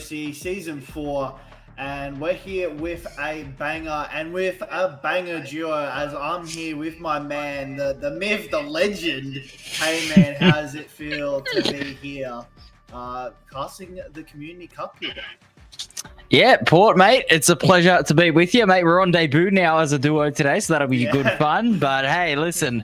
OCE Season 4, and we're here with a banger and with a banger duo, as I'm here with my man, the myth, the legend. Hey man, how does it feel to be here casting the Community Cup here? Yeah, Port, mate, it's a pleasure to be with you, mate. We're on debut now as a duo today, so that'll be good fun. But hey, listen,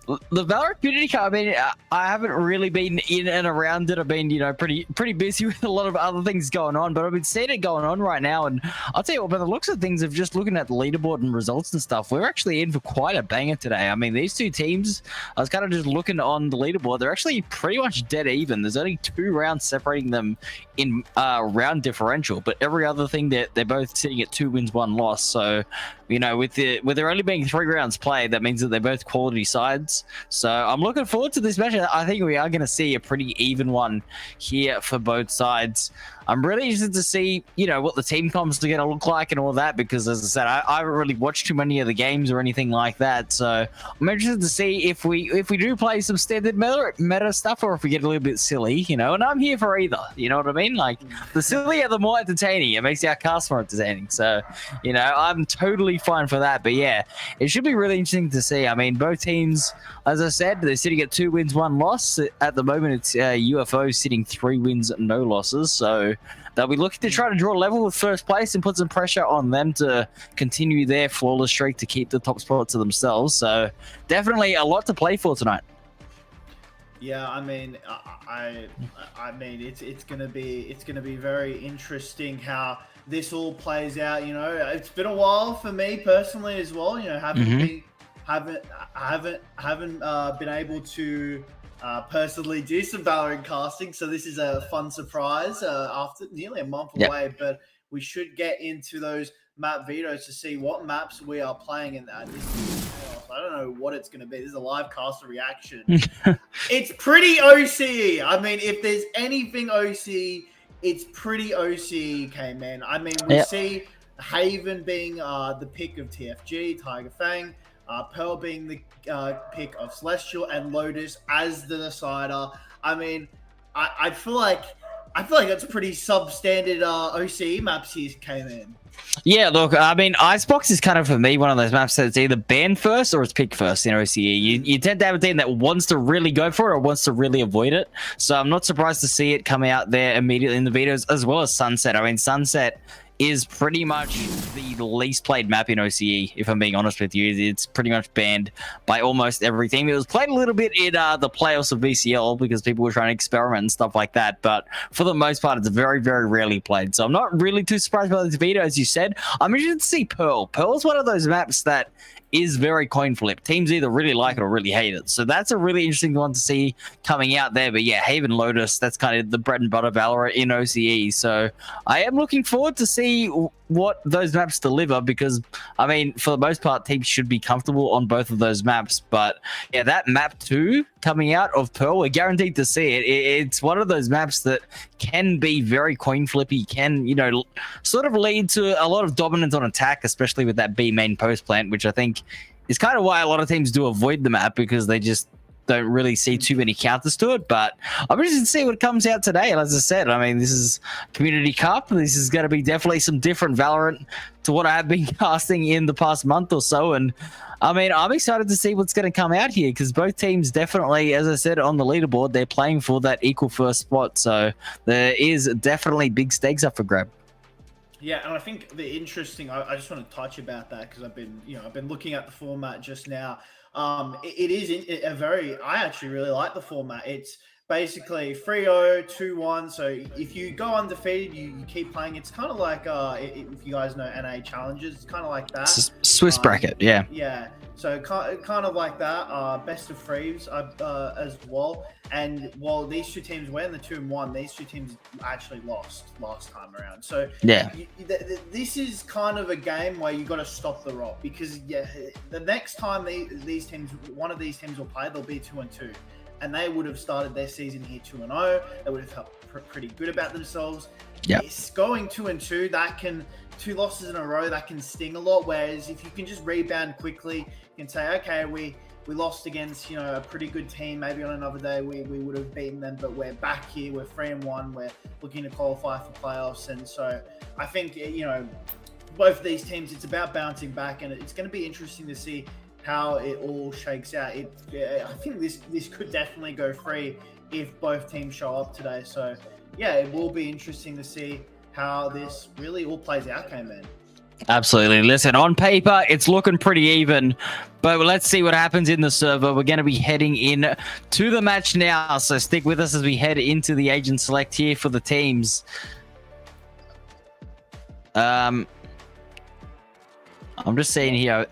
the VLR Community Cup, I mean, I haven't really been in and around it. I've been, pretty busy with a lot of other things going on, but I've been seeing it going on right now. And I'll tell you what, by the looks of things of just looking at the leaderboard and results and stuff, we're actually in for quite a banger today. I mean, these two teams, I was kind of just looking on the leaderboard, they're actually pretty much dead even. There's only 2 rounds separating them in round differential, but every other thing, they're both sitting at 2 wins, 1 loss. So, with there only being 3 rounds played, that means that they're both quality sides. So I'm looking forward to this match. I think we are going to see a pretty even one here for both sides. I'm really interested to see, what the team comps are going to look like and all that, because as I said, I haven't really watched too many of the games or anything like that. So I'm interested to see if we do play some standard meta stuff, or if we get a little bit silly, and I'm here for either. You know what I mean? Like, the sillier, the more entertaining. It makes our cast more entertaining. So, I'm totally fine for that. But yeah, it should be really interesting to see. I mean, both teams, as I said, they're sitting at 2 wins, 1 loss. At the moment, it's UFO sitting 3 wins, no losses. So they'll be looking to try to draw level with first place and put some pressure on them to continue their flawless streak to keep the top spot to themselves. So definitely a lot to play for tonight. Yeah, I mean, it's gonna be very interesting how this all plays out. It's been a while for me personally as well. Haven't been able to personally do some Valorant casting, so this is a fun surprise after nearly a month away. But we should get into those map vetoes to see what maps we are playing in that. I don't know what it's going to be. This is a live caster reaction. It's pretty OCE. I mean, if there's anything OCE, it's pretty OCE, K-Man. I mean, we see Haven being the pick of TFG, TigerFang, Pearl being the pick of Celestial, and Lotus as the decider. I mean, I feel like that's pretty substandard OCE maps here, K-Man. Yeah, look, I mean, Icebox is kind of, for me, one of those maps that's either banned first or it's picked first in OCE. You tend to have a team that wants to really go for it or wants to really avoid it. So I'm not surprised to see it come out there immediately in the vetoes, as well as Sunset. I mean, Sunset is pretty much the least played map in OCE, if I'm being honest with you. It's pretty much banned by almost every team. It was played a little bit in the playoffs of VCL because people were trying to experiment and stuff like that, but for the most part, it's very, very rarely played. So I'm not really too surprised by this veto, as you said. I'm interested to see Pearl. Pearl's one of those maps that is very coin flip. Teams either really like it or really hate it. So that's a really interesting one to see coming out there. But yeah, Haven Lotus, that's kind of the bread and butter Valorant in OCE. So I am looking forward to see what those maps deliver, because I mean, for the most part, teams should be comfortable on both of those maps. But yeah, that map 2 coming out of Pearl, we're guaranteed to see it. It's one of those maps that can be very coin flippy, can, sort of lead to a lot of dominance on attack, especially with that B main post plant, which I think is kind of why a lot of teams do avoid the map, because they just don't really see too many counters to it. But I'm interested to see what comes out today. And as I said, I mean, this is Community Cup. This is going to be definitely some different Valorant to what I have been casting in the past month or so. And I mean, I'm excited to see what's going to come out here, because both teams definitely, as I said, on the leaderboard, they're playing for that equal first spot. So there is definitely big stakes up for grab. Yeah, and I think the interesting, I just want to touch about that, because I've been looking at the format just now. It is I actually really like the format. It's basically 3-0, 2-1. So if you go undefeated, you keep playing. It's kind of like, if you guys know NA challenges, it's kind of like that. Swiss bracket, yeah. Yeah, so kind of like that. Best of threes as well. And while these 2 teams were in the 2-1, these 2 teams actually lost last time around. So yeah, this is kind of a game where you got to stop the rock, because the next time one of these teams will play, they'll be 2-2. And they would have started their season here 2-0. They would have felt pretty good about themselves. Yeah, going 2-2, that can 2 losses in a row, that can sting a lot. Whereas if you can just rebound quickly, you can say, okay, we lost against, a pretty good team. Maybe on another day we would have beaten them, but we're back here. We're 3-1. We're looking to qualify for playoffs, and so I think both of these teams, it's about bouncing back, and it's going to be interesting to see how it all shakes out. I think this could definitely go free if both teams show up today. So yeah, it will be interesting to see how this really all plays out, man. Absolutely. Listen, on paper, it's looking pretty even, but let's see what happens in the server. We're going to be heading in to the match now, so stick with us as we head into the agent select here for the teams. I'm just saying here,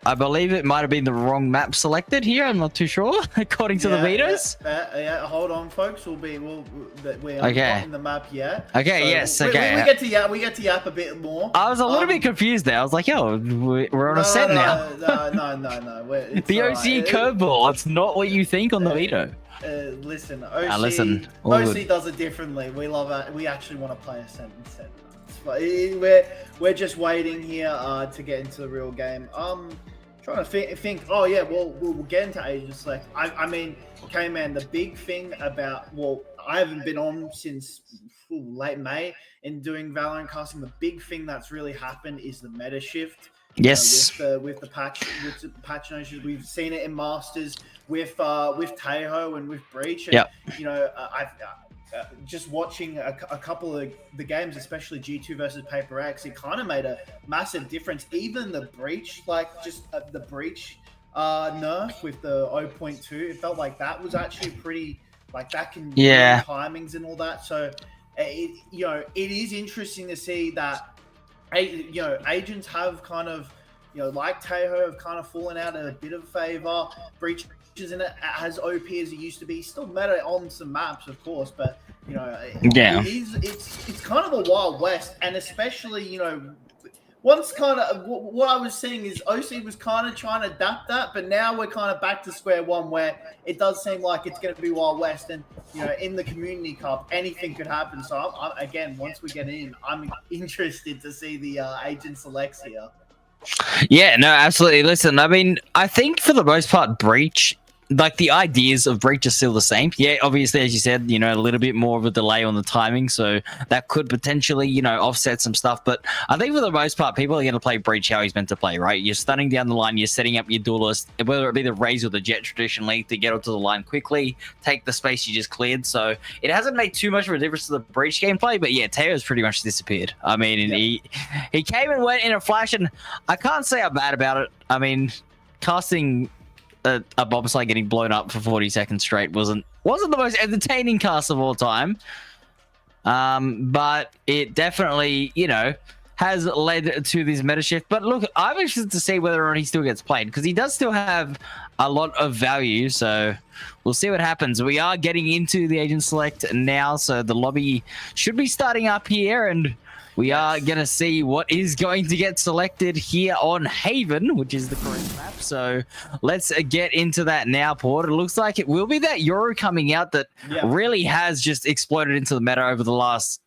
I believe it might have been the wrong map selected here. I'm not too sure, according to the vetoes. Yeah, hold on, folks. We're not in the map yet. Okay, so yes, okay. We get to yap a bit more. I was a little bit confused there. I was like, yo, we're on a set now. No. The OCE curveball. It's not what you think on the veto. Listen, OC does it differently. We actually want to play a set. But we're just waiting here to get into the real game. Trying to think. Oh yeah, we'll get into agent select. I mean, man, the big thing about I haven't been on since late May in doing Valorant casting. The big thing that's really happened is the meta shift. Yes. With the patch notions, we've seen it in Masters with Taeho and with Breach. And, I've just watching a couple of the games, especially G2 versus Paper X, it kind of made a massive difference. Even the Breach, the Breach nerf with the 0.2, it felt like that was actually pretty, that can timings and all that. So it is interesting to see that agents have kind of like Taeho have kind of fallen out of a bit of favor. Breach isn't as OP as it used to be. Still meta on some maps, of course, but it's kind of a Wild West, and especially once kind of what I was seeing is OC was kind of trying to adapt that, but now we're kind of back to square one where it does seem like it's going to be Wild West, and in the Community Cup anything could happen. So again, once we get in, I'm interested to see the agent selects here. Yeah, no, absolutely. Listen, I mean, I think for the most part, Breach, the ideas of Breach are still the same. Yeah, obviously, as you said, a little bit more of a delay on the timing, so that could potentially, offset some stuff. But I think for the most part, people are going to play Breach how he's meant to play, right? You're stunning down the line, you're setting up your duelist, whether it be the Raze or the Jet traditionally, to get onto the line quickly, take the space you just cleared. So it hasn't made too much of a difference to the Breach gameplay, but yeah, Taeho's pretty much disappeared. I mean, he came and went in a flash, and I can't say I'm bad about it. I mean, casting a bobsleigh getting blown up for 40 seconds straight wasn't the most entertaining cast of all time, but it definitely has led to this meta shift. But look, I'm interested to see whether or not he still gets played, because he does still have a lot of value, so we'll see what happens. We are getting into the agent select now, so the lobby should be starting up here, and we are going to see what is going to get selected here on Haven, which is the correct map. So let's get into that now, Port. It looks like it will be that Yoru coming out that really has just exploded into the meta over the last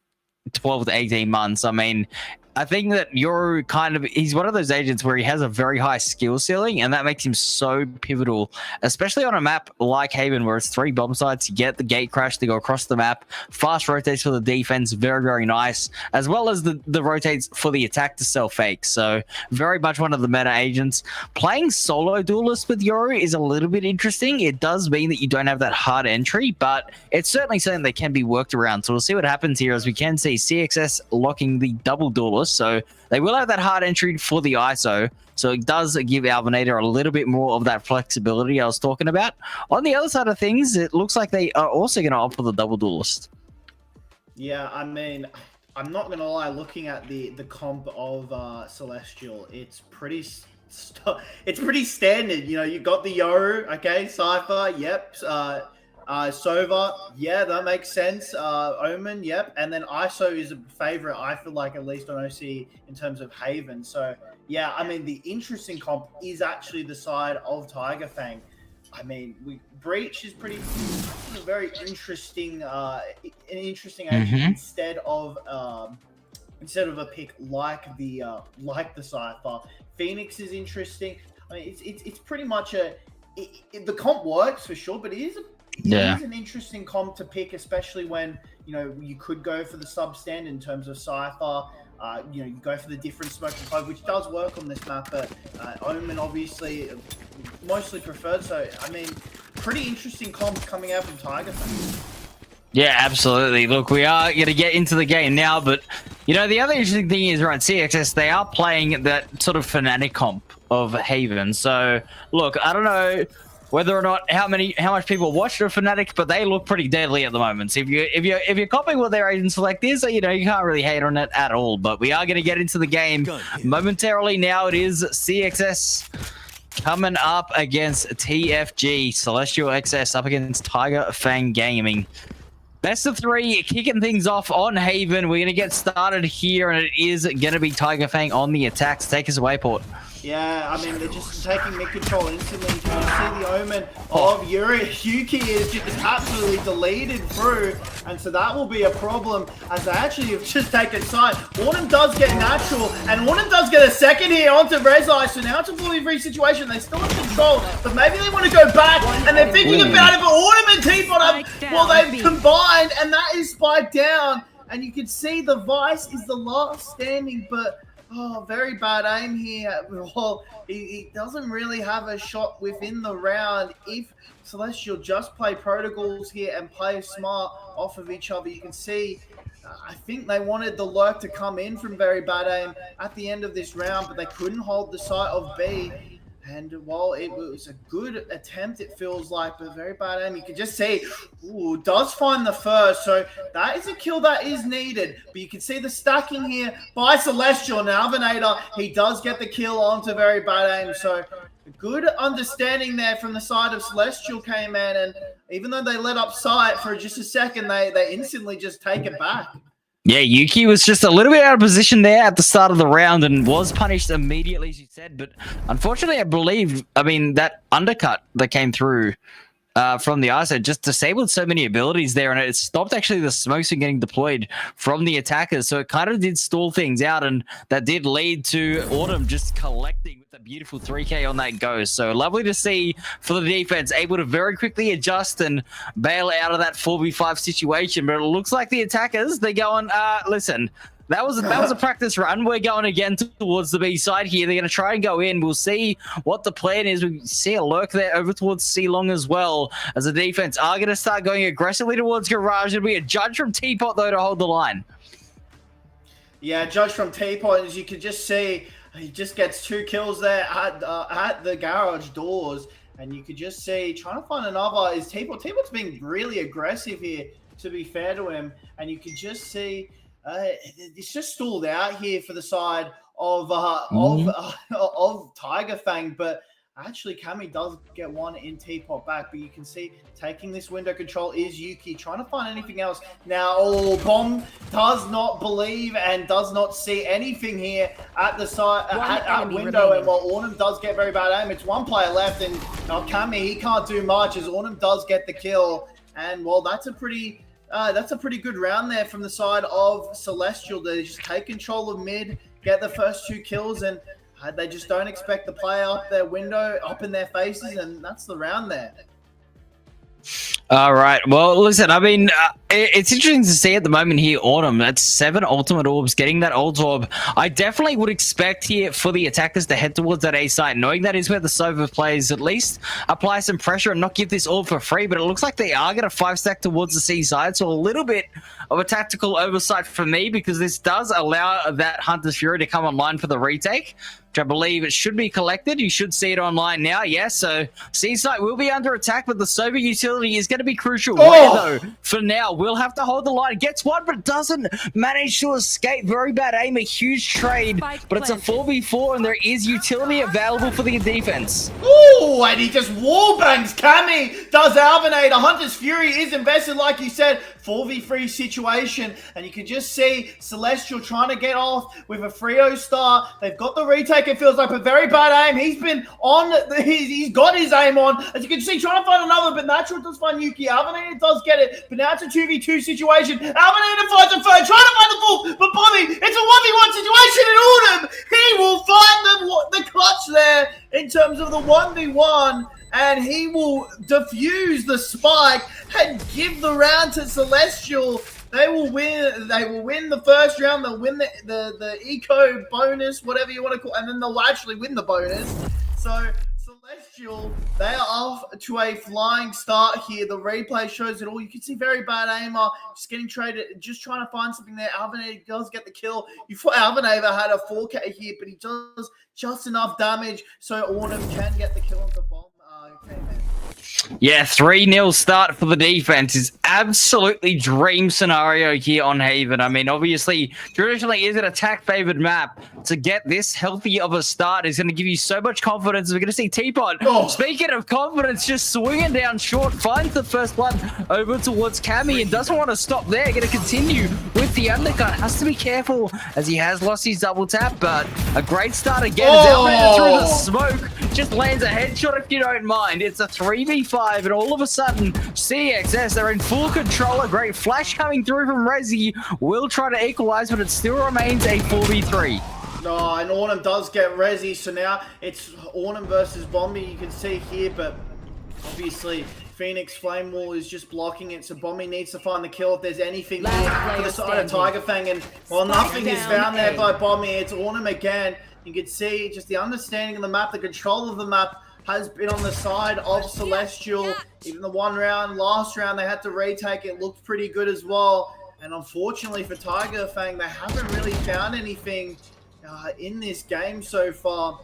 12 to 18 months. I mean, I think that Yoru he's one of those agents where he has a very high skill ceiling, and that makes him so pivotal, especially on a map like Haven where it's 3 bomb sites. You get the gate crash to go across the map, fast rotates for the defense, very, very nice, as well as the rotates for the attack to sell fake. So very much one of the meta agents. Playing solo duelist with Yoru is a little bit interesting. It does mean that you don't have that hard entry, but it's certainly something that can be worked around. So we'll see what happens here, as we can see CXS locking the double duelist. So they will have that hard entry for the ISO. So it does give Alvinator a little bit more of that flexibility I was talking about. On the other side of things, it looks like they are also going to opt for the double duelist. Yeah, I mean, I'm not going to lie, looking at the comp of Celestial, it's pretty standard. You got the Yoru, okay, Cypher, yep, Sova, yeah, that makes sense. Omen, yep, and then ISO is a favorite, I feel like, at least on OC in terms of Haven. So yeah, I mean, the interesting comp is actually the side of TigerFang. I mean, Breach is a very interesting, an interesting agent instead of a pick like the Cypher. Phoenix is interesting. I mean, it's pretty much the comp works for sure, but it is an interesting comp to pick, especially when you could go for the substand in terms of Cypher. You go for the different smoke and fog, which does work on this map, but Omen obviously mostly preferred. So I mean, pretty interesting comps coming out from TigerFang. Yeah, absolutely. Look, we are going to get into the game now, but the other interesting thing is, right, CXS, they are playing that sort of Fnatic comp of Haven. So, look, I don't know whether or not how much people watch the Fnatic, but they look pretty deadly at the moment. So if you're copying what their agent select is, you can't really hate on it at all. But we are going to get into the game momentarily now. It is CXS coming up against TFG, CelestialXS up against TigerFang Gaming. Best of 3, kicking things off on Haven. We're going to get started here, and it is going to be TigerFang on the attacks. Take us away, Port. Yeah, I mean, they're just taking mid-control instantly. You can see the Omen of Yuki is just absolutely deleted through, and so that will be a problem as they actually have just taken side. Autumn does get natural, and Autumn does get a second here onto Rezai, so now it's a 4v3 situation. They still have control, but maybe they want to go back, and they're thinking about it, but Autumn and Teapot well, they've combined, and that is spiked down, and you can see the Vice is the last standing, but oh, very bad aim here. Well, he doesn't really have a shot within the round. If Celestial just play protocols here and play smart off of each other, you can see, I think they wanted the lurk to come in from very bad aim at the end of this round, but they couldn't hold the site of B. And while it was a good attempt, it feels like, but very bad aim. You can just see, ooh, does find the first. So that is a kill that is needed. But you can see the stacking here by Celestial. Now, Alvinator, he does get the kill onto very bad aim. So good understanding there from the side of Celestial came in. And even though they let up sight for just a second, they instantly just take it back. Yeah, Yuki was just a little bit out of position there at the start of the round and was punished immediately, as you said. But unfortunately, I mean, that undercut that came through from the ISO just disabled so many abilities there, and it stopped actually the smokes from getting deployed from the attackers. So it kind of did stall things out, and that did lead to Autumn just collecting with a beautiful 3K on that go. So lovely to see for the defense, able to very quickly adjust and bail out of that 4v5 situation. But it looks like the attackers, they're going, listen, that was a practice run. We're going again towards the B side here. They're going to try and go in. We'll see what the plan is. We see a lurk there over towards C-Long as well, as the defense are going to start going aggressively towards Garage. It'll be a judge from Teapot, though, to hold the line. Yeah, judge from Teapot, as you can just see, he just gets 2 kills there at the garage doors. And you could just see, trying to find another is Teapot. Teapot's being really aggressive here, to be fair to him. And you can just see, it's just stalled out here for the side of TigerFang, but actually Cammy does get one in Teapot back. But you can see taking this window control is Yuki, trying to find anything else. Now, Bomb does not believe and does not see anything here at the side at window. And while Autumn does get very bad aim, it's 1 player left, and Cammy, he can't do much as Autumn does get the kill. And well, that's a pretty good round there from the side of Celestial. They just take control of mid, get the first 2 kills, and they just don't expect the play up their window, up in their faces, and that's the round there. All right. Well, listen, I mean, it's interesting to see at the moment here, Autumn, that's 7 ultimate orbs, getting that ult orb. I definitely would expect here for the attackers to head towards that A site, knowing that is where the Sova players at least apply some pressure and not give this orb for free, but it looks like they are going to 5-stack towards the C side, so a little bit of a tactical oversight for me, because this does allow that Hunter's Fury to come online for the retake, which I believe it should be collected. You should see it online now. Yes, so C site will be under attack, but the Sova utility is going to be crucial. Where, though, for now, we'll have to hold the line. Gets one, but doesn't manage to escape. Very bad aim, a huge trade, but it's a 4v4, and there is utility available for the defense. Ooh, and he just wallbangs Cammy, does Alvinator. Hunter's Fury is invested, like you said, 4v3 situation, and you can just see Celestial trying to get off with a Frio star. They've got the retake mistake, it feels like, but very bad aim. He's been on, he's got his aim on. As you can see, trying to find another, but Natural does find Yuki. Alvinator does get it, but now it's a 2v2 situation. Alvinator finds a third, trying to find the ball, but Bobby, it's a 1v1 situation in Autumn. He will find the clutch there in terms of the 1v1. And he will defuse the spike and give the round to Celestial. They will win. They will win the first round. They'll win the eco bonus, whatever you want to call it, and then they'll actually win the bonus. So Celestial, they are off to a flying start here. The replay shows it all. You can see very bad aimer, just getting traded, just trying to find something there. Alvinator does get the kill. You thought Alvinator had a 4K here, but he does just enough damage so Autumn can get the kill on the bomb. Okay, man. Yeah, 3-0 start for the defense is absolutely dream scenario here on Haven. I mean, obviously, traditionally is an attack-favored map. To get this healthy of a start is going to give you so much confidence. We're going to see Teapot, speaking of confidence, just swinging down short, finds the first blood over towards Cammy and doesn't want to stop there. Going to continue with the undercut. Has to be careful as he has lost his double tap, but a great start again. As through the smoke, just lands a headshot if you don't mind. It's a 3v5, and all of a sudden, CXS, they're in full control. A great flash coming through from Resi. Will try to equalize, but it still remains a 4v3. No, and Autumn does get Resi, so now it's Autumn versus Bombi. You can see here, but obviously Phoenix Flame Wall is just blocking it, so Bombi needs to find the kill if there's anything here for the side of TigerFang, and while nothing is found there by Bombi, it's Autumn again. You can see just the understanding of the map, the control of the map has been on the side of Celestial. Even the last round, they had to retake. It looked pretty good as well. And unfortunately for TigerFang, they haven't really found anything in this game so far.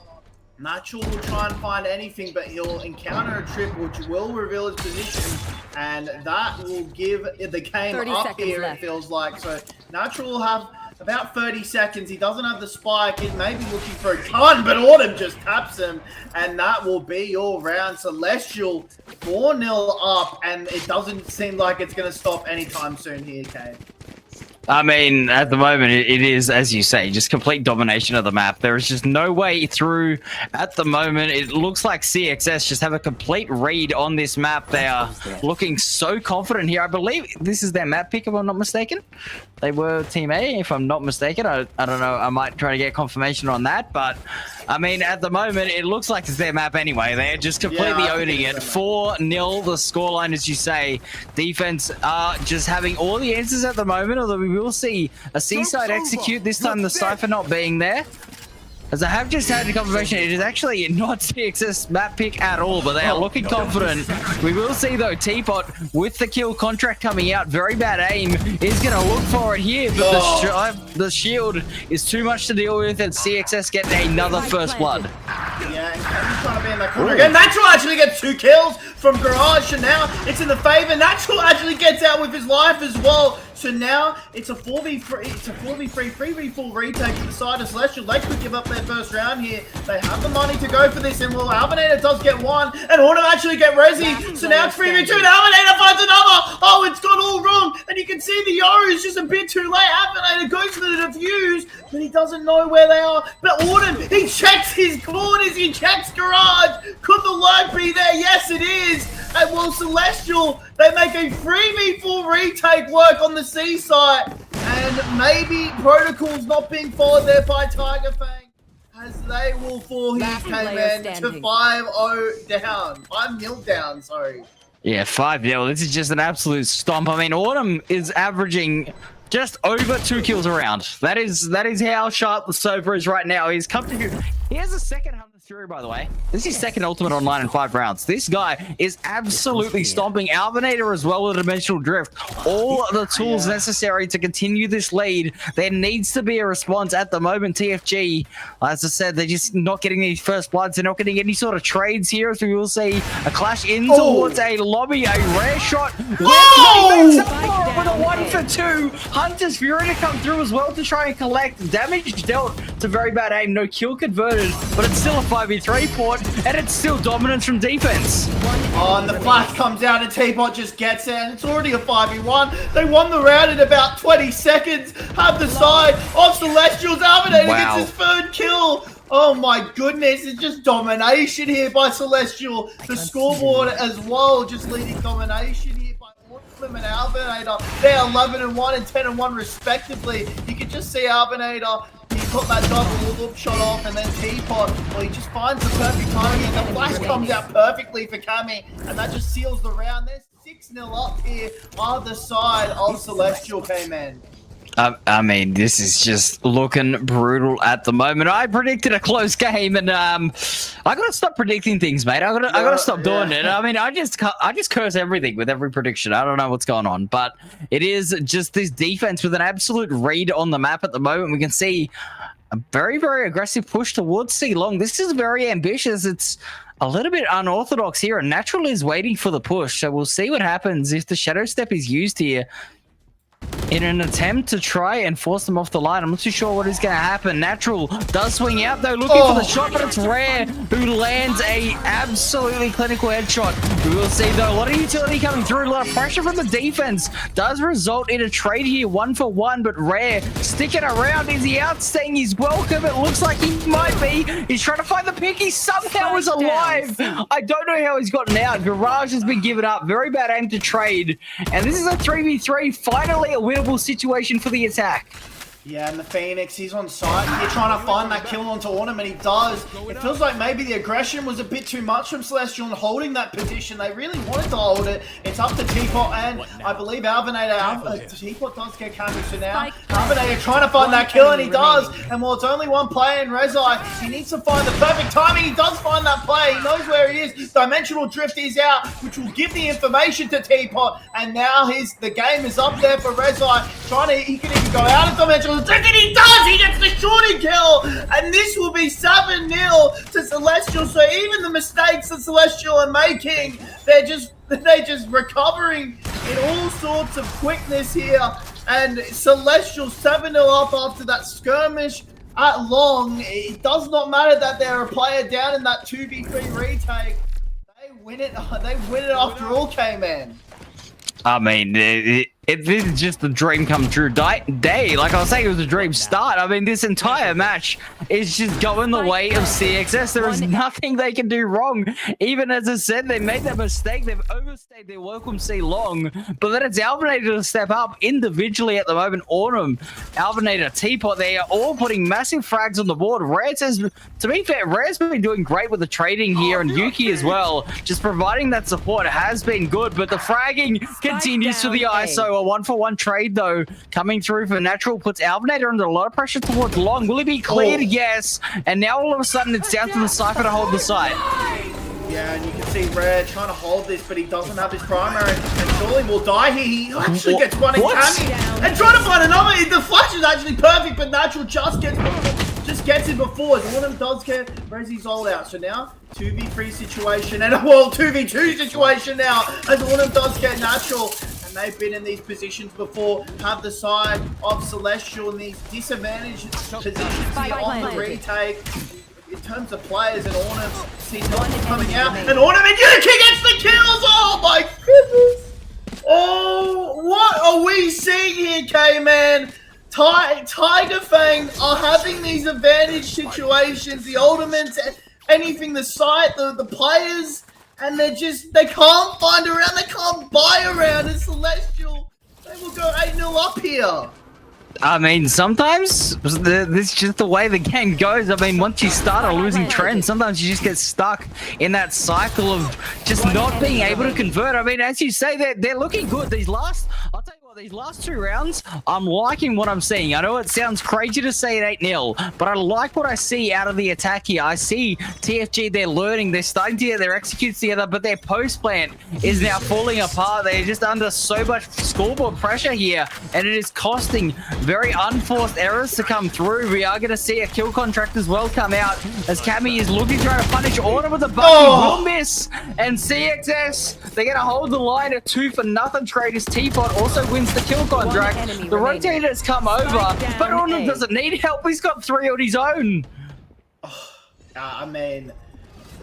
Natural will try and find anything, but he'll encounter a trip which will reveal his position, and that will give the game up here, it feels like. So Natural will have about 30 seconds. He doesn't have the spike. He may be looking for a ton, but Autumn just taps him, and that will be your round. Celestial 4-0 up, and it doesn't seem like it's going to stop anytime soon here, Kane. I mean, at the moment, it is, as you say, just complete domination of the map. There is just no way through at the moment. It looks like CXS just have a complete read on this map. They are looking so confident here. I believe this is their map pick, if I'm not mistaken. They were Team A, if I'm not mistaken. I don't know. I might try to get confirmation on that. But, I mean, at the moment, it looks like it's their map anyway. They're just completely owning it. 4-0 the scoreline, as you say. Defense are just having all the answers at the moment, although we will see a Seaside execute, this time the Cypher not being there. As I have just had a confirmation, it is actually not CXS map pick at all, but they are looking confident. We will see, though, Teapot with the kill contract coming out. Very bad aim. Is going to look for it here, but the shield is too much to deal with, and CXS get another first blood. Yeah, and Kevin's trying to be in that corner again. Natural actually gets 2 kills from Garage, and now it's in the favor. Natural actually gets out with his life as well. So now it's a 4v3, it's a 4v3, 3v4 retake to the side of Celestial. They could give up their first round here. They have the money to go for this, and well, Alvinator does get 1, and Autumn actually get Resi. So now it's 3v2, and Alvinator finds another. Oh, it's gone all wrong, and you can see the Yoru is just a bit too late. Alvinator goes for the defuse, but he doesn't know where they are. But Autumn, he checks his corners, he checks Garage. Could the lurk be there? Yes, it is. And well, Celestial, they make a 3v4 retake work on the Seaside, and maybe protocols not being followed there by TigerFang, as they will fall here, K-Man, to 5-0 down. 5-0 down, sorry. Yeah, 5-0. This is just an absolute stomp. I mean, Autumn is averaging just over 2 kills a round. That is how sharp the Sofa is right now. He's come to... He has a second Hunter's Fury, by the way. This is his second ultimate online in 5 rounds. This guy is absolutely stomping Alvinator as well with Dimensional Drift. All the tools necessary to continue this lead. There needs to be a response at the moment. TFG, as I said, they're just not getting these first bloods. They're not getting any sort of trades here, as we will see a clash in towards a lobby. A rare shot. With a 1 for 2. Hunter's Fury to come through as well to try and collect. Damage dealt to very bad aim. No kill converted, but it's still a 5v3 port, and it's still dominance from defense. Oh, and the flash comes out, and Teapot just gets it, and it's already a 5v1. They won the round in about 20 seconds. Have the side of Celestials. Alvinator gets his 3rd kill. Oh my goodness, it's just domination here by Celestial. The scoreboard as well, just leading domination here by Ornament and Albinator. They're 11-1 and 10-1 respectively. You can just see Albinator, he put that double loop shot off, and then Teapot, well, he just finds the perfect timing, and the flash comes out perfectly for Cammy, and that just seals the round. There's 6-0 up here on the side of Celestial, K-Man. I mean, this is just looking brutal at the moment. I predicted a close game, and I gotta stop predicting things, mate. I gotta stop doing it. I mean, I just curse everything with every prediction. I don't know what's going on, but it is just this defense with an absolute read on the map at the moment. We can see a very, very aggressive push towards C long. This is very ambitious. It's a little bit unorthodox here, and Natural is waiting for the push. So we'll see what happens if the Shadow Step is used here in an attempt to try and force them off the line. I'm not too sure what is going to happen. Natural does swing out though, looking for the shot, but it's Rare who lands a absolutely clinical headshot. We will see though, a lot of utility coming through, a lot of pressure from the defense. Does result in a trade here, 1-for-1, but Rare sticking around. Is he out saying he's welcome? It looks like he might be. He's trying to find the pick. He somehow is alive. I don't know how he's gotten out. Garage has been given up. Very bad aim to trade. And this is a 3v3. Finally a winnable situation for the attack. Yeah, and the Phoenix, he's on site here trying to find that kill onto Ornament. He does. It feels like maybe the aggression was a bit too much from Celestial in holding that position. They really wanted to hold it. It's up to Teapot and I believe Albinator. Teapot does get camera, so now Albinator trying to find that kill, and he does. And while it's only one player in Rezai, he needs to find the perfect timing. He does find that play. He knows where he is. Dimensional Drift is out, which will give the information to Teapot. And now the game is up there for Rezai. He can even go out of Dimensional Drift, and he does! He gets the shooting kill! And this will be 7-0 to Celestial. So even the mistakes that Celestial are making, they're just recovering in all sorts of quickness here. And Celestial 7-0 up after that skirmish at long. It does not matter that they're a player down in that 2v3 retake. They win it after all, K-Man. I mean, this is just the dream come true day. Like I was saying, it was a dream start. I mean, this entire match is just going the way of CXS. There is nothing they can do wrong. Even as I said, they made that mistake. They've overstayed their welcome C long. But then it's Albinator to step up individually at the moment. Autumn, Albinator, Teapot, they are all putting massive frags on the board. Rare says, to be fair, Rare's been doing great with the trading here, and Yuki as well. Just providing that support has been good, but the fragging continues to the ISO. A 1-for-1 trade though coming through for Natural puts Albinator under a lot of pressure towards long. Will he be cleared? Yes. And now all of a sudden it's down to the Cypher to hold the site. Yeah, and you can see Rare trying to hold this, but he doesn't have his primary, and surely will die here. He actually gets one in Cammy and trying to find another. The flash is actually perfect, but Natural just gets it before. Autumn does get Rezzy's ult out. So now 2v3 situation, and well, 2v2 situation now as Autumn does get Natural. And they've been in these positions before, have the side of Celestial in these disadvantaged positions here on the retake. In terms of players, and Ornament sees nothing coming out, and Ornament Yuki gets the kills! Oh my goodness! Oh, what are we seeing here, K-Man? TigerFang are having these advantage situations, the ultimates, anything, the site, the players, and they can't find around, they can't buy around. And Celestial, they will go 8-0 up here. I mean, sometimes this is just the way the game goes. I mean, once you start a losing trend, sometimes you just get stuck in that cycle of just not being able to convert. I mean, as you say, they're looking good. I'll tell you what, these last 2 rounds, I'm liking what I'm seeing. I know it sounds crazy to say it 8-0, but I like what I see out of the attack here. I see TFG, they're learning, they're starting to get their executes together, but their post plan is now falling apart. They're just under so much scoreboard pressure here, and it is costing very unforced errors to come through. We are going to see a kill contract as well come out as Cammy is looking to try to punish Autumn with a buggy. Will miss, and CXS, they're going to hold the line at 2-for-0 trade as Teapot also wins the kill contract. The rotators come over, but Autumn doesn't need help. He's got 3 on his own. I mean,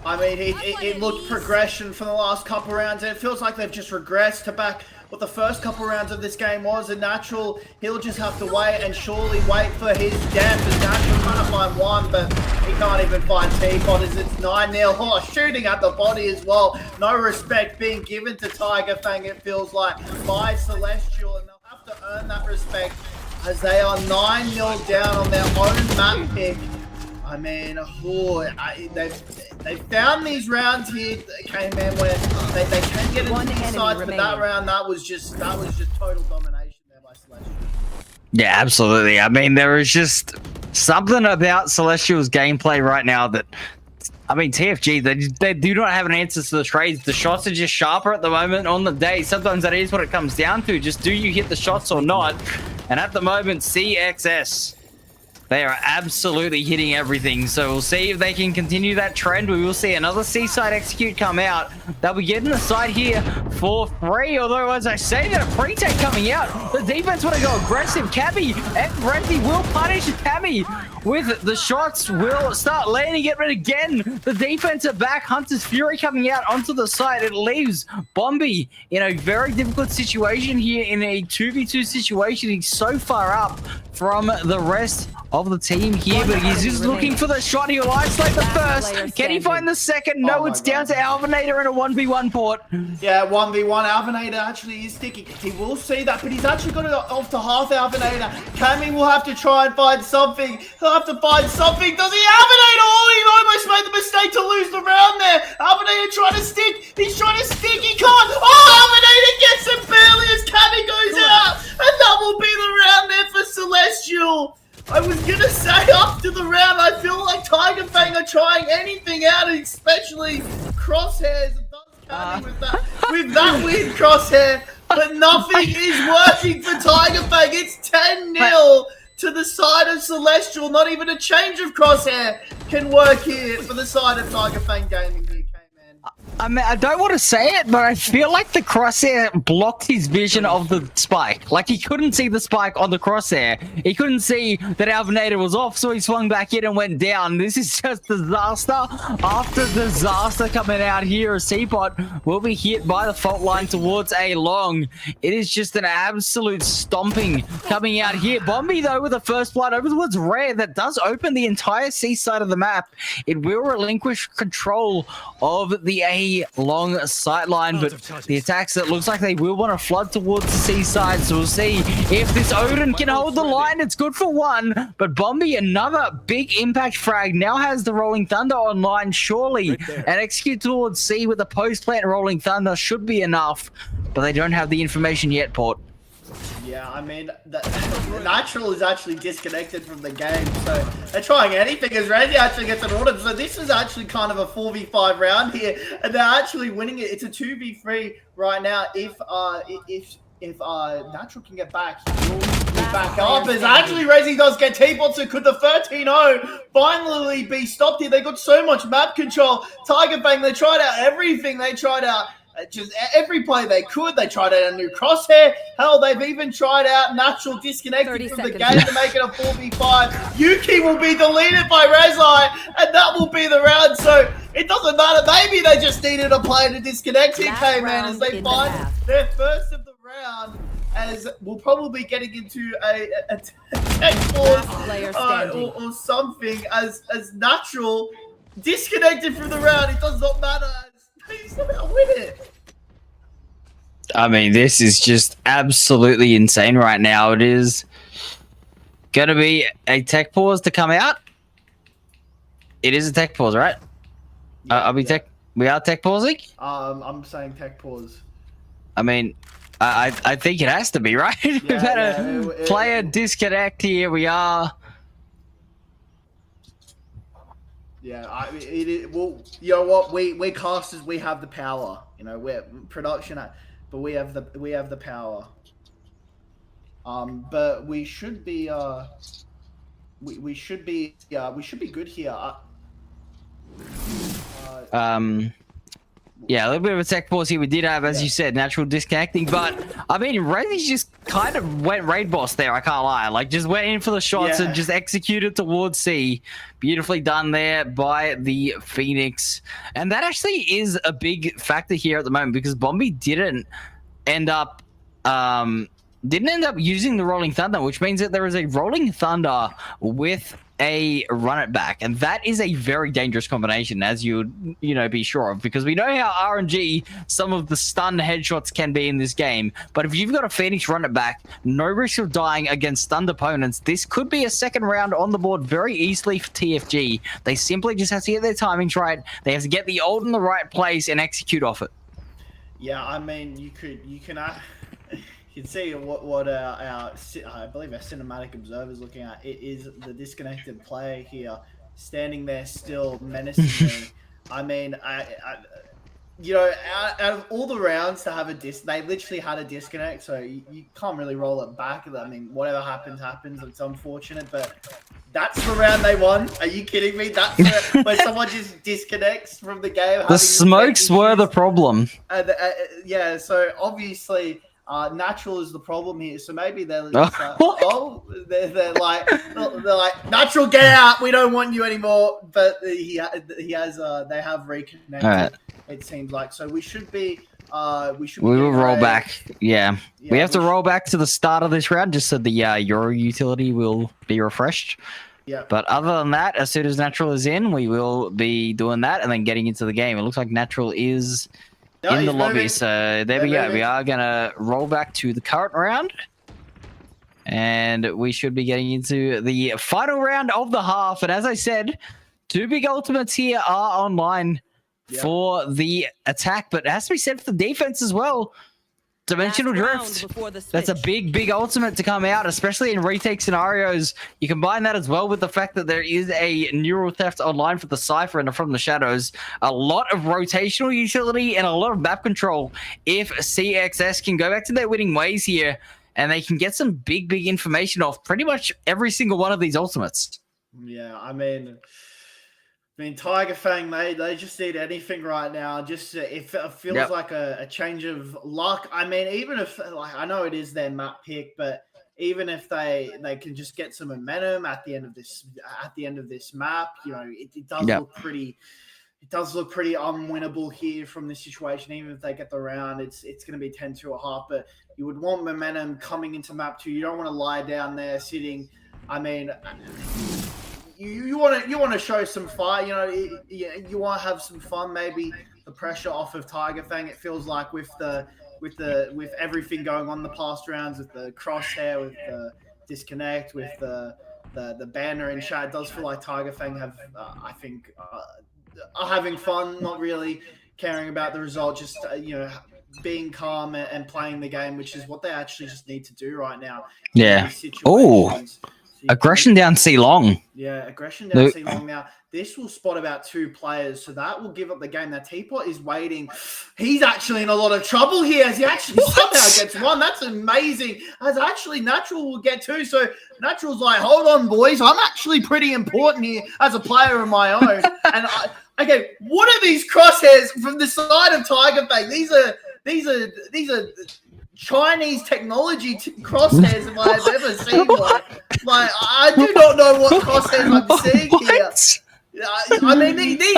I mean, it looked progression from the last couple rounds, and it feels like they've just regressed to back what the first couple rounds of this game was. And Natural, he'll just have to wait and surely wait for his death. As Natural trying to find one, but he can't even find Teapot as it's 9-0. Oh, shooting at the body as well. No respect being given to TigerFang, it feels like, by Celestial, and they'll have to earn that respect as they are 9-0 down on their own map pick. I mean, they've found these rounds here, K-Man, where they can get into these sides, but that round, that was just total domination there by Celestial. Yeah, absolutely. I mean, there is just something about Celestial's gameplay right now that, I mean, TFG, they do not have an answer to the trades. The shots are just sharper at the moment on the day. Sometimes that is what it comes down to. Just do you hit the shots or not? And at the moment, CXS, they are absolutely hitting everything. So we'll see if they can continue that trend. We will see another Seaside execute come out. They'll be getting the side here for free. Although, as I say, that a pre-take coming out. The defense want to go aggressive. Cabby and Renzi will punish Cabby with the shots. Will start landing it, but again, the defense are back. Hunter's Fury coming out onto the side. It leaves Bombi in a very difficult situation here in a 2v2 situation. He's so far up from the rest of the team here, but he's just looking for the shot. He'll isolate the first. Can he find the second? No, it's down to Alvinator in a 1v1 port. Yeah, 1v1. Alvinator actually is sticky. He will see that, but he's actually got it off to half Alvinator. Cammy will have to try and find something. He'll have to find something. Does he? Alvinator! Oh, he almost made the mistake to lose the round there. Alvinator trying to stick. He's trying to stick. He can't. Oh, Alvinator gets him barely as Cammy goes out. And that will be the round there for Celestial. I was gonna say after the round, I feel like TigerFang are trying anything out, especially Crosshairs. It does Cammy with that weird crosshair, but nothing is working for TigerFang. It's 10-0 to the side of Celestial. Not even a change of crosshair can work here for the side of TigerFang Gaming here. I mean, I don't want to say it, but I feel like the crosshair blocked his vision of the spike. Like, he couldn't see the spike on the crosshair. He couldn't see that Alvinator was off, so he swung back in and went down. This is just disaster after disaster coming out here. A Teapot will be hit by the fault line towards a long. It is just an absolute stomping coming out here. Bombi, though, with the first blood over towards Rare. That does open the entire C side of the map. It will relinquish control of the A long sightline, but the attacks, it looks like they will want to flood towards the seaside, so we'll see if this Odin can hold the line. It's good for one, but Bombi, another big impact frag, now has the Rolling Thunder online, surely, and execute towards C with the post-plant Rolling Thunder should be enough, but they don't have the information yet, Port. Yeah, I mean, Natural is actually disconnected from the game, so they're trying anything as Randy actually gets an order. So this is actually kind of a 4v5 round here, and they're actually winning it. It's a 2v3 right now. If Natural can get back, he'll be back up. As actually Rezi does get Teapot, so could the 13-0 finally be stopped here? They got so much map control. TigerFang, they tried out everything. They tried out just every play they could. They tried out a new crosshair. Hell, they've even tried out Natural disconnected from the game to make it a 4v5. Yuki will be deleted by Rezai, and that will be the round. So it doesn't matter. Maybe they just needed a player to disconnect here, K-Man, as they find their first of the round. As we'll probably be getting into a tech pause or something. As Natural disconnected from the round, it does not matter. He's gonna win it. I mean, this is just absolutely insane right now. It is going to be a tech pause to come out. It is a tech pause, right? Yeah, we are tech pausing? I'm saying tech pause. I mean, I think it has to be, right? We've had a player disconnect here. We are... Yeah, well, you know what? We casters, we have the power. You know, we're production, but we have the power. But we should be we should be good here. Yeah, a little bit of a tech pause here. We did have, as you said, natural disconnecting, but I mean, Razy just kind of went raid boss there. I can't lie. Like, just went in for the shots and just executed towards C. Beautifully done there by the Phoenix, and that actually is a big factor here at the moment because Bombi didn't end up using the Rolling Thunder, which means that there is a Rolling Thunder with a run it back, and that is a very dangerous combination, as you'd be sure of, because we know how RNG some of the stun headshots can be in this game. But if you've got a Phoenix run it back, no risk of dying against stunned opponents, this could be a second round on the board very easily for TFG. They simply just have to get their timings right. They have to get the ult in the right place and execute off it. Yeah, I mean, you can see what our I believe our cinematic observer is looking at. It is the disconnected player here, standing there still menacingly. I mean, out of all the rounds to have they literally had a disconnect, so you can't really roll it back. I mean, whatever happens, happens. It's unfortunate, but that's the round they won. Are you kidding me? That's when someone just disconnects from the game. The smokes were the problem. Yeah, so obviously Natural is the problem here. So maybe they're just they're like Natural, get out. We don't want you anymore. But they have reconnected. It seems like, so we should be. We will roll back. Yeah, we have to roll back to the start of this round just so the Euro utility will be refreshed. Yeah. But other than that, as soon as Natural is in, we will be doing that and then getting into the game. It looks like Natural is in the lobby. So there we go. We are going to roll back to the current round. And we should be getting into the final round of the half. And as I said, two big ultimates here are online for the attack. But it has to be said for the defense as well. Dimensional Drift. That's a big ultimate to come out, especially in retake scenarios. You combine that as well with the fact that there is a neural theft online for the Cypher and From the Shadows. A lot of rotational utility and a lot of map control if CXS can go back to their winning ways here and they can get some big information off pretty much every single one of these ultimates. Yeah, I mean TigerFang, they just need anything right now. Just it feels like a change of luck. I mean, even if I know it is their map pick, but even if they can just get some momentum at the end of this map, it does look pretty. It does look pretty unwinnable here from this situation. Even if they get the round, it's going to be 10-2 a half. But you would want momentum coming into map 2. You don't want to lie down there sitting. I mean, you want to show some fight. You want to have some fun. Maybe the pressure off of TigerFang. It feels like with everything going on the past rounds, with the crosshair, with the disconnect, with the banner and chat, it does feel like TigerFang have are having fun, not really caring about the result, just being calm and playing the game, which is what they actually just need to do right now. Yeah. Oh. Aggression down C long. Yeah, aggression down C long. Now, this will spot about 2 players, so that will give up the game. Now, Teapot is waiting. He's actually in a lot of trouble here as he actually somehow gets 1. That's amazing. As actually Natural will get 2. So Natural's like, hold on, boys. I'm actually pretty important here as a player of my own. And okay, what are these crosshairs from the side of TigerFang? These are Chinese technology crosshairs if I have ever seen one. Like, I do not know what crosshairs I'm seeing here. I mean, these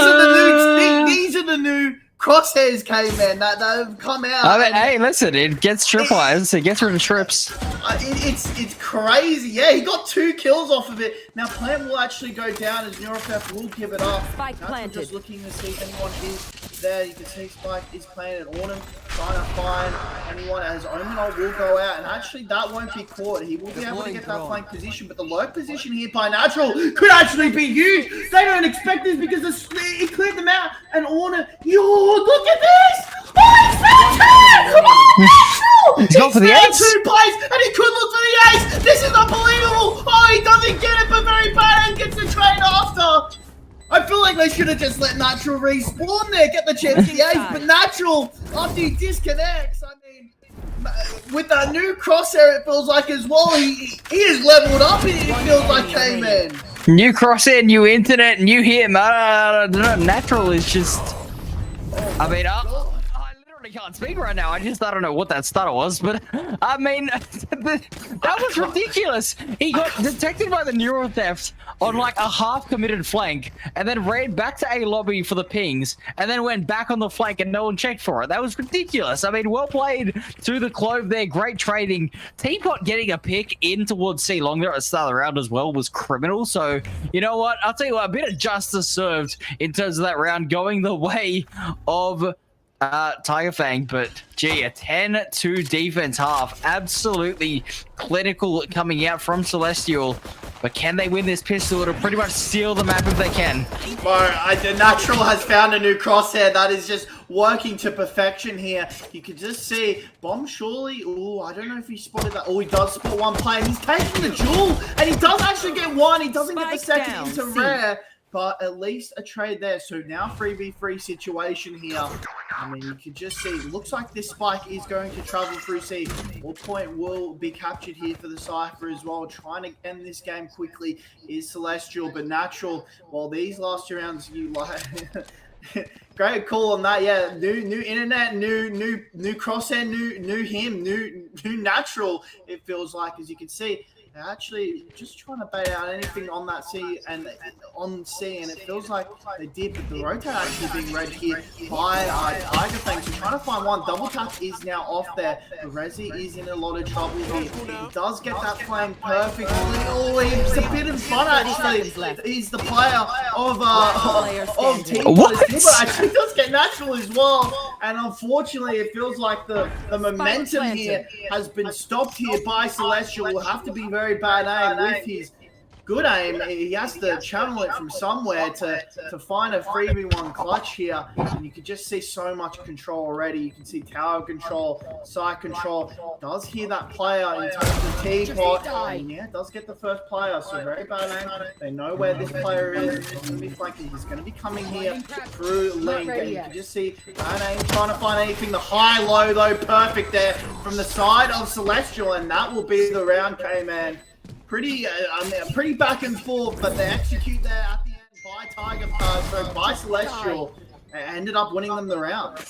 are the new crosshairs, K-Man, that have come out. I mean, hey, listen, it gets tripwise. It gets rid of trips. It's crazy. Yeah, he got 2 kills off of it. Now, Plant will actually go down as Neurotheft will give it up. Spike planted. Just looking to see if anyone is there. You can see Spike is planted. Autumn trying to find anyone as Omenol will go out. And actually, that won't be caught. He will be able to get that flank position. But the lurk position here by Natural could actually be used. They don't expect this because it cleared them out. And Autumn, look at this! Oh, he's found 2! Oh, Natural! He's gone for the ace! 2 plays, and he could look for the ace! This is unbelievable! Oh, he doesn't get it, but very bad, and gets the trade after! I feel like they should have just let Natural respawn there, get the chance to the ace, but Natural, after he disconnects, I mean, with that new crosshair, it feels like as well, he is leveled up, it feels like, K-Man. New crosshair, new internet, new hit, Natural is just I mean, I literally can't speak right now. I don't know what that stutter was, but I mean, that was ridiculous. He got detected by the neural theft on like a half-committed flank, and then ran back to A lobby for the pings, and then went back on the flank, and no one checked for it. That was ridiculous. I mean, well played through the clove there. Great trading. Teapot getting a pick in towards C long there at the start of the round as well was criminal. So you know what? I'll tell you what, a bit of justice served in terms of that round going the way of TigerFang, but gee, a 10-2 defense half. Absolutely clinical coming out from Celestial. But can they win this pistol? It'll pretty much steal the map if they can. Bro, the Natural has found a new crosshair that is just working to perfection here. You can just see Bomb surely. Oh, I don't know if he spotted that. Oh, he does spot one player. He's taking the jewel, and he does actually get one. He doesn't get the second into rare. But at least a trade there. So now 3v3 situation here. I mean, you can just see, it looks like this spike is going to travel through C. What point will be captured here for the Cypher as well. Trying to end this game quickly is Celestial, but Natural, well, these last 2 rounds, you like... Great call on that. Yeah, new internet, new crosshair, new him, new Natural, it feels like, as you can see. They're actually just trying to bait out anything on that C and it feels like they did, but the rotate actually being read here by TigerFang. So trying to find one. Double tap is now off there. The Resi is in a lot of trouble here. He does get that flame perfectly. Oh, it's a bit of fun actually. He's the player of Team. What? Actually does get Natural as well. And unfortunately, it feels like the momentum here has been stopped here by Celestial. Will have to be very bad aim with his good aim. He has to channel it from somewhere to find a 3v1 clutch here. And you can just see so much control already. You can see tower control, side control. Does hear that player in terms of Teapot. And yeah, does get the first player. So very bad aim. They know where this player is. He's going to be flanking. He's going to be coming here through Link. And you can just see bad aim trying to find anything. The high-low though, perfect there from the side of Celestial. And that will be the round, K-Man. Pretty back and forth, but they execute there at the end by Celestial, and ended up winning them the round.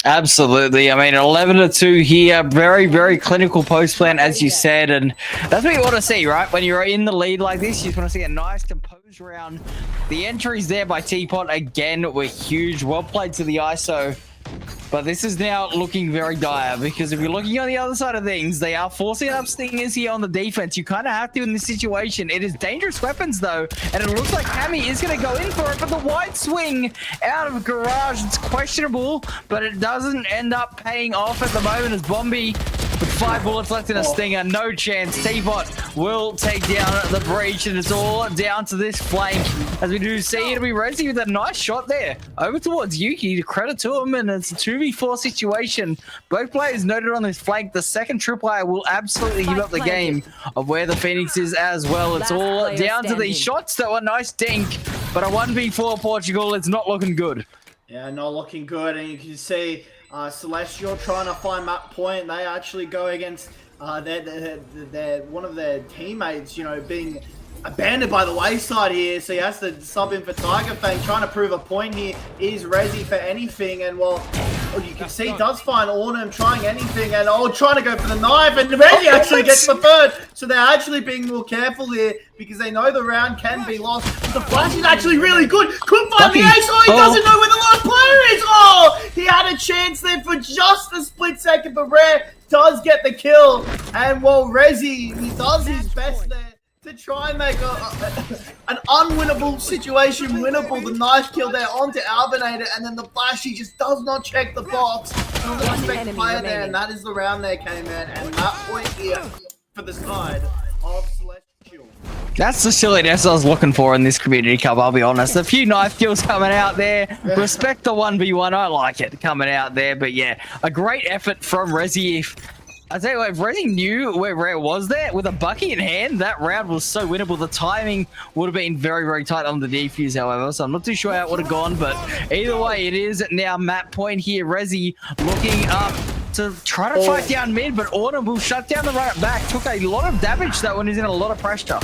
Absolutely. I mean, 11-2 here. Very, very clinical post plan, as you said, and that's what you want to see, right? When you're in the lead like this, you just want to see a nice composed round. The entries there by Teapot again were huge. Well played to the ISO. But this is now looking very dire, because if you're looking on the other side of things, they are forcing up stingers here on the defense. You kind of have to in this situation. It is dangerous weapons, though, and it looks like Hammy is going to go in for it, but the wide swing out of Garage, it's questionable, but it doesn't end up paying off at the moment as Bombi, with 5 bullets left in a stinger, no chance. Teapot will take down the breach, and it's all down to this flank. As we do see, it'll be Resi with a nice shot there over towards Yuki. Credit to him, and it's a 2v4 situation. Both players noted on this flank. The second tripwire will absolutely give up the game of where the Phoenix is as well. It's all down to these shots that were nice dink, but a 1v4 Portugal, it's not looking good. Yeah, not looking good, and you can see Celestial trying to find map point. They actually go against one of their teammates, you know, being abandoned by the wayside here, so he has to sub in for TigerFang. Trying to prove a point here is Resi for anything, and well, you can see does find Ornum trying anything, and trying to go for the knife, and Resi actually gets the third. So they're actually being more careful here because they know the round can be lost. The flash is actually really good. Could find the ace. He doesn't know where the last player is. Oh, he had a chance there for just a split second, but Rare does get the kill, and well, Resi, he does his best there to try and make an unwinnable situation winnable. The nice kill there onto Albinator, and then the flash, he just does not check the box. Unexpected player there, and that is the round there, K-Man. And that point here for the side of Celestial. That's the silliness I was looking for in this Community Cup, I'll be honest. A few knife kills coming out there. Respect the 1v1, I like it coming out there. But yeah, a great effort from Resi. I tell you what, if Resi knew where Rare was there, with a bucky in hand, that round was so winnable. The timing would have been very, very tight on the defuse, however, so I'm not too sure how it would have gone, but either way, it is now map point here. Resi looking up to try to fight down mid, but Autumn will shut down the right back. Took a lot of damage that one, is in a lot of pressure.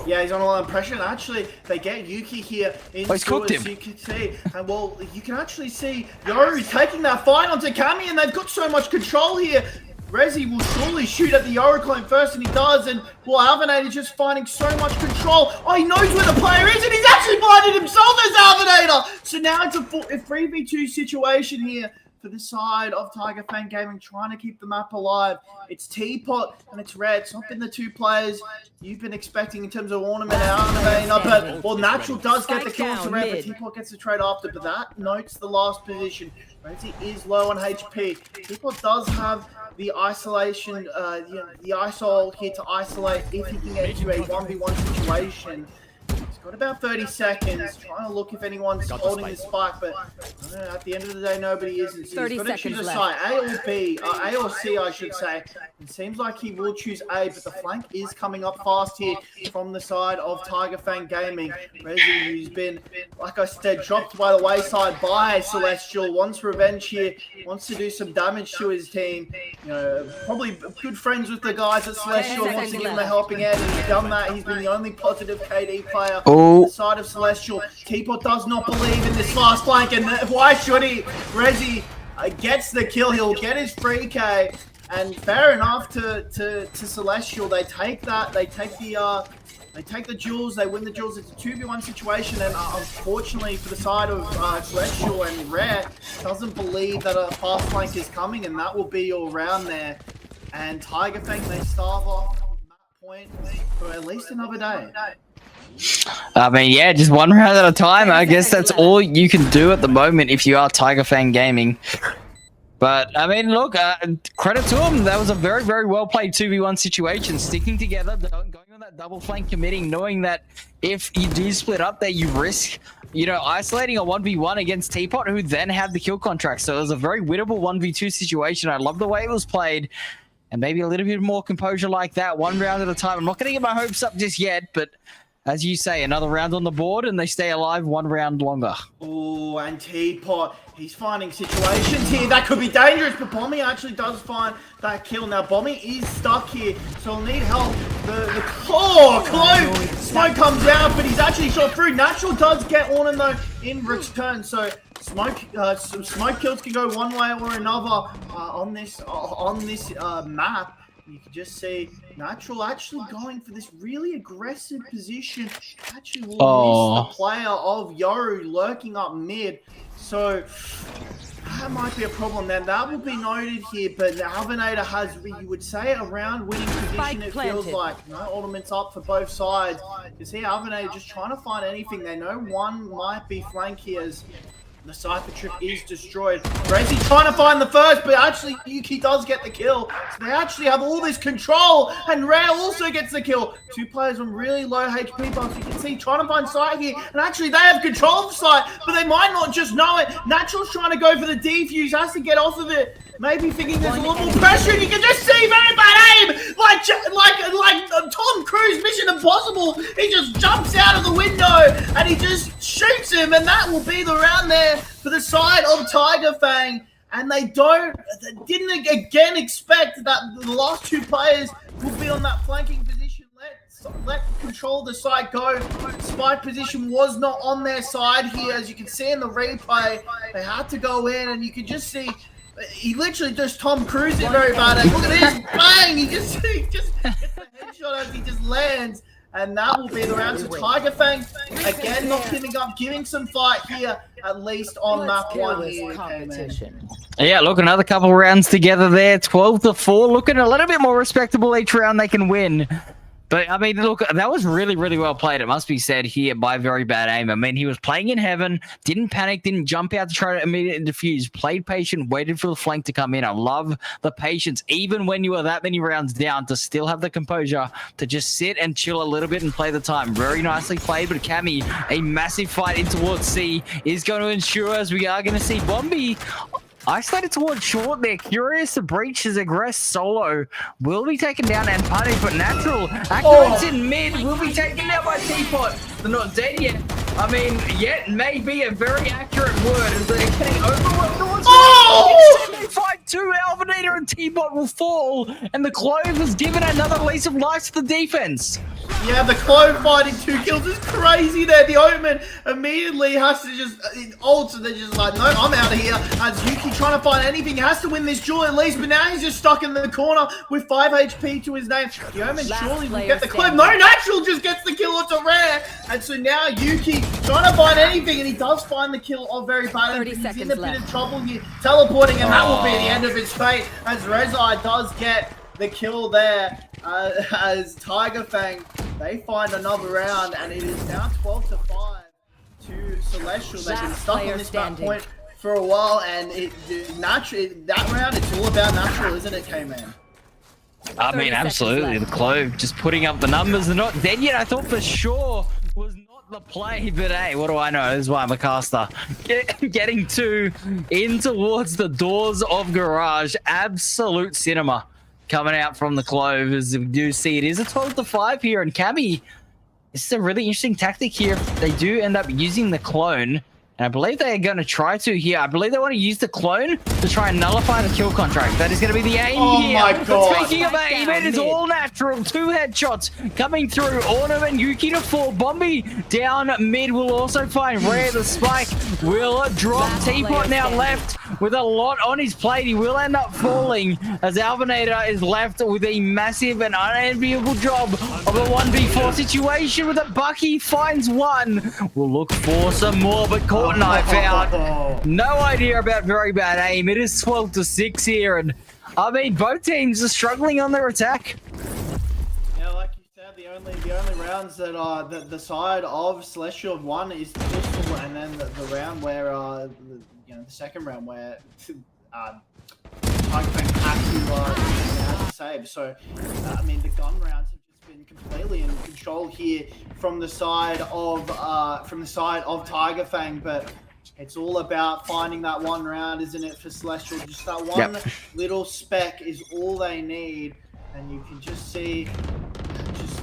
Yeah, he's on a lot of pressure, and actually, they get Yuki here into he's cooked him. you can see. And well, you can actually see Yoru taking that fight onto Kami, and they've got so much control here. Rezi will surely shoot at the Yoru clone first, and he does, and well, Alvinator just finding so much control. Oh, he knows where the player is, and he's actually blinded himself as Alvinator! So now it's a 3v2 situation here for the side of TigerFang Gaming, trying to keep the map alive. It's Teapot and it's Red. It's not been the two players you've been expecting in terms of Ornament and Alvinator, but well, Natural does get the kill to Red, but Teapot gets the trade after, but that notes the last position. Rezi is low on HP. Teapot does have the isolation, the ISOL here to isolate if he can get into a 1v1 situation. He's got about 30 seconds, trying to look if anyone's holding his spike, but at the end of the day, nobody isn't. So he's got to choose a side, A or B, A or C, I should say. It seems like he will choose A, but the flank is coming up fast here from the side of TigerFang Gaming. Rezi, who's been, like I said, dropped by the wayside by Celestial, wants revenge here, wants to do some damage to his team. You know, probably good friends with the guys at Celestial, wants to give him a helping hand, and he's done that. He's been the only positive KD player on the side of Celestial. Teapot does not believe in this fast flank, and why should he? Rezi gets the kill. He'll get his free K, and fair enough to Celestial. They take that. They take the duels. They win the duels. It's a 2v1 situation, and unfortunately for the side of Celestial and Rare, doesn't believe that a fast flank is coming, and that will be your round there. And TigerFang, they starve off that point for at least another day. I mean, yeah, just one round at a time. I guess that's all you can do at the moment if you are TigerFang Gaming. But, I mean, look, credit to him. That was a very, very well played 2v1 situation. Sticking together, going on that double flank, committing, knowing that if you do split up, that you risk, you know, isolating a 1v1 against Teapot, who then had the kill contract. So it was a very winnable 1v2 situation. I love the way it was played. And maybe a little bit more composure like that, one round at a time. I'm not going to get my hopes up just yet, but as you say, another round on the board, and they stay alive one round longer. Oh, and Teapot, he's finding situations here that could be dangerous, but Bommy actually does find that kill. Now, Bommy is stuck here, so he'll need help. Clove! Smoke comes out, but he's actually shot through. Natural does get Ornan, though, in return, so smoke kills can go one way or another on this map. You can just see Natural actually going for this really aggressive position. Actually will miss the player of Yoru lurking up mid. So that might be a problem then. That will be noted here, but the Alvinator has, you would say, a round winning position, it feels like. No ornaments up for both sides. You see Alvinator just trying to find anything. They know one might be flank here as the Cypher trip is destroyed. Rezi trying to find the first, but actually Yuki does get the kill. So they actually have all this control, and Rare also gets the kill. Two players on really low HP buffs. You can see trying to find Sight here, and actually they have control of Sight, but they might not just know it. Natural's trying to go for the defuse, has to get off of it. Maybe thinking there's a little more pressure, and you can just see very bad aim, like Tom Cruise Mission Impossible. He just jumps out of the window and he just shoots him, and that will be the round there for the side of TigerFang. And they didn't again expect that the last two players would be on that flanking position. Let control the side go. Spike position was not on their side here, as you can see in the replay. They had to go in, and you can just see. He literally just Tom Cruise it very bad. Look at this, bang! He just gets the headshot as he just lands, and that will be the round. So TigerFang again not giving up, giving some fight here, at least on map one here. Competition. Yeah, look, another couple rounds together there, 12-4, looking a little bit more respectable each round they can win. But, I mean, look, that was really, really well played, it must be said here, by very bad aim. I mean, he was playing in heaven, didn't panic, didn't jump out to try to immediately defuse, played patient, waited for the flank to come in. I love the patience, even when you are that many rounds down, to still have the composure, to just sit and chill a little bit and play the time. Very nicely played, but Cammy, a massive fight in towards C, is going to ensure, as we are going to see Bombi isolated towards short there. Curious to breach his aggress solo. Will be taken down and punished, but Natural activates in mid. Will be taken down by Teapot. They're not dead yet. I mean, yet may be a very accurate word as they're getting overwhelmed towards they fight two. Alvinator and Teapot will fall, and the Clove has given another lease of life to the defense. Yeah, the Clone finding 2 kills is crazy there. The Omen immediately has to just ult, and they're just like, no, I'm out of here. As Yuki trying to find anything, he has to win this duel at least, but now he's just stuck in the corner with 5 HP to his name. The Omen surely will get the clip. No, Natural just gets the kill onto Rare. And so now Yuki trying to find anything, and he does find the kill of Very Bad. He's in a bit of trouble here, teleporting, and that will be the end of his fate as Rezai does get the kill there. As TigerFang, they find another round, and it is now 12-5 to Celestial. They've been stuck on this map point for a while, and that round, it's all about Natural, isn't it, K-Man? I mean, absolutely. The Clove just putting up the numbers. They're not dead yet. I thought for sure was not the play, but hey, what do I know? This is why I'm a caster. Getting 2 in towards the doors of Garage. Absolute cinema coming out from the Clove, as we do see it is a 12-5 here, and Cammy, this is a really interesting tactic here. They do end up using the clone, and I believe they are going to try to here. I believe they want to use the clone to try and nullify the kill contract. That is going to be the aim here. Oh my god. But speaking of aim, it is all natural. 2 headshots coming through. Ornum and Yuki to fall. Bombi down mid will also find Rare. The spike will drop. Teapot now left with a lot on his plate. He will end up falling as Alvinator is left with a massive and unenviable job of a 1v4 situation with a Bucky finds 1. We'll look for some more, but caught knife out. No idea about Very Bad aim. It is 12-6 here, and I mean, both teams are struggling on their attack. Yeah, like you said, the only rounds that are the side of Celestial have won is the pistol, and then the round where the second round where TigerFang had to save. So I mean, the gun rounds have just been completely in control here from the side of TigerFang, but it's all about finding that one round, isn't it, for Celestial? Just that one little speck is all they need, and you can just see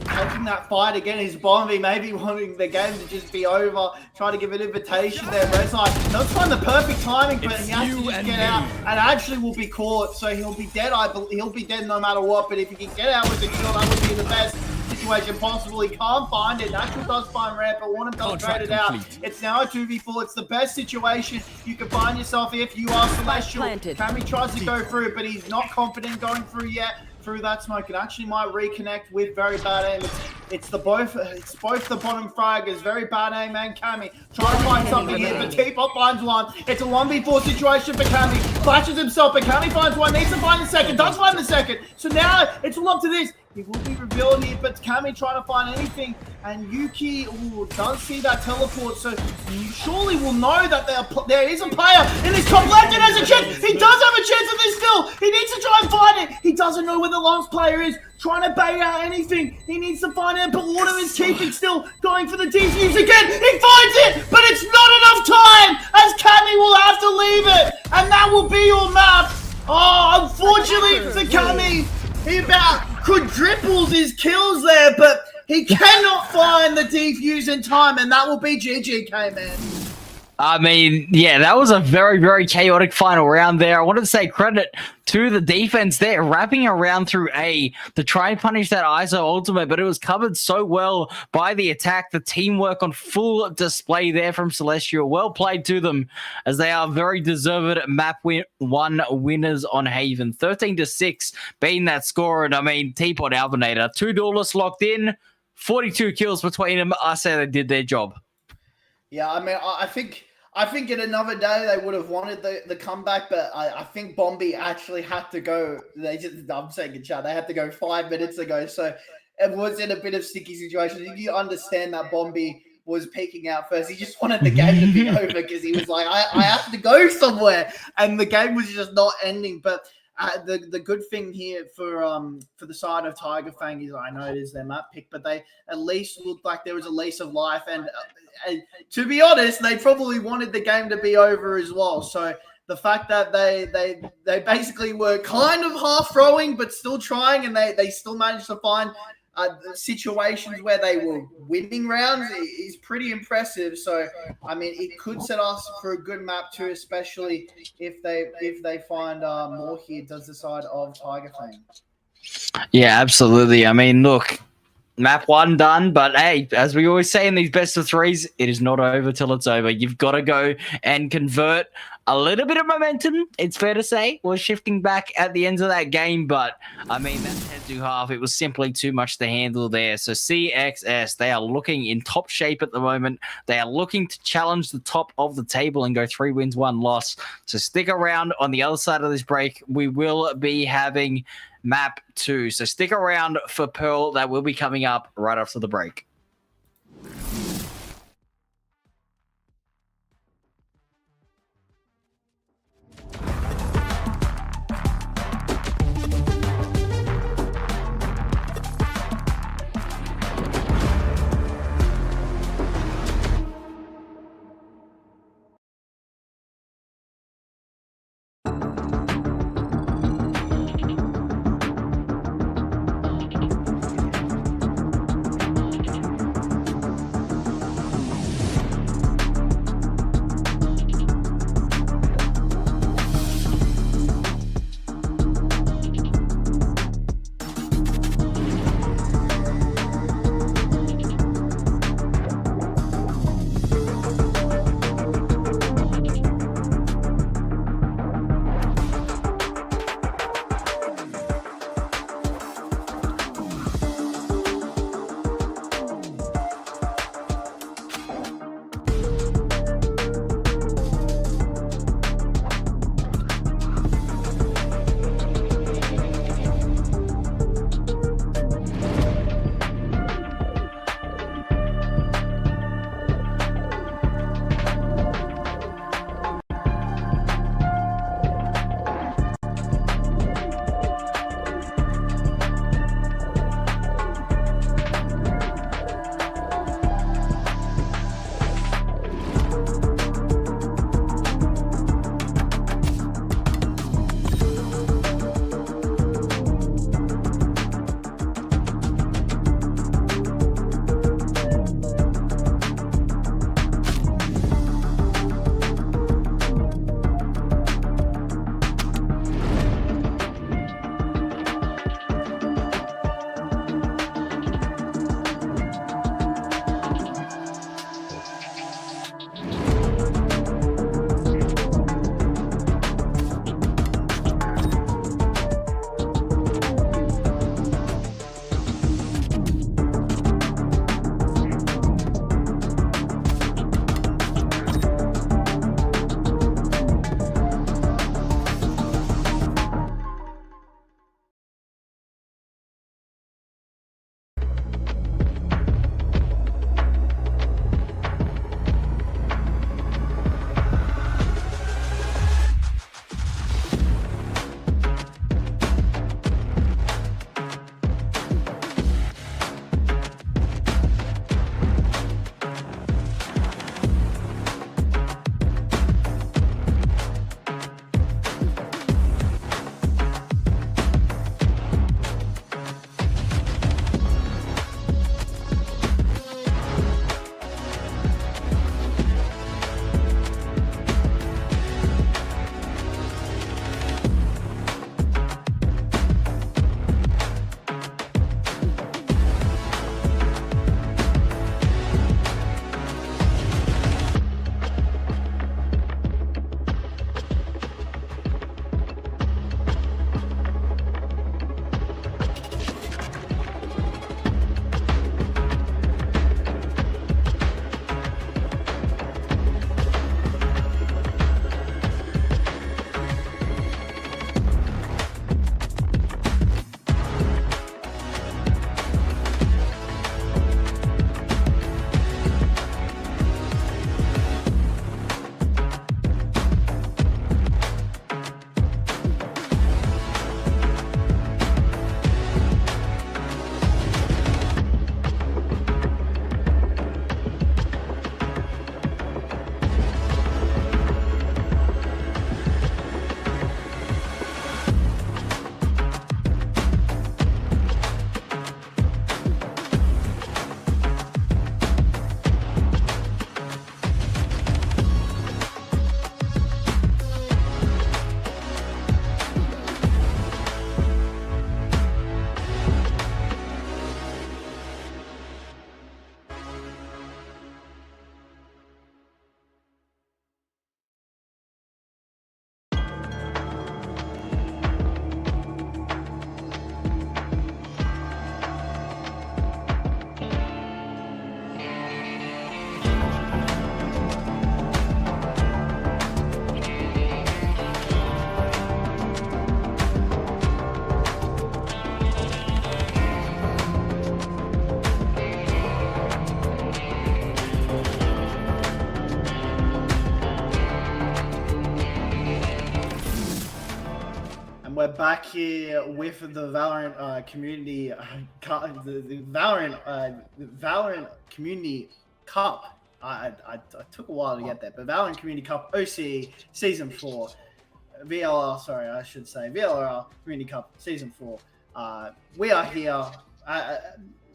taking that fight again is Bombi, maybe wanting the game to just be over, trying to give an invitation there. Rezai does find the perfect timing, but he has to just get out, and actually will be caught, so he'll be dead. He'll be dead no matter what, but if he can get out with the kill, that would be the best situation possible. He can't find it. Natural does find Rare, but Warnham does trade it out. It's now a 2v4. It's the best situation you can find yourself if you are Celestial. Cammy tries to go through, but he's not confident going through yet. Through that smoke, it actually might reconnect with Very Bad aim. It's both the bottom fraggers, Very Bad aim and Cammy trying to find something here, but Teapot finds 1. It's a 1v4 situation for Cammy. Flashes himself, but Cammy finds 1, needs to find the second, does find the second. So now it's all up to this. He will be revealed here, but Cammy trying to find anything, and Yuki does see that teleport, so you surely will know that there is a player in this top left and has a chance. He does have a chance of this still. He needs to try and find it. He doesn't know where the last player is. Trying to bait out anything. He needs to find it, but Warnham is keeping still, going for the defuse again. He finds it, but it's not enough time, as Cammy will have to leave it, and that will be your map. Oh, unfortunately for Cammy, he about quadruples his kills there, but he cannot find the defuse in time, and that will be GG, K-Man. I mean, yeah, that was a very, very chaotic final round there. I wanted to say credit to the defense there, wrapping around through A to try and punish that ISO ultimate, but it was covered so well by the attack. The teamwork on full display there from Celestial. Well played to them, as they are very deserved map 1 winners on Haven. 13-6 being that score, and I mean, Teapot Alvinator, 2 duelists locked in, 42 kills between them. I say they did their job. Yeah, I mean, I think in another day they would have wanted the comeback, but I think Bombi actually had to go. I'm saying in chat, they had to go 5 minutes ago, so it was in a bit of sticky situation. You understand that Bombi was peeking out first. He just wanted the game to be over because he was like, I have to go somewhere, and the game was just not ending. But the good thing here for the side of TigerFang is, I know it is their map pick, but they at least looked like there was a lease of life, and to be honest, they probably wanted the game to be over as well. So the fact that they basically were kind of half throwing but still trying, and they still managed to find situations where they were winning rounds is pretty impressive. So I mean, it could set us for a good map too, especially if they find more here. Does the side of TigerFang? Yeah, absolutely. I mean, look, Map 1 done, but hey, as we always say in these best of threes, it is not over till it's over. You've got to go and convert a little bit of momentum, it's fair to say, was shifting back at the end of that game, but I mean, that head to half, it was simply too much to handle there. So CXS, they are looking in top shape at the moment. They are looking to challenge the top of the table and go 3 wins, 1 loss. So stick around. On the other side of this break, we will be having map 2. So stick around for Pearl. That will be coming up right after the break. back here with the Valorant community, the Valorant Community Cup. I took a while to get there, but Valorant Community Cup OCE Season 4. VLR, sorry, I should say VLR Community Cup Season 4. We are here,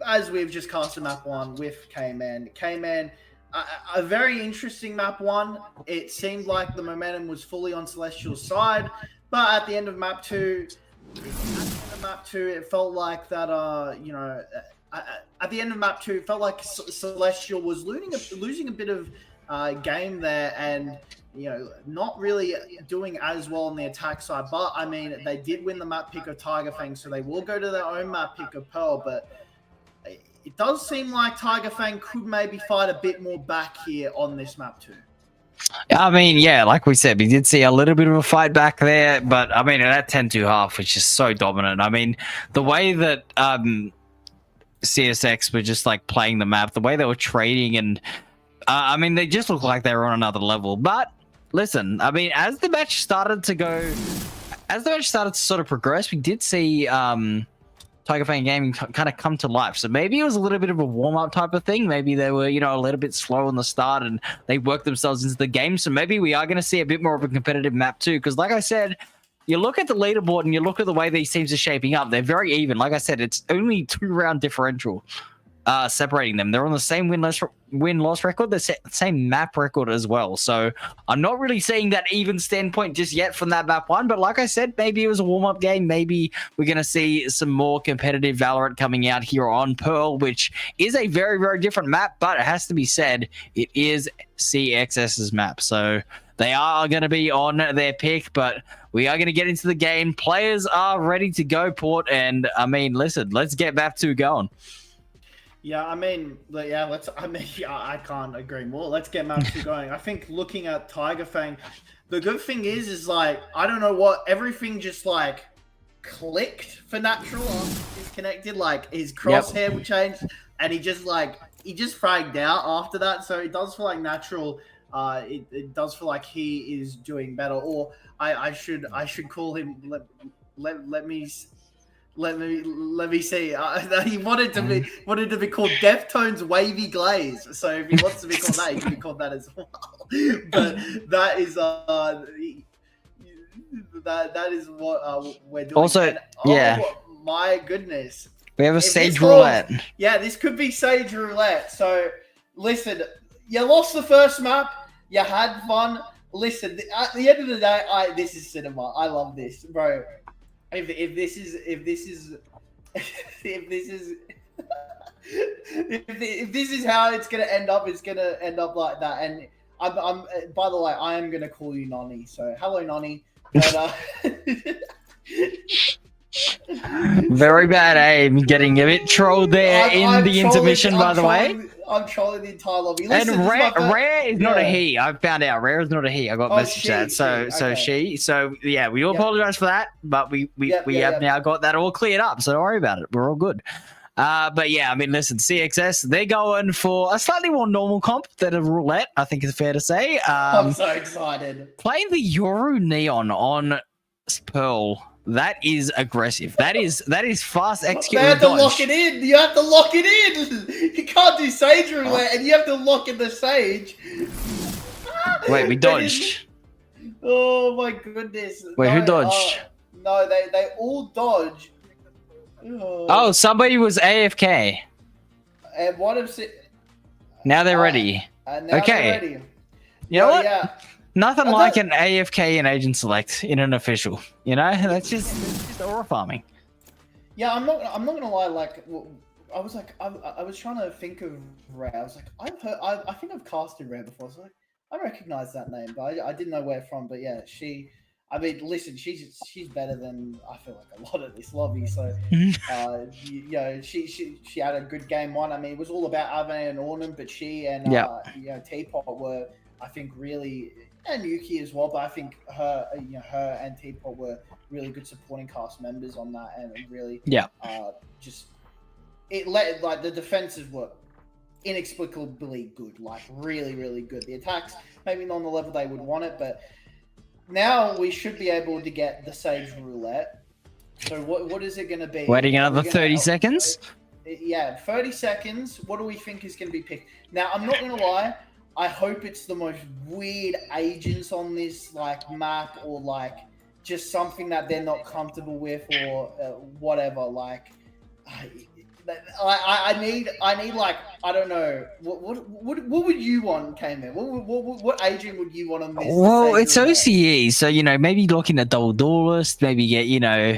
as we've just cast a map 1 with K-Man. K-Man, a very interesting map 1. It seemed like the momentum was fully on Celestial's side, but at the end of map 2, it felt like that, at the end of map 2, it felt like Celestial was losing a bit of game there, and not really doing as well on the attack side. But I mean, they did win the map pick of TigerFang, so they will go to their own map pick of Pearl. But it does seem like TigerFang could maybe fight a bit more back here on this map too. I mean, yeah, like we said, we did see a little bit of a fight back there, but I mean, that 10-2 which is so dominant. I mean, the way that CSX were just like playing the map, the way they were trading, and I mean, they just looked like they were on another level. But listen, I mean, as the match started to sort of progress, we did see TigerFang Gaming kind of come to life. So maybe it was a little bit of a warm-up type of thing. Maybe they were, a little bit slow on the start and they worked themselves into the game. So maybe we are going to see a bit more of a competitive map too. Because like I said, you look at the leaderboard and you look at the way these teams are shaping up, they're very even. Like I said, it's only 2-round differential separating them. They're on the same win-loss record, the same map record as well. So I'm not really seeing that even standpoint just yet from that map 1. But like I said, maybe it was a warm-up game. Maybe we're going to see some more competitive Valorant coming out here on Pearl, which is a very, very different map. But it has to be said, it is CXS's map. So they are going to be on their pick, but we are going to get into the game. Players are ready to go, Port. And I mean, listen, let's get map 2 going. Yeah, I mean, I can't agree more. Let's get map 2 going. I think looking at TigerFang, the good thing is like, I don't know what, everything just like clicked for Natural after he's connected. Like his crosshair would change, and he just fragged out after that. So it does feel like Natural. It does feel like he is doing better. Or I should call him. Let me see. He wanted to be called Deftones Wavy Glaze. So if he wants to be called that, he can be called that as well. But that is that is what we're doing. Also, and, my goodness, we have a Sage Roulette. Yeah, this could be Sage Roulette. So listen, you lost the first map. You had fun. Listen, at the end of the day, this is cinema. I love this, bro. If this is how it's gonna end up, it's gonna end up like that. And I'm by the way, I am gonna call you Nonny. So hello, Nonny. But, very bad aim, getting a bit trolled there in the intermission, by the way. I'm trolling the entire lobby. Listen, and Rare is not a he. I found out Rare is not a he. I got messaged that. So she. So yeah, we do apologize for that, but we have now got that all cleared up. So don't worry about it. We're all good. But yeah, I mean, listen, CXS, they're going for a slightly more normal comp than a roulette, I think is fair to say. I'm so excited. Playing the Yoru Neon on Pearl. That is aggressive. That is fast executing. They have to lock it in. You have to lock it in. You can't do Sage Roulette, and you have to lock in the Sage. Wait, we dodged. Oh my goodness. Wait, who dodged? No, they all dodged. Oh, somebody was AFK. And what if now they're ready. Now okay. They're ready. You know what? Yeah. Nothing like an AFK and agent select in an official. That's just aura farming. Yeah, I'm not gonna lie. Like, I was trying to think of Rare. I was like, I think I've casted Rare before. So I recognize that name, but I didn't know where from. But yeah, I mean, listen, she's better than I feel like a lot of this lobby. So, she had a good game 1. I mean, it was all about Avane and Ornum, but she and Teapot were, I think, really, and Yuki as well. But I think her and Teapot were really good supporting cast members on that, and really, it let like the defenses were inexplicably good, like really, really good. The attacks maybe not on the level they would want it, but now we should be able to get the Sage Roulette. So what is it going to be? Waiting another 30 seconds. Yeah, 30 seconds. What do we think is going to be picked? Now, I'm not going to lie. I hope it's the most weird agents on this like map, or like just something that they're not comfortable with, or whatever. Like, I need like, I don't know. What would you want, K-Man? What agent would you want on this? Well, it's OCE, so you know, maybe look in a double duelist, maybe get, you know,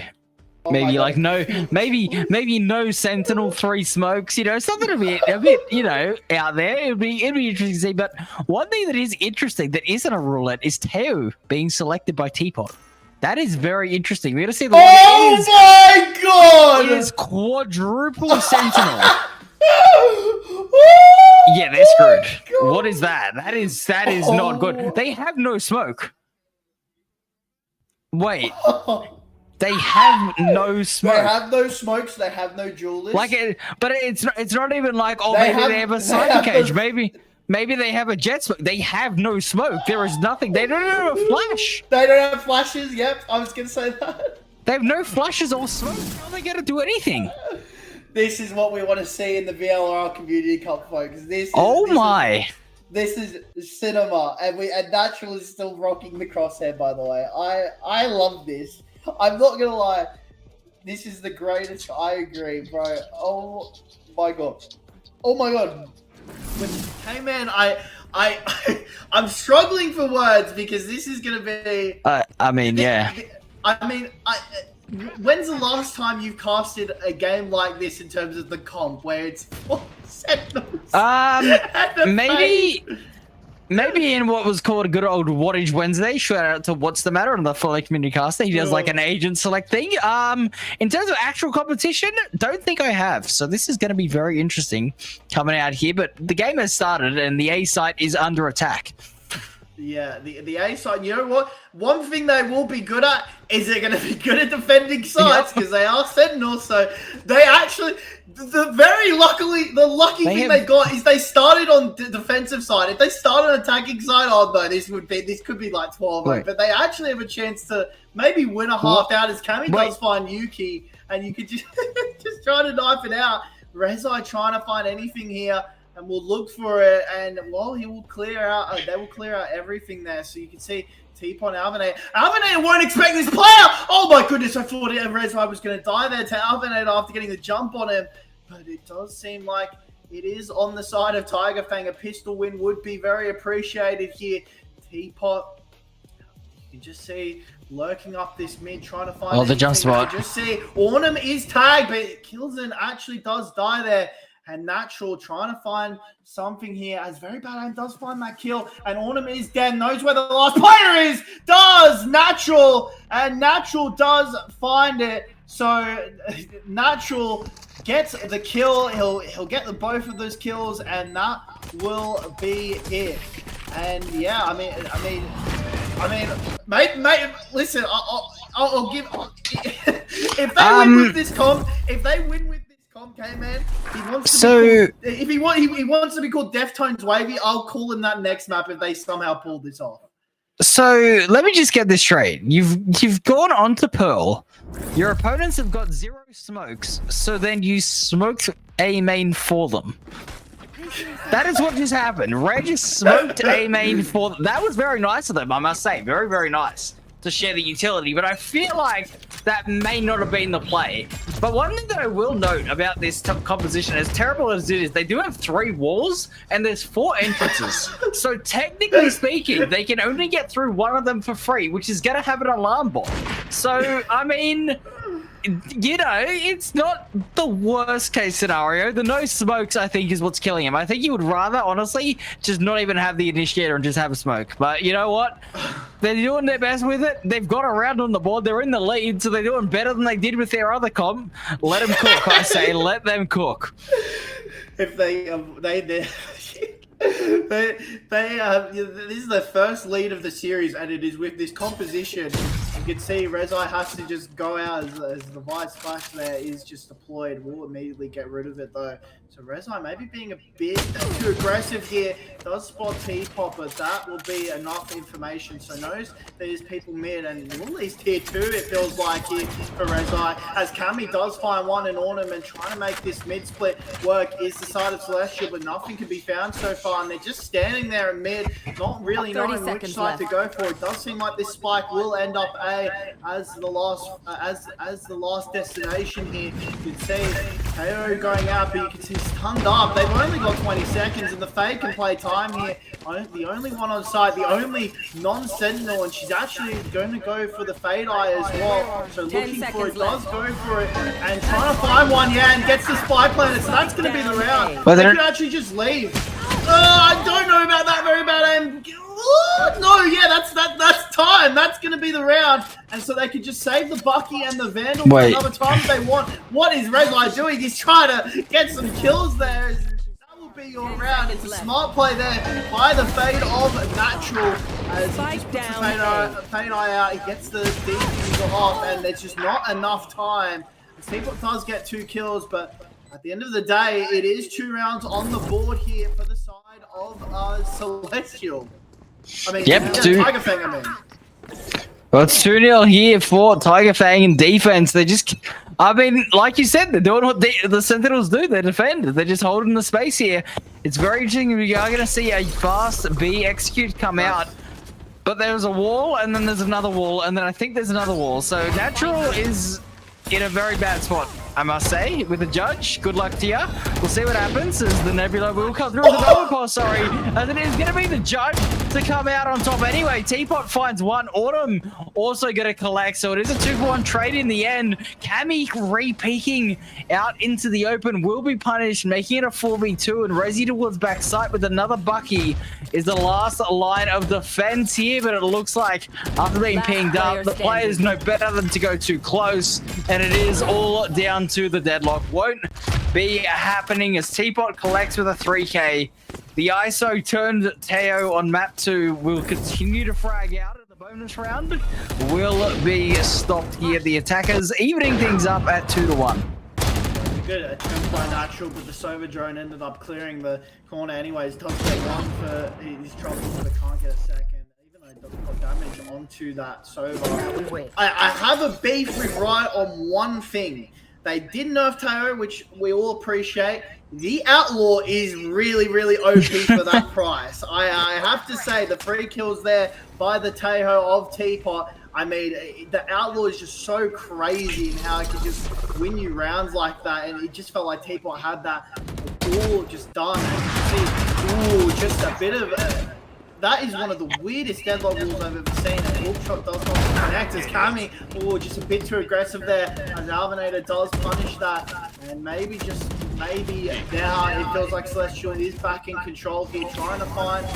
maybe like maybe no Sentinel 3 smokes, you know, something a bit, you know, out there. It'd be interesting to see. But one thing that is interesting that isn't a roulette is Teo being selected by Teapot. That is very interesting. We're gonna see the my god! It is quadruple Sentinel. Yeah, they're screwed. What is that? That is not good. They have no smoke. Wait. They have no smoke. They have no smokes. They have no duelists. Like, but it's not even like, oh, maybe they have a side cage. Maybe they have a jet smoke. They have no smoke. There is nothing. They don't have a flash. They don't have flashes. Yep, I was gonna say that. They have no flashes or smoke. How are they gonna do anything? This is what we want to see in the VLR Community Cup, folks. This is cinema, and Natural is still rocking the crosshair. By the way, I love this. I'm not gonna lie, this is the greatest. I agree, bro. Oh my god. Oh my god. Hey man, I'm struggling for words because this is gonna be. I mean, yeah. When's the last time you've casted a game like this in terms of the comp, where it's 4 Sentinels? Maybe in what was called a good old Wattage Wednesday. Shout out to What's the Matter on the VLR Community Caster. He does like an agent select thing. In terms of actual competition, don't think I have. So this is going to be very interesting coming out here. But the game has started and the A site is under attack. Yeah, the A side. You know what? One thing they will be good at is they're going to be good at defending sites because they are Sentinels. So they actually, the lucky thing they got is they started on the defensive side. If they start on attacking side, oh no, this could be like 12. Wait. But they actually have a chance to maybe win a half out as Cammy does find Yuki, and you could just just try to knife it out. Rezai trying to find anything here. And we'll look for it, and well, he will clear out. They will clear out everything there, so you can see Teapot and Alvinator. Alvinator won't expect this player. Oh my goodness! I thought Rezai was going to die there to Alvinator after getting the jump on him, but it does seem like it is on the side of TigerFang. A pistol win would be very appreciated here. Teapot, you can just see lurking up this mid, trying to find. Oh, the jump spot. Just see Ornum is tagged, but Kilzen actually does die there. And Natural trying to find something here. As very bad aim does find that kill. And Ornum is dead. Knows where the last player is. Does Natural. And Natural does find it. So Natural gets the kill. He'll get the both of those kills. And that will be it. And yeah, I mean, mate, listen, I'll give. If they win with this comp, okay, man. He wants to be called, he wants to be called Deftones Wavy. I'll call him that next map if they somehow pull this off. So let me just get this straight. You've gone on to Pearl. Your opponents have got 0 smokes, so then you smoked A main for them. That is what just happened. Red just smoked A main for them. That was very nice of them, I must say. Very, very nice to share the utility, but I feel like that may not have been the play. But one thing that I will note about this composition, as terrible as it is, they do have 3 walls and there's 4 entrances. So technically speaking, they can only get through one of them for free, which is going to have an alarm bot. So, I mean, you know, it's not the worst case scenario. The no smokes, I think, is what's killing him. I think you would rather, honestly, just not even have the initiator and just have a smoke. But you know what? They're doing their best with it. They've got a round on the board. They're in the lead, so they're doing better than they did with their other comp. Let them cook, I say. Let them cook. If this is the first lead of the series, and it is with this composition You can see Rezai has to just go out as the Vice Splash there is just deployed. We'll immediately get rid of it though. So Rezai maybe being a bit too aggressive here. Does spot Teapot, but that will be enough information. So knows there's people mid and all these tier 2 it feels like here for Rezai. As Cammy does find one in Ornament, trying to make this mid split work is the side of Celestial, but nothing can be found so far. And they're just standing there in mid, not really knowing which side to go for. It does seem like this spike will end up A as the last destination here. You can see KO going out, but you can see stunned up. They've only got 20 seconds and the Fade can play time here. The only one on site, the only non-sentinel, and she's actually going to go for the Fade Eye as well. So looking for it, does go for it, and trying to find one, yeah, and gets the spike planted. So that's going to be the round. They could actually just leave. I don't know about that. Very bad aim. No, yeah, that's time. That's going to be the round. And so they could just save the Bucky and the Vandal for another time if they want. What is Rezai doing? He's trying to get some kills there. That will be your round. It's a smart play there by the Fade of Natural. As he just puts the Fade Eye out, he gets the defuse off, and there's just not enough time. Teapot does get 2 kills, but at the end of the day, it is 2 rounds on the board here for the side of Celestial. I mean, TigerFang, I mean. Well, it's 2-0 here for TigerFang in defense. They just, I mean, like you said, they're doing what the Sentinels do. They defend. They're just holding the space here. It's very interesting. We are going to see a fast B execute come out. But there's a wall, and then there's another wall, and then I think there's another wall. So Natural is in a very bad spot, I must say, with the judge. Good luck to you. We'll see what happens as the Nebula will come through the double pass, sorry. As it is going to be the judge to come out on top anyway. Teapot finds one. Autumn also going to collect, so it is a 2-for-1 trade in the end. Cammy re-peeking out into the open will be punished, making it a 4v2, and Resi towards backside with another Bucky is the last line of defense here, but it looks like after being pinged up, the players know better than to go too close, and it is all down to the deadlock. Won't be happening as Teapot collects with a 3K. The ISO turned Teo on map 2 will continue to frag out at the bonus round. Will be stopped here. The attackers evening things up at 2-1. Good attempt by Natural, but the Sova drone ended up clearing the corner anyways. Does get one for his troubles, but can't get a second. Even though it doesn't put damage onto that Sova. I have a beef with Riot on one thing. They did nerf Teo, which we all appreciate. The Outlaw is really, really OP for that price. I have to say, the 3 kills there by the Tejo of Teapot. I mean, the Outlaw is just so crazy in how it can just win you rounds like that. And it just felt like Teapot had that all just done. And you see, just a bit of... that is one of the weirdest deadlock rules I've ever seen. And Hookshot does not connect as Cammy. Just a bit too aggressive there. As Alvinator does punish that. And maybe now it feels like Celestial is back in control here, trying to find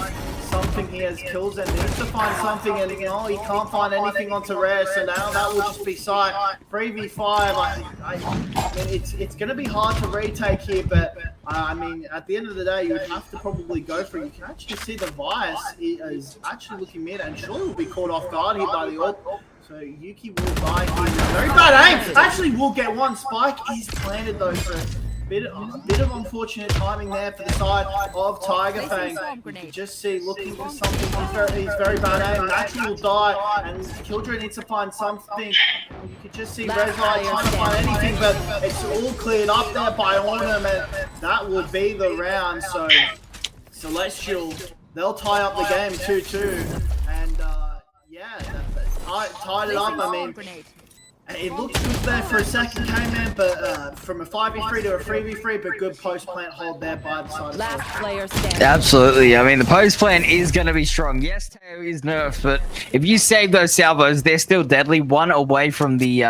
something. He has kills and needs to find something, and he can't find anything onto Rare, so now that will just be sight. 3v5, I mean, it's going to be hard to retake here, but I mean, at the end of the day, you would have to probably go for it. You can actually see the Vice is actually looking mid, and surely will be caught off guard here by the AWP. So Yuki will die here. Very bad aim. Actually will get one. Spike is planted though for a bit of unfortunate timing there for the side of TigerFang. You can just see looking for something. He's very bad aim. Natural will die, and Killjoy needs to find something. You can just see Rezai trying to find anything, but it's all cleared up there by Ornum, and that will be the round. So Celestial, they'll tie up the game 2-2, and yeah, tied it up. I mean, it looked good there for a second K-Man, but from a 5v3 to a 3v3, but good post-plant hold there by the side. Last player standing. Absolutely. I mean, the post-plant is going to be strong. Yes, Teo is nerfed, but if you save those salvos, they're still deadly. One away from the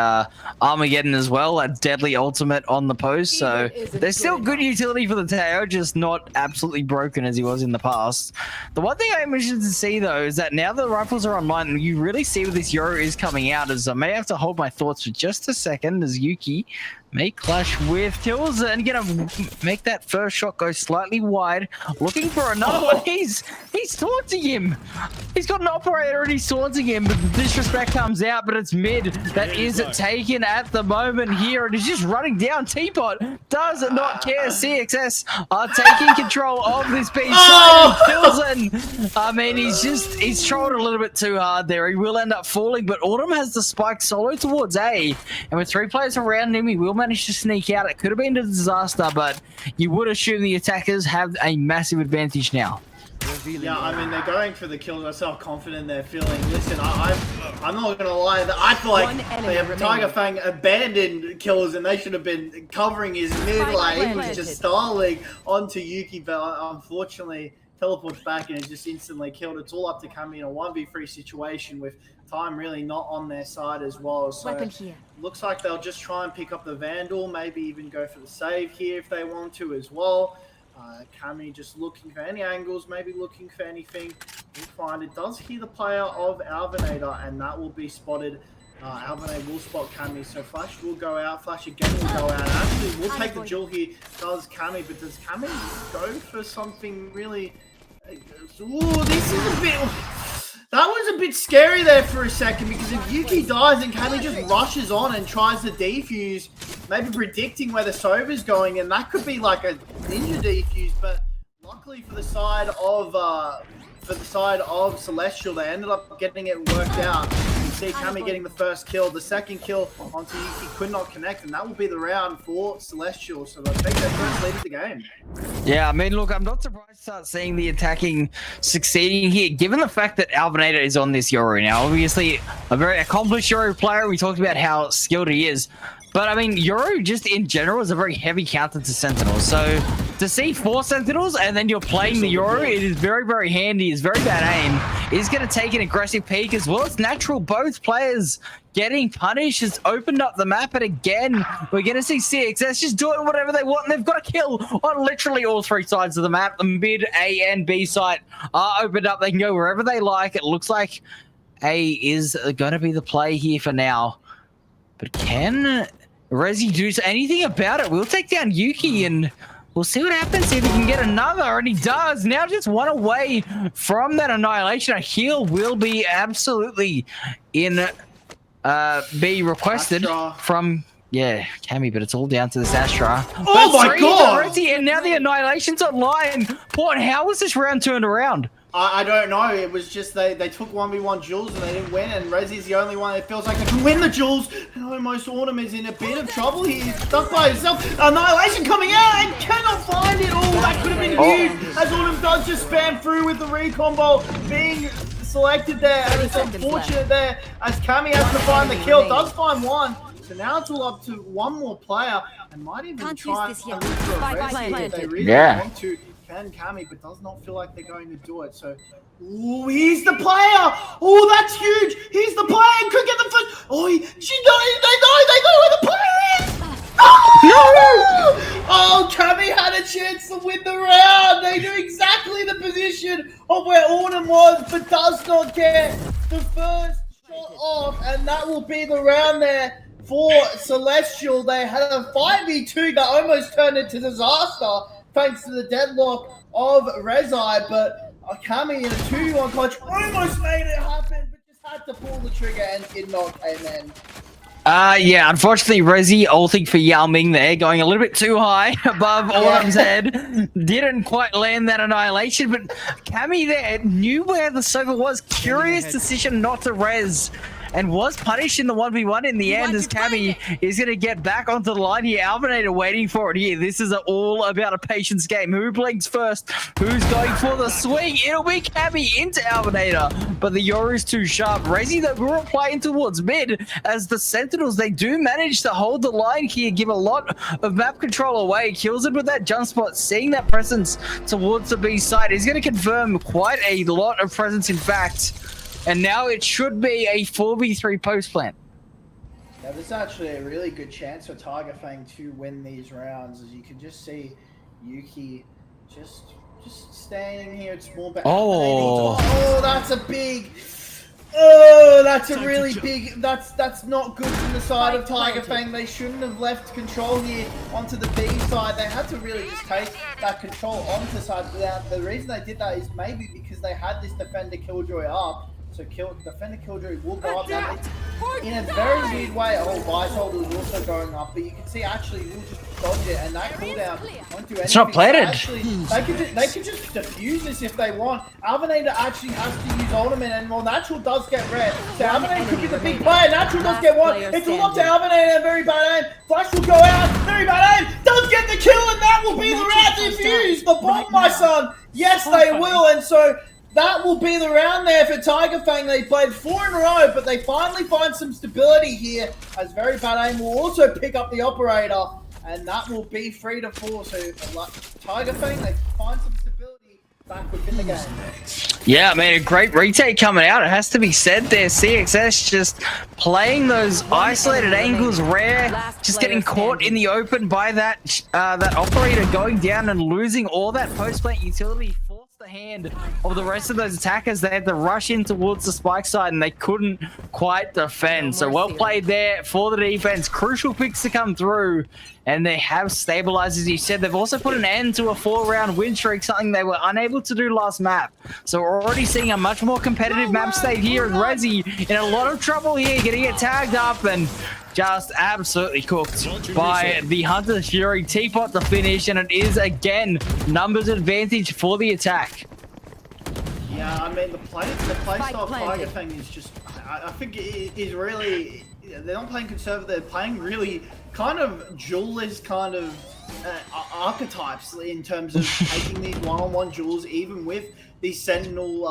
Armageddon as well, a deadly ultimate on the post. So there's still good utility for the Teo, just not absolutely broken as he was in the past. The one thing I'm interested to see, though, is that now the rifles are online, you really see where this Euro is coming out, as I may have to hold my thoughts for just a second as Yuki May clash with Tilza and gonna make that first shot go slightly wide. Looking for another one. He's taunting him. He's got an operator and he's taunting him, but the disrespect comes out, but it's mid that is taken at the moment here, and he's just running down. Teapot does not care. CXS are taking control of this B side. Tilzen, I mean, he's trolled a little bit too hard there. He will end up falling, but Autumn has the spike solo towards A, and with 3 players around him, he will manage to sneak out. It could have been a disaster, but you would assume the attackers have a massive advantage now. Yeah, I mean, they're going for the kills. I'm so confident they're feeling. Listen, I'm not going to lie. I feel like TigerFang abandoned kills and they should have been covering his mid lane. He was just stalling onto Yuki, but unfortunately teleports back and it just instantly killed. It's all up to Kami in a 1v3 situation with time really not on their side as well. So looks like they'll just try and pick up the Vandal, maybe even go for the save here if they want to as well. Kami just looking for any angles, maybe looking for anything. We'll find it does hear the player of Alvinator, and that will be spotted. Alvinator will spot Kami, so Flash will go out. Flash again will go out. Actually, we'll take the duel here. Does Kami, but does Kami go for something really? Ooh, this is a bit. That was a bit scary there for a second, because if Yuki dies and Kami just rushes on and tries to defuse, maybe predicting where the Sova's going, and that could be like a ninja defuse. But luckily for the side of Celestial, they ended up getting it worked out. You can see Kami getting the first kill. The second kill onto Yuki could not connect, and that will be the round for Celestial. So they'll take their first lead of the game. Yeah, I mean, look, I'm not surprised to start seeing the attacking succeeding here, given the fact that Alvinator is on this Yoru now. Obviously, a very accomplished Yoru player. We talked about how skilled he is. But, I mean, Yoru just in general is a very heavy counter to Sentinels. So, to see 4 Sentinels and then you're playing the Yoru, it is very, very handy. It's very bad aim. He's going to take an aggressive peek as well. It's natural. Both players getting punished has opened up the map. And again, we're going to see CXS just doing whatever they want. And they've got a kill on literally all 3 sides of the map. The mid, A, and B side are opened up. They can go wherever they like. It looks like A is going to be the play here for now. But can Rezi do anything about it? We'll take down Yuki and we'll see what happens, see if he can get another, and he does. Now just 1 away from that annihilation. A heal will be absolutely be requested from Kami, but it's all down to this Astra. Oh my god! Rezi, and now the annihilation's online. Port, how was this round turned around? I don't know. It was just they took 1v1 duels and they didn't win, and Rezi's the only one that feels like they can win the duels. And almost Autumn is in a bit of trouble. He's stuck by himself. Annihilation coming out and cannot find it. Oh, that could have been huge. As Autumn does just spam through with the recombo being selected there, and it's unfortunate there as Kami has to find the kill. Does find one. So now it's all up to one more player, and might even try and look for a Rezi if they really want to. Can Kami, but does not feel like they're going to do it. So, ooh, he's the player. Oh, that's huge. He's the player. Could get the first. Oh, they know where the player is. Oh, no! Oh, Kami had a chance to win the round. They knew exactly the position of where Autumn was, but does not get the first shot off, and that will be the round there for Celestial. They had a 5v2 that almost turned into disaster, thanks to the deadlock of Rezi, but Kami in a 2v1 clutch almost made it happen, but just had to pull the trigger and did not came in. Yeah, unfortunately, Rezi ulting for Yao Ming there, going a little bit too high above Autumn's head. Didn't quite land that annihilation, but Kami there knew where the Sova was. Curious decision not to res, and was punished in the 1v1 in the end, as Kami is going to get back onto the line here. Alvinator waiting for it here. This is all about a patience game. Who blinks first? Who's going for the swing? It'll be Kami into Alvinator, but the Yoru's too sharp. Rezi, though, we're playing towards mid, as the Sentinels, they do manage to hold the line here, give a lot of map control away. Kills it with that jump spot, seeing that presence towards the B side. He's going to confirm quite a lot of presence, in fact. And now it should be a 4v3 post plant. Yeah, this is actually a really good chance for TigerFang to win these rounds, as you can just see Yuki just staying here at small back. Oh, that's a big Oh, that's a really big. That's not good from the side of TigerFang. They shouldn't have left control here onto the B side. They had to really just take that control onto side. The reason they did that is maybe because they had this defender Killjoy up. So defender Killjoy will go up now in a very weird way. Oh, Viceholder is also going up, but you can see actually we'll just dodge it, and that cooldown won't do anything. It's not plated. Actually, they could just defuse this if they want. Alvinator actually has to use ultimate, and well, Natural does get red. So Alvinator could be the big player. Natural does get one. It's all up to Alvinator, and very bad aim. Flash will go out. Very bad aim. Does get the kill, and that will be the round defused. The bomb, my son. Yes, they will, and so. That will be the round there for TigerFang. They played 4 in a row, but they finally find some stability here. As very bad aim will also pick up the operator, and that will be 3 to 4. So TigerFang, they find some stability back within the game. Yeah, I mean, a great retake coming out. It has to be said there. CXS just playing those isolated angles rare, just getting caught in the open by that that operator going down and losing all that post-plant utility. The hand of the rest of those attackers. They had to rush in towards the spike side and they couldn't quite defend. So well played there for the defense. Crucial picks to come through, and they have stabilized, as you said. They've also put an end to a 4-round win streak, something they were unable to do last map. So we're already seeing a much more competitive map state here, and Resi in a lot of trouble here, getting it tagged up and just absolutely cooked by the Hunter Fury. Teapot to finish, and it is again numbers advantage for the attack. Yeah, I mean the play style of TigerFang is just, I think it is really, they're not playing conservative, they're playing really kind of duelist kind of archetypes in terms of taking these one-on-one duels, even with these Sentinel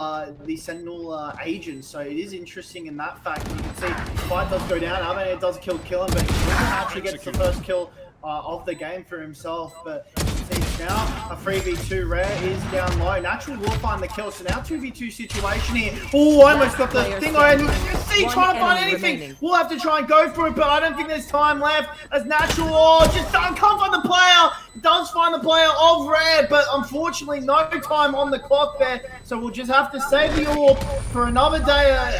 agents. So it is interesting in that fact. You can see fight does go down. I mean, it does kill him, but he actually gets the first kill of the game for himself. But you can see now a 3v2 rare is down low. Natural will find the kill. So now 2v2 situation here. Oh, almost got the thing on. You can see trying to find anything. We'll have to try and go for it, but I don't think there's time left. As Natural, just can't find the player. Does find the player of rare, but unfortunately no time on the clock there. So we'll just have to save the orb for another day,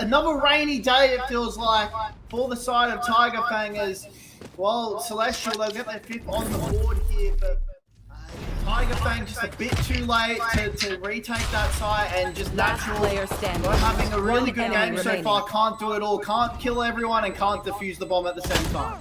another rainy day it feels like for the side of TigerFang. As well, Celestial, they'll get their 5th on the board here, but TigerFang just a bit too late to retake that site, and just Natural not having a really good game so far. Can't do it all, can't kill everyone, and can't defuse the bomb at the same time.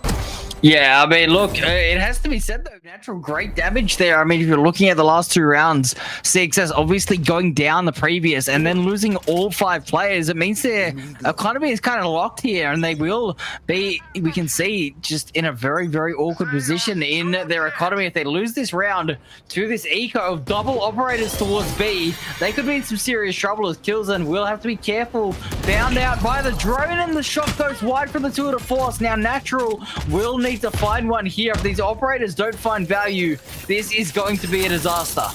Yeah, I mean, look, it has to be said, though, Natural, great damage there. I mean, if you're looking at the last 2 rounds, CXS obviously going down the previous and then losing all 5 players, it means their economy is kind of locked here, and they will be, we can see, just in a very, very awkward position in their economy. If they lose this round to this eco of double operators towards B, they could be in some serious trouble, as Killzone will have to be careful. Found out by the drone, and the shot goes wide from the tour de force. Now Natural will need to find one here. If these operators don't find value, this is going to be a disaster.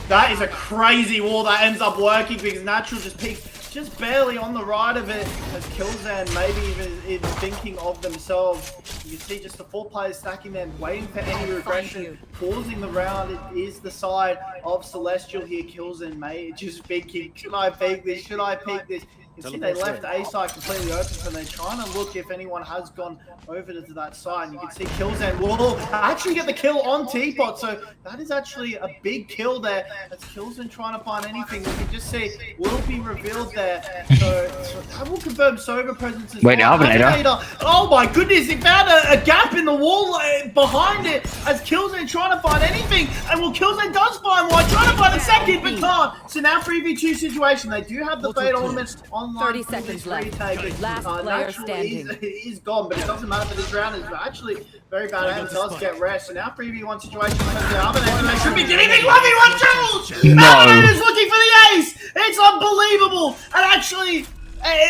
That is a crazy wall that ends up working because Natural just peeks just barely on the right of it, as Killzone maybe even thinking of themselves. You can see just the 4 players stacking them, waiting for any regression, pausing the round. It is the side of Celestial here. Killzone may just thinking, should I peek this? Should I peek this? You can see they left A side completely open, so they're trying to look if anyone has gone over to that side. And you can see Killzone will actually get the kill on Teapot, so that is actually a big kill there. That's Killzone trying to find anything. We can just see will be revealed there. So that will confirm Sober presence as well. Alvinator. Oh my goodness, he found a gap in the wall behind it, as Killzone trying to find anything. And well, Killzone does find one, trying to find a second, but can't. So now 3v2 situation. They do have the Fate Ornament on 30 seconds left. Last player standing. He's gone, but it doesn't matter for this round. It's actually very bad aim. Does get rest. So now 3v1 situation. They should be giving me 1v1 tools. No. Is looking for the ace. It's unbelievable. And actually,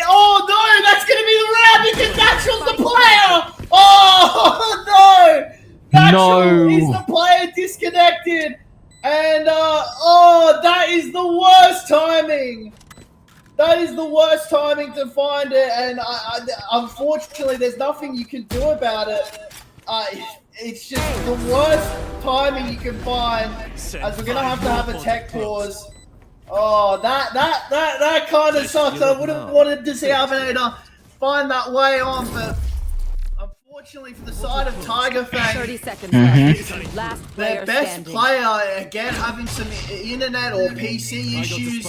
oh no, that's going to be the round because Natural's the player. Oh no. Natural is the player disconnected. And oh, that is the worst timing. That is the worst timing to find it, and unfortunately, there's nothing you can do about it. It's just the worst timing you can find, as we're going to have a tech pause Oh, that kind of sucks. I would have wanted to see Alvinator find that way on, but unfortunately for the side of TigerFang, 30 seconds left. Last player their best standing. player again having some internet or PC issues,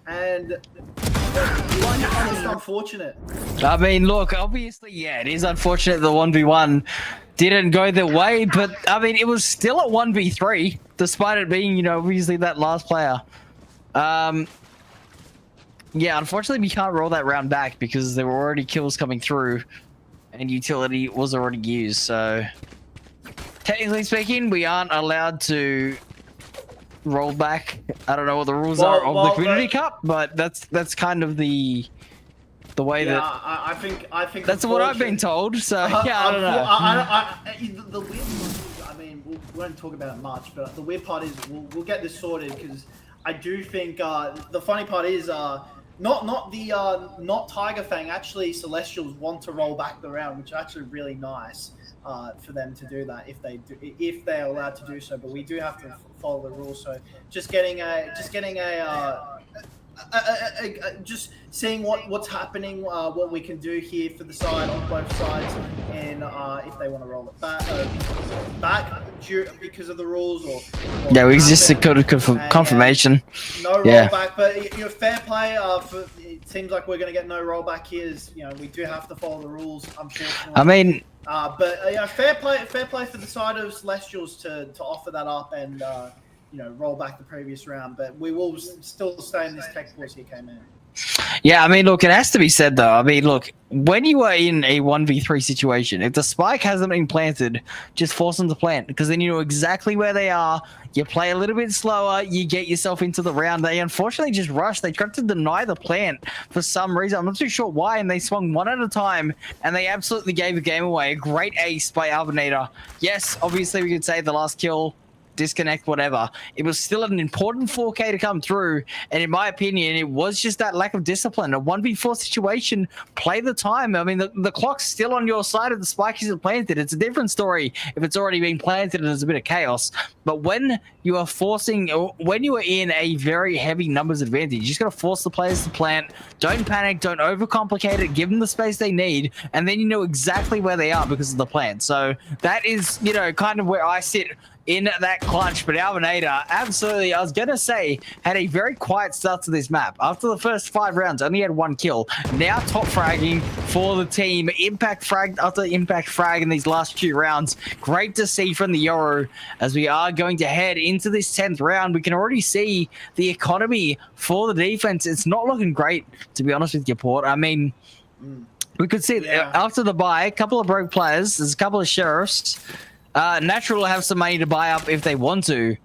and it's just unfortunate. I mean, look, obviously, yeah, it is unfortunate the 1v1 didn't go their way, but I mean, it was still a 1v3, despite it being, you know, obviously that last player. Yeah, unfortunately, we can't roll that round back because there were already kills coming through, and utility was already used. So, technically speaking, we aren't allowed to roll back. I don't know what the rules are of the Community Cup, but that's kind of the way that. I think that's what I've been told. So yeah, I don't know. The weird part, I mean, we won't talk about it much, but the weird part is we'll get this sorted because I do think the funny part is not TigerFang. Actually, Celestials want to roll back the round, which is actually really nice for them to do that if they're allowed to do so. But we do have to follow the rules. So just just seeing what's happening, what we can do here for the side on both sides, and if they want to roll it back because of the rules, or yeah, we just got confirmation. No rollback, but fair play. It seems like we're going to get no rollback here. We do have to follow the rules, unfortunately. I mean, but fair play for the side of Celestials to offer that up and roll back the previous round. But we will still stay in this tech pause here, K-Man. Yeah, I mean, look, it has to be said, though. I mean, look, when you are in a 1v3 situation, if the spike hasn't been planted, just force them to plant, because then you know exactly where they are. You play a little bit slower, you get yourself into the round. They unfortunately just rushed. They tried to deny the plant for some reason. I'm not too sure why, and they swung one at a time, and they absolutely gave the game away. A great ace by Alvinator. Yes, obviously we could say the last kill, disconnect, whatever. It was still an important 4K to come through, and in my opinion, it was just that lack of discipline. A 1v4 situation, play the time. I mean, the clock's still on your side if the spike isn't planted. It's a different story if it's already been planted and there's a bit of chaos. But when you are when you are in a very heavy numbers advantage, you just got to force the players to plant. Don't panic, don't overcomplicate it, give them the space they need, and then you know exactly where they are because of the plant. So that is, kind of where I sit in that clutch. But Alvinator, absolutely, I was going to say, had a very quiet start to this map. After the first 5 rounds, only had 1 kill. Now top fragging for the team. Impact frag after impact frag in these last few rounds. Great to see from the Yoru as we are going to head into this 10th round. We can already see the economy for the defense. It's not looking great, to be honest with you, Port. I mean, we could see after the buy, a couple of broke players, there's a couple of sheriffs. Natural to have some money to buy up if they want to,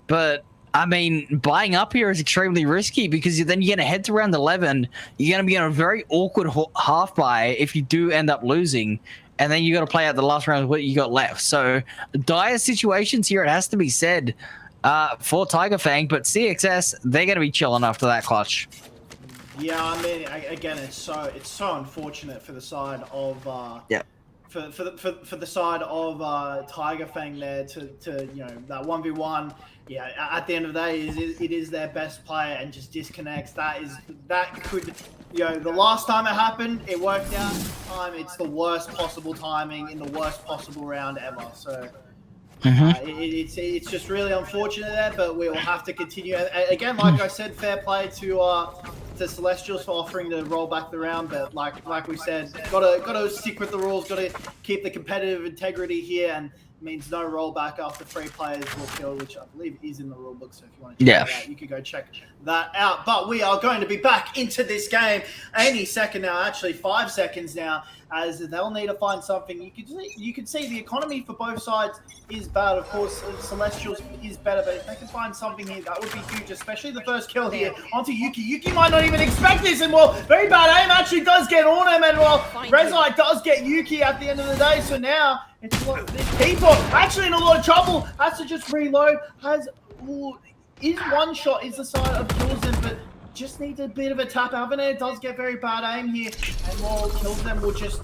but I mean, buying up here is extremely risky because then you're going to head to round 11. You're going to be on a very awkward half buy if you do end up losing, and then you got to play out the last round with what you got left. So dire situations here, it has to be said, for TigerFang, but CXS, they're going to be chilling after that clutch. Yeah, I mean, again, it's so unfortunate for the side of for the side of TigerFang there to that 1v1. Yeah, at the end of the day, it is their best player and just disconnects. That could, the last time it happened, it worked out. It's the worst possible timing in the worst possible round ever. So it's just really unfortunate there, but we'll have to continue. Again, like I said, fair play to Celestials for offering to roll back the round, but like we said, gotta stick with the rules, gotta keep the competitive integrity here, and means no rollback after 3 players will kill, which I believe is in the rule book. So if you want to check it out, you could go check that out. But we are going to be back into this game any second now, actually 5 seconds now, as they'll need to find something. You can see the economy for both sides is bad. Of course, Celestials is better, but if they can find something here, that would be huge, especially the first kill here onto Yuki. Yuki might not even expect this, and very bad aim actually does get on him, and Rezai does get Yuki at the end of the day. So now it's people actually in a lot of trouble. Has to just reload. Is one shot is the side of kills them, but just needs a bit of a tap. Alvinator does get very bad aim here, and while kills them will just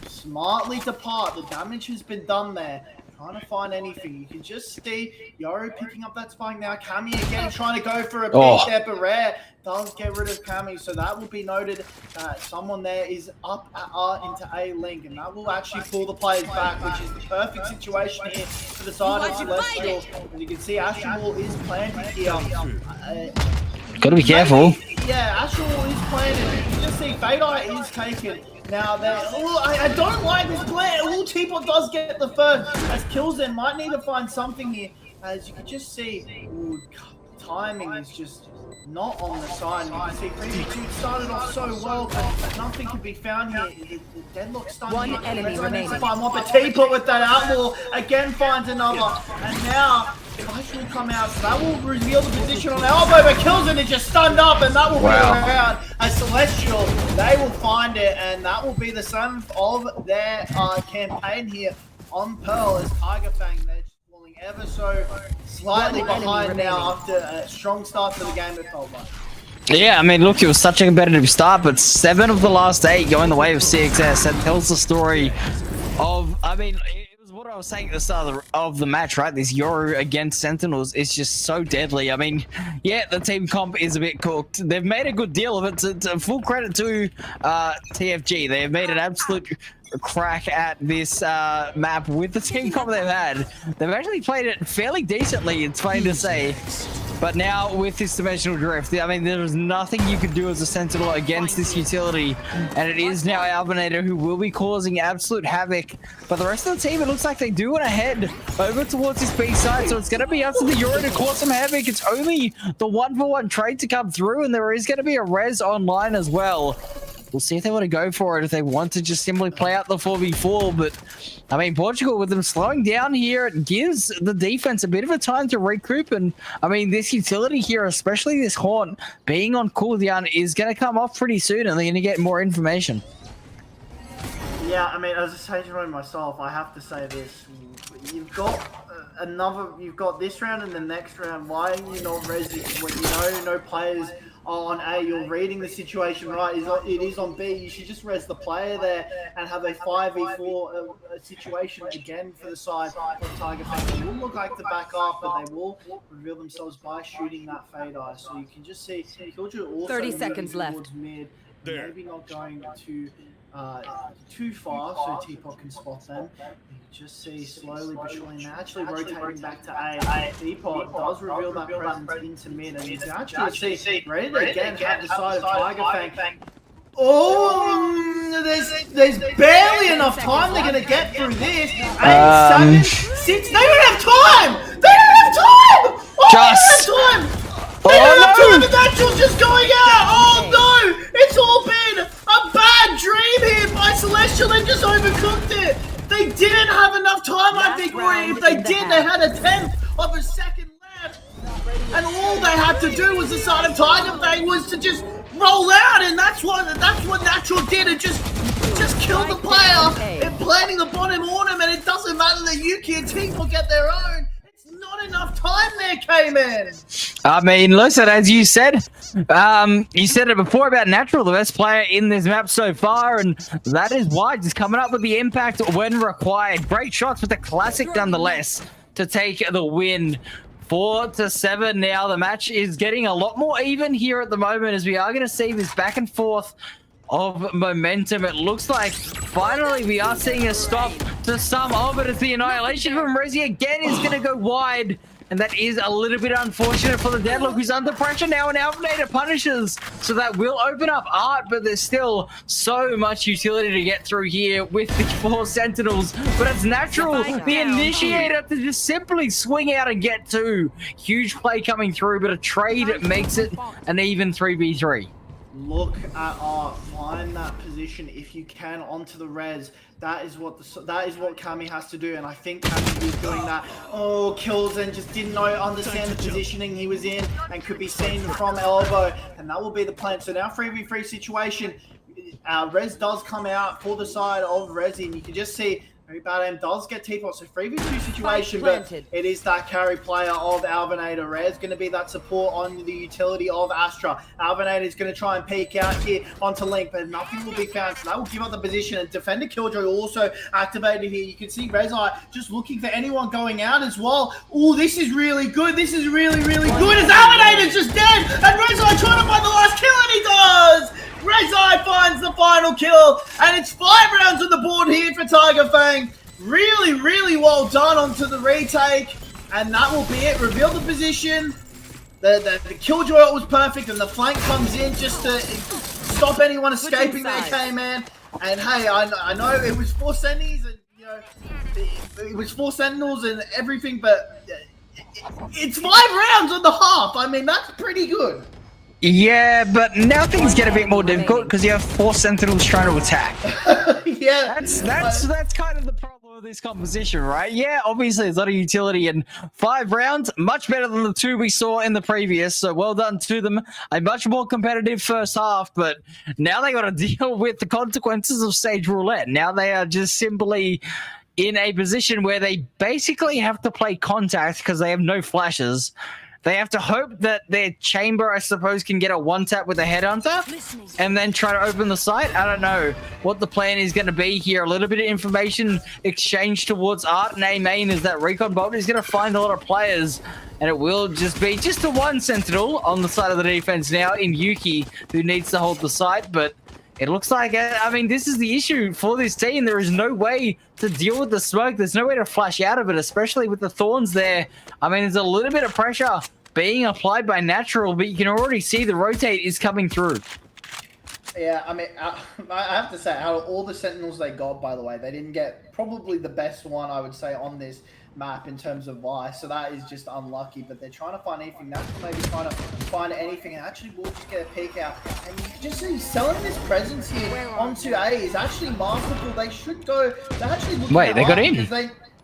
smartly depart. The damage has been done there trying to find anything. You can just see Yoro picking up that spike now. Cammy again trying to go for a peek there, but Rare does get rid of Cammy. So that will be noted. Someone there is up into A link, and that will actually pull the players back, which is the perfect situation here for the side of Celestial. As you can see, Astral is planted here. Gotta be careful. Yeah, Astral is planted. You can just see Fade Eye is taken. Now, I don't like this play. Teapot does get the first, as Killzen might need to find something here. As you can just see, timing is just not on the side. And you can see previous two started off so well, but nothing can be found here. The deadlock stun. One enemy remaining. But Teapot with that outlaw again finds another, and now Flash will come out, so that will reveal the position on elbow, but Killzen is just stunned up, and that will be around a Celestial. They will find it, and that will be the sum of their campaign here on Pearl as TigerFang. They're just falling ever so slightly behind now after a strong start to the game at Pearl. Yeah, I mean, look, it was such a competitive start, but 7 of the last 8 going the way of CXS. That tells the story of, I mean, what I was saying at the start of the match, right? This Yoru against Sentinels is just so deadly. I mean, yeah, the team comp is a bit cooked. They've made a good deal of it. To full credit to TFG. They have made an absolute crack at this map with the team comp they've had. They've actually played it fairly decently, it's funny to say. But now with this dimensional drift, I mean, there is nothing you can do as a Sentinel against this utility. And it is now Albinator who will be causing absolute havoc. But the rest of the team, it looks like they do want to head over towards this B side. So it's going to be up to the Euro to cause some havoc. It's only the 1-for-1 trade to come through. And there is going to be a res online as well. We'll see if they want to go for it, if they want to just simply play out the 4v4. But, I mean, Portugal, with them slowing down here, it gives the defense a bit of a time to recoup. And, I mean, this utility here, especially this Haunt, being on cooldown, is going to come off pretty soon, and they're going to get more information. Yeah, I mean, as a Sagerman myself, I have to say this. You've got you've got this round and the next round. Why are you not resing when you know no players on A? You're reading the situation right. It is on B. You should just res the player there and have a 5v4 situation again for the side of TigerFang. They will look like to back up, but they will reveal themselves by shooting that Fade Eye. So you can just see Killjoy also 30 seconds left. towards mid, maybe not going too far so Teapot can spot them. You just see slowly but surely actually rotating back to A. Teapot does reveal that presence into mid, and you can actually see ready to again have the side of TigerFang. Oh, there's barely enough time they're gonna get through this. 8, 7, 6. They don't have time. They don't have time. Oh, they don't have time. They don't have time, and Natural's just going out! Oh no! It's all been a bad dream here by Celestial. They just overcooked it! They didn't have enough time, I think, Rory. If they did, they had a 1/10 of a second left. And all they had to do was the side of TigerFang was to just roll out, and that's what Natural did. It just killed the player and planting the bottom ornament. It doesn't matter that Yuki and Team will get their own. Not enough time there, Cayman. I mean, listen, as you said it before about Natural, the best player in this map so far, and that is why just coming up with the impact when required. Great shots with the classic nonetheless to take the win. 4-7 now. The match is getting a lot more even here at the moment, as we are going to see this back and forth of momentum. It looks like finally we are seeing a stop to some of it, as the annihilation from Resi again is going to go wide, and that is a little bit unfortunate for the Deadlock, who's under pressure now, and Alvinator punishes, so that will open up Art, but there's still so much utility to get through here with the 4 Sentinels. But it's Natural, the initiator, to just simply swing out and get 2. Huge play coming through, but a trade makes it an even 3v3. Look at Art, find that position if you can onto the res. That is what Kami has to do, and I think Kami is doing that. Oh, Killzen just didn't understand the positioning he was in and could be seen from elbow, and that will be the plan. So now 3v3 situation. Res does come out for the side of Resi, and you can just see Very bad aim. Does get T-Pot. So 3v2 situation, but planted. it is that carry player of Alvinator. Red's going to be that support on the utility of Astra. Alvinator is going to try and peek out here onto Link, but nothing will be found. So that will give up the position. And Defender Killjoy also activated here. You can see Rezai just looking for anyone going out as well. Oh, this is really good. This is really, really good. As Alvinator's just dead, and Rezai trying to find the last kill, and he does! Rezai finds the final kill, and it's 5 rounds on the board here for TigerFang. Really, really well done onto the retake, and that will be it. Reveal the position. The Killjoy was perfect, and the flank comes in just to stop anyone escaping their K-Man. And hey, I know it was 4 Sentinels, and you know it was 4 Sentinels and everything, but it's 5 rounds on the half. I mean, that's pretty good. Yeah, but now things get a bit more difficult because you have 4 Sentinels trying to attack. Yeah, that's kind of the problem with this composition, right? Yeah, obviously there's a lot of utility in 5 rounds, much better than the 2 we saw in the previous. So well done to them. A much more competitive first half, but now they got to deal with the consequences of stage roulette. Now they are just simply in a position where they basically have to play contact because they have no flashes. They have to hope that their chamber, I suppose, can get a one-tap with a headhunter and then try to open the site. I don't know what the plan is going to be here. A little bit of information exchange towards Art and A-Main is that Recon Bolt is going to find a lot of players, and it will just be just the 1 Sentinel on the side of the defense now in Yuki, who needs to hold the site, but it looks like, I mean, this is the issue for this team. There is no way to deal with the smoke. There's no way to flash out of it, especially with the thorns there. I mean, there's a little bit of pressure being applied by Natural, but you can already see the rotate is coming through. Yeah, I mean, I have to say, out of all the Sentinels they got, by the way, they didn't get probably the best one, I would say, on this map in terms of Vice, so that is just unlucky, but they're trying to find anything. Natural maybe trying to find anything, and actually will just get a peek out. And you can just see selling this presence here onto A is actually masterful. They should go, they're actually looking Wait, they got in?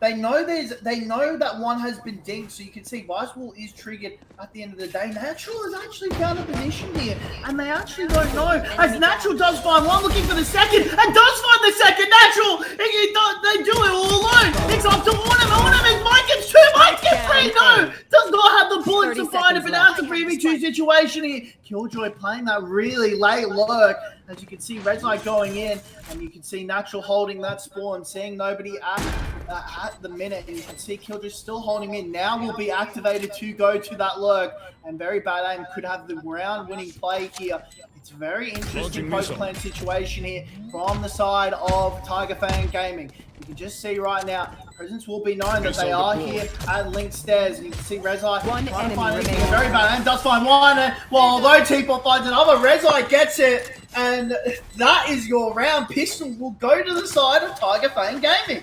They know that one has been dinked, so you can see Vice Wall is triggered at the end of the day. Natural has actually found a position here, and they actually don't know. As Natural does find one, looking for the second, and does find the second. Natural, they do it all alone. It's up to Autumn. Autumn is Mike gets 2, Mike gets 3. No, does not have the bullets to find it, but now it's a 3v2 situation here. Killjoy playing that really late lurk. As you can see, Rezai going in, and you can see Natural holding that spawn, seeing nobody at the minute, and you can see Killjoy still holding in. Now will be activated to go to that lurk, and very bad aim could have the round-winning play here. It's a very interesting post-plan situation here from the side of TigerFang Gaming. You can just see right now, presence will be known that they are here at Link Stairs, and you can see Rezai trying to find anything. Very bad aim does find one, and well, although T-Pot finds another, Rezai gets it. And that is your round. Pistol will go to the side of TigerFang Gaming.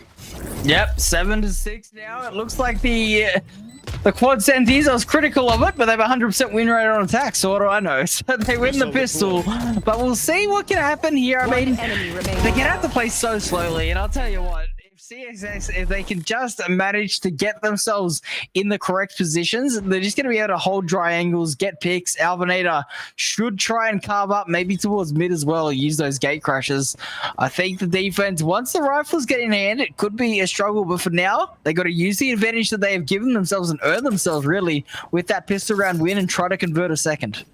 Yep, 7-6 now. It looks like the quad senties, I was critical of it, but they have a 100% win rate on attack, so what do I know? So they win the pistol, but we'll see what can happen here. I mean, they get out to play so slowly, and I'll tell you what, CXS, if they can just manage to get themselves in the correct positions, they're just going to be able to hold dry angles, get picks. Alvinator should try and carve up maybe towards mid as well, use those gate crashes. I think the defense, once the rifles get in hand, it could be a struggle, but for now, they got to use the advantage that they have given themselves and earn themselves really with that pistol round win and try to convert a second.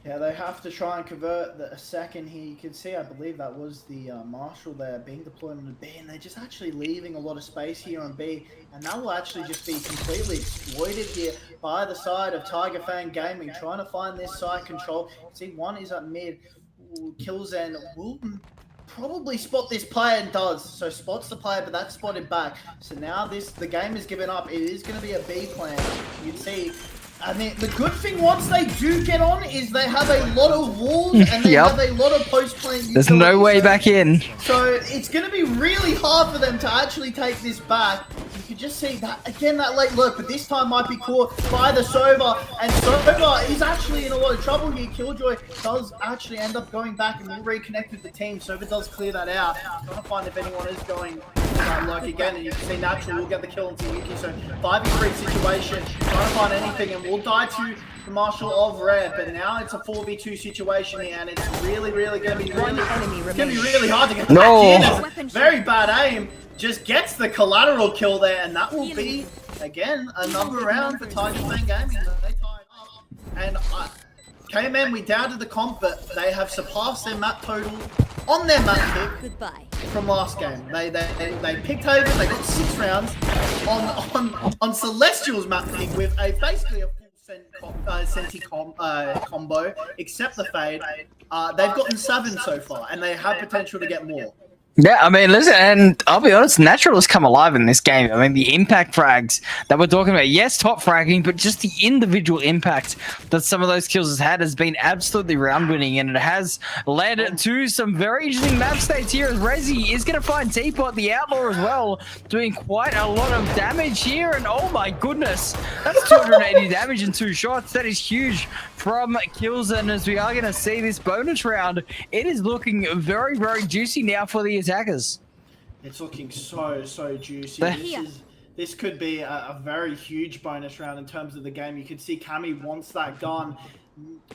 Yeah, they have to try and convert a second here. You can see, I believe that was the Marshal there being deployed on the B, and they're just actually leaving a lot of space here on B, and that will actually just be completely exploited here by the side of TigerFang Gaming, trying to find this side control. See, one is at mid, kills and will probably spot this player, and does. So spots the player, but that's spotted back. So now the game is given up. It is going to be a B plan. You can see, I mean, the good thing once they do get on is they have a lot of walls and they have a lot of post-playing. There's no way back in. So it's going to be really hard for them to actually take this back. You can just see that, again, that late lurk, but this time might be caught by the Sova. And Sova is actually in a lot of trouble here. Killjoy does actually end up going back and will reconnect with the team. Sova does clear that out. Trying to find if anyone is going lurk again, and you can see Natural will get the kill into Yuki. So 5v3 situation, trying to find anything, and we'll die to the Marshal of Red. But now it's a 4v2 situation here, and it's really going to be really hard to get back in. Very bad aim. Just gets the collateral kill there, and that will be again another round for TigerFang Gaming. They tied up, and K-Man, we doubted the comp, but they have surpassed their map total on their map pick from last game. They picked Haven. They got 6 rounds on Celestial's map pick with basically a full Senti combo, except the fade. They've gotten 7 so far, and they have potential to get more. Yeah, I mean, listen, and I'll be honest, Natural has come alive in this game. I mean, the impact frags that we're talking about, yes, top fragging, but just the individual impact that some of those kills has had has been absolutely round-winning, and it has led to some very interesting map states here as Rezi is going to find Teapot, the Outlaw, as well, doing quite a lot of damage here, and oh my goodness, that's 280 damage in 2 shots. That is huge from kills, and as we are going to see this bonus round, it is looking very juicy now for the attackers. It's looking so juicy. This could be a very huge bonus round in terms of the game. You can see Cammy wants that gun.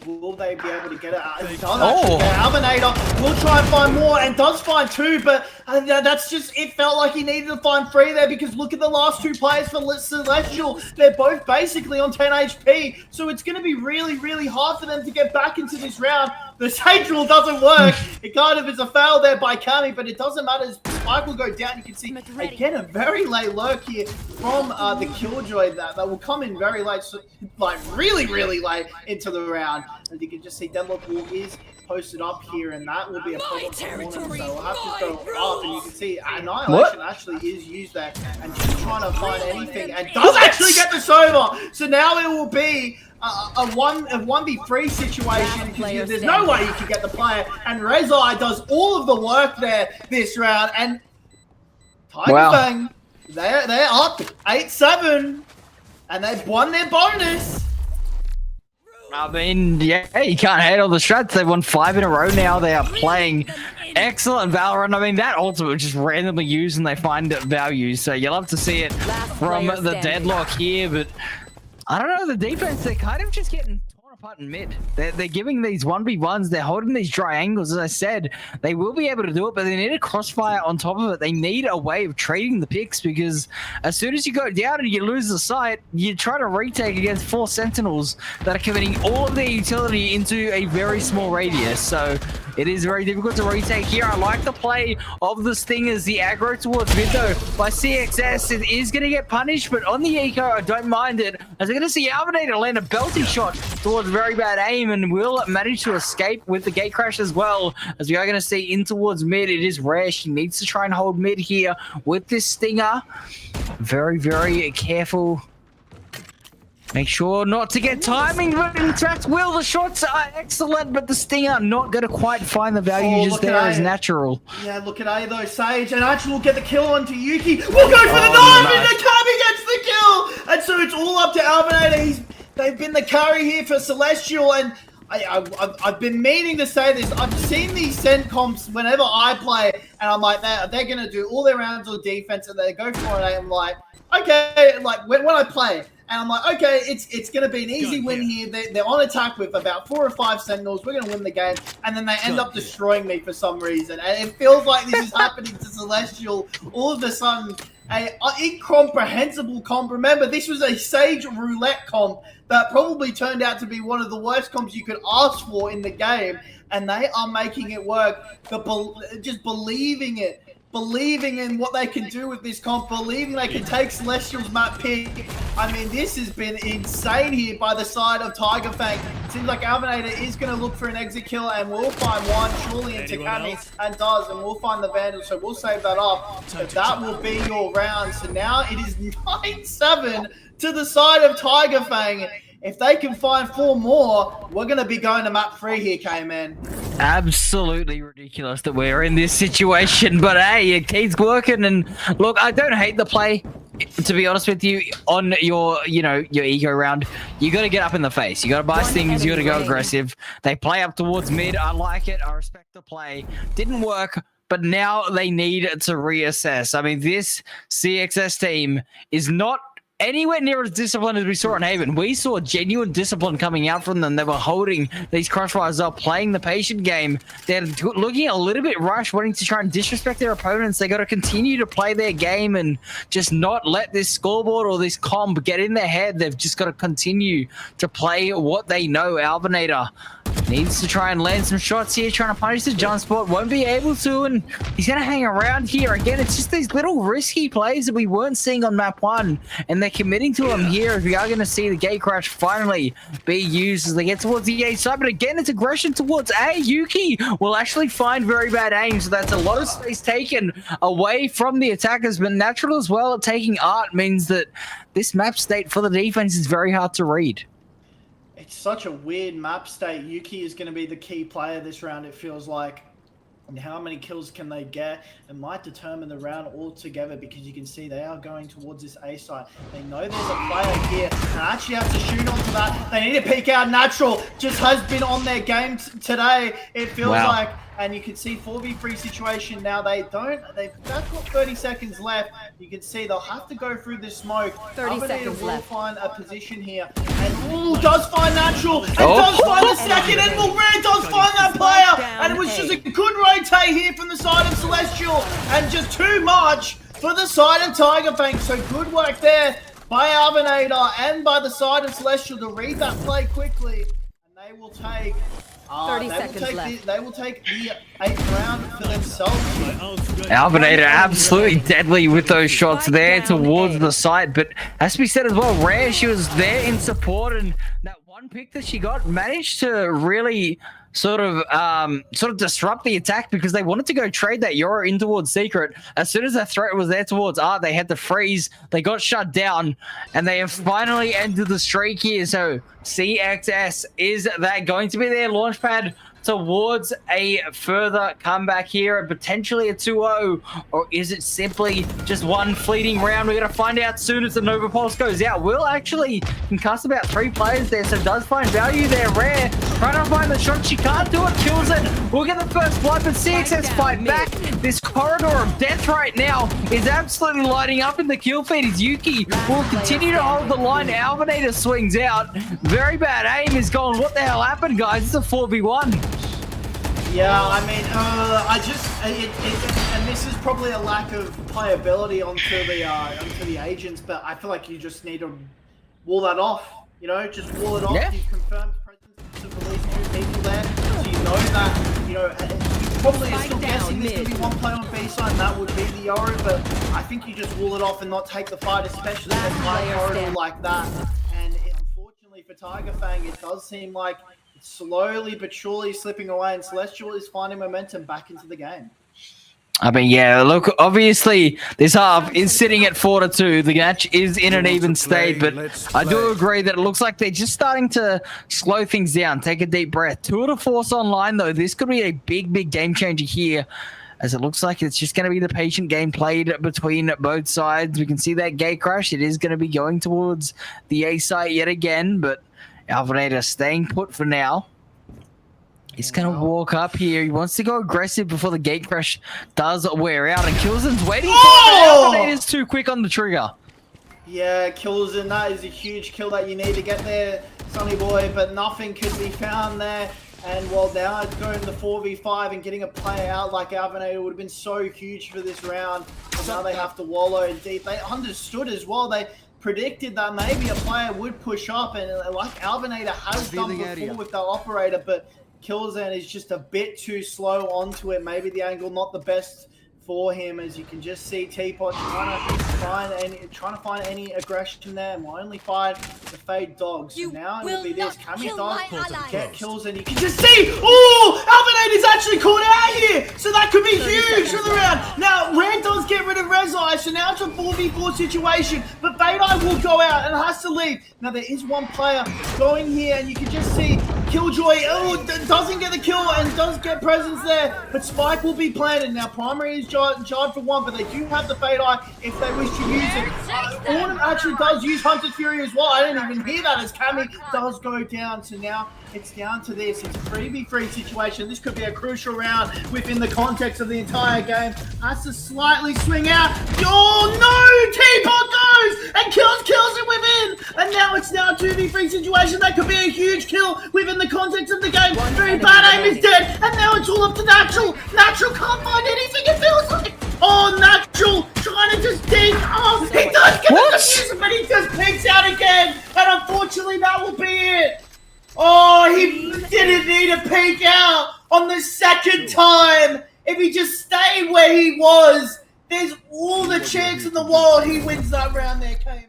Will they be able to get it? Alvinator will try and find more and does find 2, but that's just, it felt like he needed to find 3 there, because look at the last 2 players for Celestial. They're both basically on 10 HP, so it's going to be really hard for them to get back into this round. The Sage Rule doesn't work. It kind of is a fail there by Cammy, but it doesn't matter. Spike will go down. You can see, again, a very late lurk here from the Killjoy that will come in very late, so, like really late into the round. As you can just see, Deadlock Wall is posted up here, and that will be a problem for Morning, so we'll have to go up, and you can see Annihilation actually is used there, and just trying to find anything, and does actually get the Sova. So now it will be a 1v3 situation, because there's no way you can get the player, and Rezai does all of the work there this round, and TigerFang, they're up 8-7, and they've won their bonus. I mean, yeah, you can't handle the strats. They've won 5 in a row now. They are playing excellent Valorant. I mean, that ultimate was just randomly used and they find value. So you'll love to see it from the Deadlock here. But I don't know, the defense, they're kind of just getting torn apart in mid. They're giving these 1v1s. They're holding these dry angles. As I said, they will be able to do it, but they need a crossfire on top of it. They need a way of trading the picks, because as soon as you go down and you lose the sight, you try to retake against 4 Sentinels that are committing all of their utility into a very small radius. So it is very difficult to retake here. I like the play of the Stingers, the aggro towards mid though by CXS. It is going to get punished, but on the eco, I don't mind it, as they're going to see Alvinator land a belting shot towards very bad aim, and will manage to escape with the gate crash as well, as we are going to see in towards mid. It is rare. She needs to try and hold mid here with this Stinger. Very careful. Make sure not to get timing, but in fact, Will, the shots are excellent, but the Stinger not going to quite find the value just there as Natural. Yeah, look at A though, Sage, and Natural will get the kill onto Yuki. We'll go for the dive, and the Kami gets the kill! And so it's all up to Alvinator. They've been the carry here for Celestial, and I've been meaning to say this. I've seen these Cent comps whenever I play, and I'm like, they're going to do all their rounds on defense, and they go for it, and I'm like, okay, like when I play, and I'm like, okay, it's going to be an easy win here. They're on attack with about 4 or 5 Sentinels. We're going to win the game. And then they end up destroying me for some reason. And it feels like this is happening to Celestial all of a sudden. An incomprehensible comp. Remember, this was a Sage roulette comp that probably turned out to be one of the worst comps you could ask for in the game. And they are making it work. Just believing it. Believing in what they can do with this comp, believing they can take Celestial's map pick. I mean, this has been insane here by the side of TigerFang. It seems like Alvinator is going to look for an exit kill, and we'll find one surely into Cammy, and does, and we'll find the Vandal, so we'll save that up. But that will be your round. So now it is 9-7 to the side of TigerFang. If they can find 4 more, we're going to be going to map 3 here, K-Man. Absolutely ridiculous that we're in this situation, but hey, it keeps working. And look, I don't hate the play, to be honest with you. On your eco round, you got to get up in the face. You got to buy things. You got to go aggressive. They play up towards mid. I like it. I respect the play. Didn't work, but now they need to reassess. I mean, this CXS team is not anywhere near as disciplined as we saw in Haven. We saw genuine discipline coming out from them. They were holding these crossfires up, playing the patient game. They're looking a little bit rushed, wanting to try and disrespect their opponents. They got to continue to play their game and just not let this scoreboard or this comp get in their head. They've just got to continue to play what they know. Alvinator needs to try and land some shots here, trying to punish the jump spot. Won't be able to, and he's going to hang around here. Again, it's just these little risky plays that we weren't seeing on map 1, and they're committing to them here. If we are going to see the gate crash finally be used as they get towards the A side, but again, it's aggression towards A. Yuki will actually find very bad aim, so that's a lot of space taken away from the attackers, but natural as well at taking art means that this map state for the defense is very hard to read. It's such a weird map state. Yuki is going to be the key player this round, it feels like. And how many kills can they get? It might determine the round altogether, because you can see they are going towards this A side. They know there's a player here. They actually have to shoot onto that. They need to peek out. Natural just has been on their game today, it feels like. And you can see 4v3 situation now. They've got 30 seconds left. You can see they'll have to go through this smoke. 30 seconds will left. find a position here. And does find Natural. And does find the second. And Mulberry does find that player. And it was just a good rotate here from the side of Celestial. And just too much for the side of TigerFang. So good work there by Alvinator and by the side of Celestial to read that play quickly. And they will take... 30 seconds left. They will take the 8th round for themselves. Alvinator absolutely deadly with those shots there towards the site, but as we said as well, Rare, she was there in support, and that one pick that she got managed to really sort of disrupt the attack, because they wanted to go trade that Yoro in towards Secret. As soon as the threat was there towards Art, they had to freeze. They got shut down, and they have finally ended the streak here. So CXS, is that going to be their launch pad towards a further comeback here and potentially a 2-0, or is it simply just one fleeting round? We're going to find out soon as the Nova Pulse goes out. Will actually concuss about 3 players there, so does find value there. Rare trying to find the shot, she can't do it, kills it. We'll get the first blood, but CXS fight back. This corridor of death right now is absolutely lighting up in the kill feed. As Yuki will continue to hold the line. Alvinator swings out. Very bad aim is gone. What the hell happened, guys? It's a 4v1. Yeah, I mean, and this is probably a lack of playability onto the agents, but I feel like you just need to wall that off. You know, just wall it off. Yeah. You've confirmed presence of at least 2 people there, so you know that. You know, you probably are still guessing there's gonna be one player on B side, and that would be the Yoro. But I think you just wall it off and not take the fight, especially in a tight corridor like that. And unfortunately for TigerFang, it does seem like slowly but surely slipping away, and Celestial is finding momentum back into the game. I mean, yeah, look, obviously this half is sitting at 4-2. The match is in an even state, but I do agree that it looks like they're just starting to slow things down. Take a deep breath. 2 to force online, though. This could be a big game changer here, as it looks like it's just going to be the patient game played between both sides. We can see that gate crash. It is going to be going towards the A site yet again, but Alvinator staying put for now. He's going to walk up here. He wants to go aggressive before the gate crash does wear out. And Killzen's waiting for it. Alvinator's too quick on the trigger. Yeah, Killzen, that is a huge kill that you need to get there, Sonny Boy. But nothing could be found there. And while now it's going to 4v5 and getting a play out like Alvinator would have been so huge for this round. But now they have to wallow deep. They understood as well. They predicted that maybe a player would push up, and like Alvinator has done before with that operator, but Killzen is just a bit too slow onto it. Maybe the angle not the best for him, as you can just see Teapot trying to find any aggression there, and will only find the Fade Dogs. So now it will be this. Can he get kills? And you can just see, Alvinator's actually caught out here, so that could be huge for the round. Now Rand does get rid of Rezai, so now it's a 4v4 situation, but Fade will go out and has to leave. Now there is one player going here, and you can just see Killjoy, doesn't get the kill and does get presence there, but Spike will be planted. Now, Primary is jarred for one, but they do have the Fade Eye if they wish to use it. Autumn actually does use Hunter's Fury as well. I didn't even hear that as Cammy does go down. So now it's down to this. It's a 3v3 situation. This could be a crucial round within the context of the entire game. Has to slightly swing out. Oh no! Teapot goes and kills it within. And now it's now a 2v3 situation. That could be a huge kill within the context of the game. Very bad aim is dead. And now it's all up to Natural. Natural can't find anything, it feels like. Oh, Natural trying to just dig. Oh, he does get the diffuser, but he just picks out again. And unfortunately, that will be it. Oh, he didn't need to peek out on the second time. If he just stayed where he was, there's all the chance in the world he wins that round there, K-Man.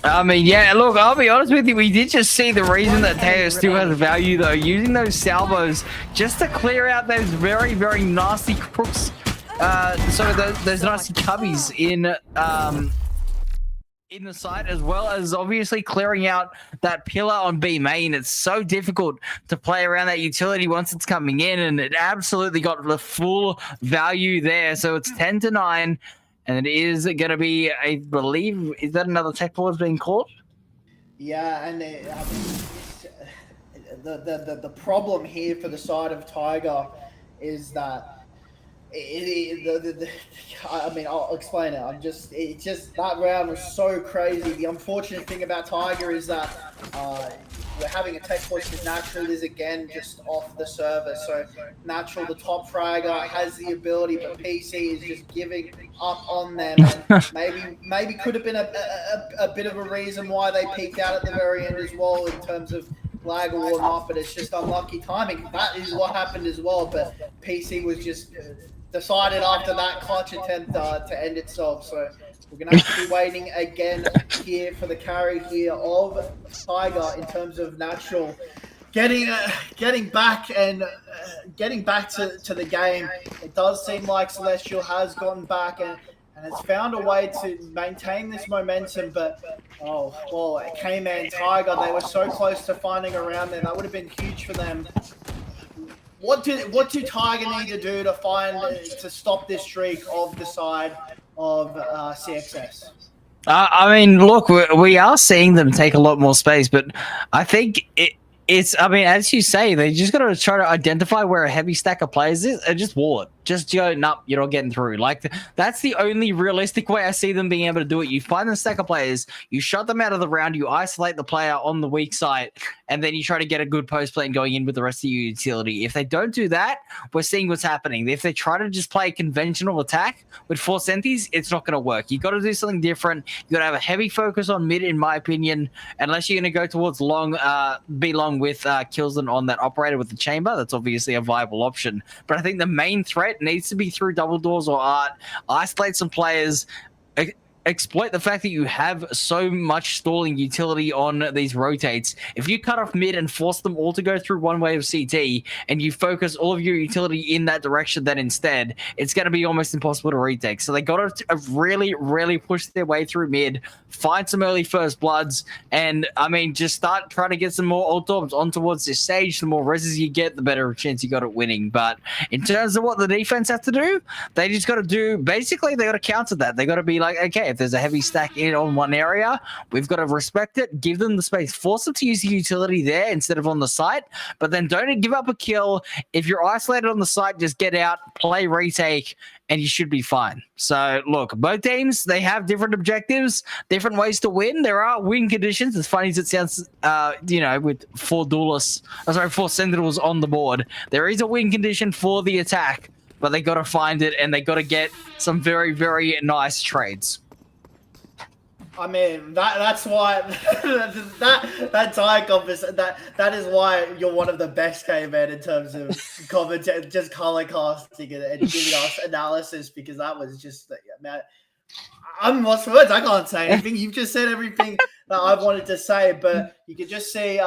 I mean, yeah, look, I'll be honest with you. We did just see the reason that Taylor still has value, though. Using those salvos just to clear out those very, very nasty crooks. Those nasty cubbies in the site, as well as obviously clearing out that pillar on B main. It's so difficult to play around that utility once it's coming in, and it absolutely got the full value there. So it's 10-9, and it is going to be, I believe, is that another tech ball is being called? Yeah, and the problem here for the side of Tiger is that I mean, I'll explain it. It's just that round was so crazy. The unfortunate thing about Tiger is that we're having a tech push because Natural is again just off the server. So Natural, the top fragger, has the ability, but PC is just giving up on them. And maybe could have been a bit of a reason why they peaked out at the very end as well in terms of lag or whatnot, but it's just unlucky timing. That is what happened as well, but PC was just decided after that clutch attempt to end itself. So we're going to have to be waiting again here for the carry here of Tiger in terms of Natural getting back and getting back to the game. It does seem like Celestial has gotten back and has found a way to maintain this momentum, but oh, well, K-Man, Tiger, they were so close to finding a round there. That would have been huge for them. What do Tiger need to do to stop this streak of the side of CXS? I mean, look, we are seeing them take a lot more space, but I think it's, I mean, as you say, they just got to try to identify where a heavy stack of players is and just wall it. Just go, nope, you're not getting through. Like, that's the only realistic way I see them being able to do it. You find the stack of players, you shut them out of the round, you isolate the player on the weak side, and then you try to get a good post play and going in with the rest of your utility. If they don't do that, we're seeing what's happening. If they try to just play a conventional attack with 4 centis, it's not going to work. You got to do something different. You got to have a heavy focus on mid, in my opinion, unless you're going to go towards long, be long with Killzone on that operator with the chamber. That's obviously a viable option. But I think the main threat needs to be through double doors or art, isolate some players, exploit the fact that you have so much stalling utility on these rotates. If you cut off mid and force them all to go through one way of CT and you focus all of your utility in that direction, then instead, it's going to be almost impossible to retake. So they got to really, really push their way through mid, find some early first bloods, and I mean, just start trying to get some more ult orbs on towards this stage. The more reses you get, the better chance you got at winning. But in terms of what the defense has to do, they just got to do, basically, they got to counter that. They got to be like, okay, if there's a heavy stack in on one area, we've got to respect it, give them the space, force them to use the utility there instead of on the site, but then don't give up a kill. If you're isolated on the site, just get out, play retake, and you should be fine. So look, both teams, they have different objectives, different ways to win. There are win conditions, as funny as it sounds, you know, with 4 Sentinels on the board. There is a win condition for the attack, but they got to find it, and they got to get some very, very nice trades. I mean, that's why that tie conversation, that is why you're one of the best, K-Man, in terms of comment, just color casting and giving us analysis, because that was just, man, I'm lost for words. I can't say anything. You've just said everything that I wanted to say, but you could just see,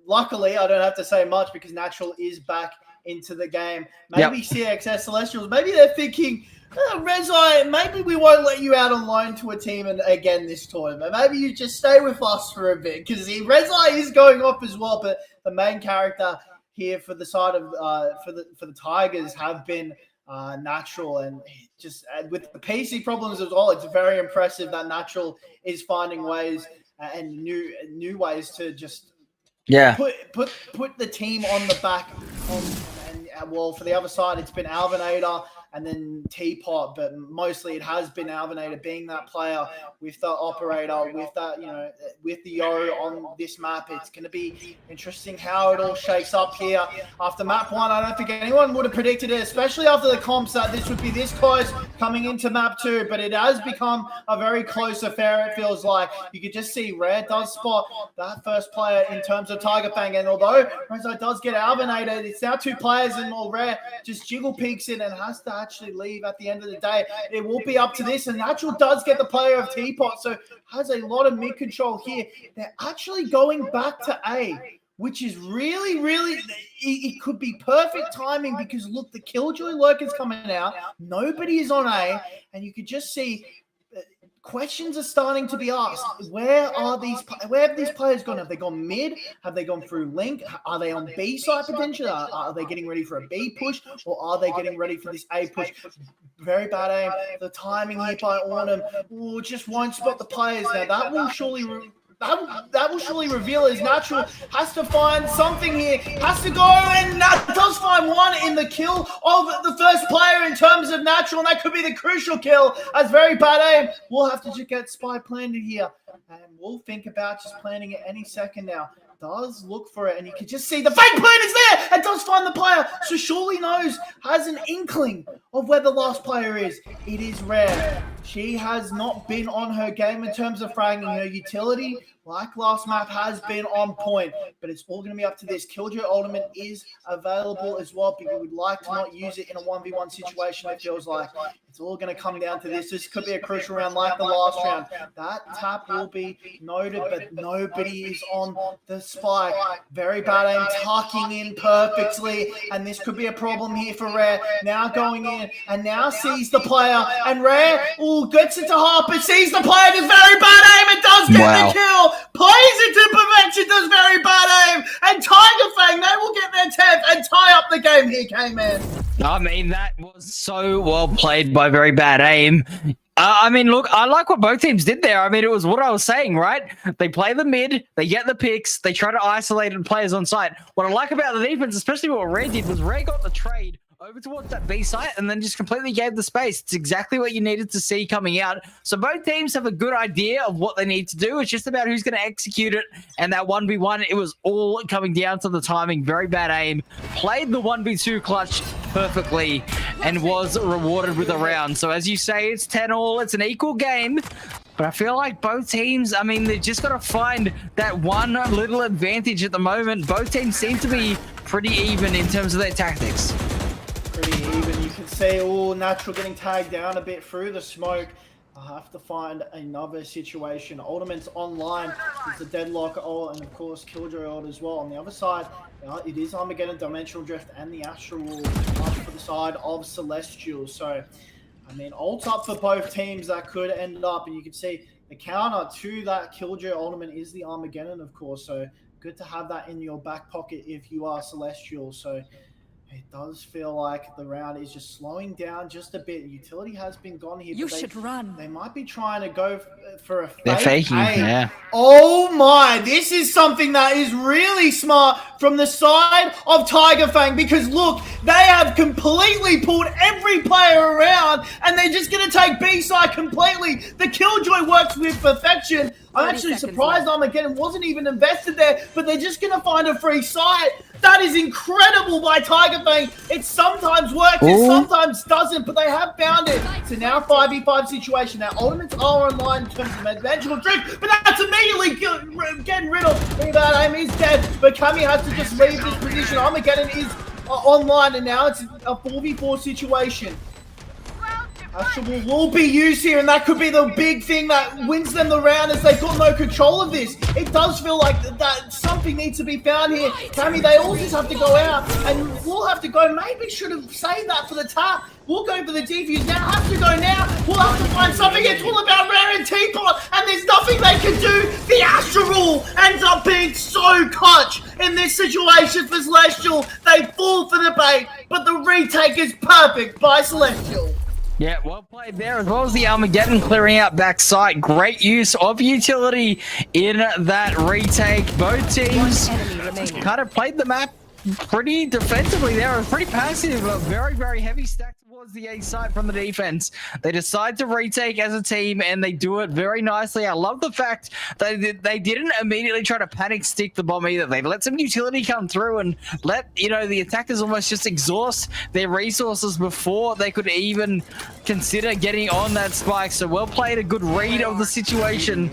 luckily, I don't have to say much because Natural is back into the game. Maybe CXS Celestials, maybe they're thinking, Rezai, maybe we won't let you out on loan to a team again this tournament. Maybe you just stay with us for a bit because Rezai is going off as well. But the main character here for the side of for the Tigers have been Natural, and just with the PC problems as well. It's very impressive that Natural is finding ways and new ways to just put the team on the back. Well, for the other side, it's been Alvinator and then Teapot, but mostly it has been Alvinator being that player with the operator, with that, with the Yo on this map. It's going to be interesting how it all shakes up here. After map 1, I don't think anyone would have predicted it, especially after the comps, that this would be this close coming into map 2, but it has become a very close affair, it feels like. You could just see Rare does spot that first player in terms of TigerFang, and although Rezai does get Alvinator, it's now 2 players, and Rare just jiggle peeks in and has to actually leave at the end of the day. It will be up to this, and Natural does get the player of Teapot, so has a lot of mid control here. They're actually going back to A, which is really, it could be perfect timing because look, the Killjoy Lurker's coming out, nobody is on A, and you could just see questions are starting to be asked. Where have these players gone? Have they gone mid? Have they gone through Link? Are they on B side potentially? Are they getting ready for a B push? Or are they getting ready for this A push? Very bad aim. The timing here by Autumn just won't spot the players. Now that will surely reveal as Natural has to find something here, has to go, and does find one in the kill of the first player in terms of Natural, and that could be the crucial kill as very bad aim. We'll have to just get Spy planted here, and we'll think about just planting it any second now. Does look for it, and you can just see the fake plant is there and does find the player, so surely knows, has an inkling of where the last player is. It is Rare. She has not been on her game in terms of fragging. Her utility, like last map, has been on point, but it's all going to be up to this. Killjoy Ultimate is available as well, but you would like to not use it in a 1v1 situation, it feels like. It's all going to come down to this. This could be a crucial round like the last round. That tap will be noted, but nobody is on the spike. Very bad aim, tucking in perfectly, and this could be a problem here for Rare. Now going in, and now sees the player, and Rare gets it to Harper, sees the player, does very bad aim, and does get the kill. Plays it to perfection, does very bad aim, and TigerFang, they will get their 10th and tie up the game here, K-Man. I mean, that was so well played by very bad aim. I mean, look, I like what both teams did there. I mean, it was what I was saying, right? They play the mid, they get the picks, they try to isolate players on site. What I like about the defense, especially what Ray did, was Ray got the trade over towards that B site and then just completely gave the space. It's exactly what you needed to see coming out. So both teams have a good idea of what they need to do. It's just about who's going to execute it. And that 1v1, it was all coming down to the timing. Very bad aim. Played the 1v2 clutch perfectly and was rewarded with a round. So as you say, it's 10-all. It's an equal game. But I feel like both teams, I mean, they just got to find that one little advantage at the moment. Both teams seem to be pretty even in terms of their tactics. Pretty even. You can see Natural getting tagged down a bit through the smoke. I'll have to find another situation. Ultimate's online. It's a deadlock and of course Killjoy ult as well. On the other side, it is Armageddon, Dimensional Drift, and the Astral Wall for the side of Celestial. So, I mean, ult up for both teams that could end up, and you can see the counter to that Killjoy Ultimate is the Armageddon, of course. So, good to have that in your back pocket if you are Celestial. So, it does feel like the round is just slowing down just a bit. Utility has been gone here. You should run. They might be trying to go for a fake. They're faking, yeah. Oh my, this is something that is really smart from the side of TigerFang, because look, they have completely pulled every player around and they're just going to take B side completely. The Killjoy works with perfection. I'm actually surprised Armageddon wasn't even invested there, but they're just going to find a free site. That is incredible by TigerFang. It sometimes works, it sometimes doesn't, but they have found it. So now 5v5 situation. Now Ultimates are online in terms of Dimensional Drift, but that's immediately getting rid of. That aim is dead, but Kami has to just leave this position. Armageddon is online, and now it's a 4v4 situation. Astral will be used here, and that could be the big thing that wins them the round as they've got no control of this. It does feel like that something needs to be found here. Tammy, they all just have to go out, and we'll have to go. Maybe should have saved that for the tap. We'll go for the defuse now. Have to go now. We'll have to find something. It's all about Rare and Teapot, and there's nothing they can do. The Astral ends up being so clutch in this situation for Celestial. They fall for the bait, but the retake is perfect by Celestial. Yeah, well played there, as well as the Armageddon clearing out backside. Great use of utility in that retake. Both teams kind of played the map pretty defensively there. It was pretty passive, but very, very heavy stack towards the A side from the defense. They decide to retake as a team, and they do it very nicely. I love the fact that they didn't immediately try to panic stick the bomb either. They've let some utility come through and let, you know, the attackers almost just exhaust their resources before they could even consider getting on that spike. So well played, a good read of the situation.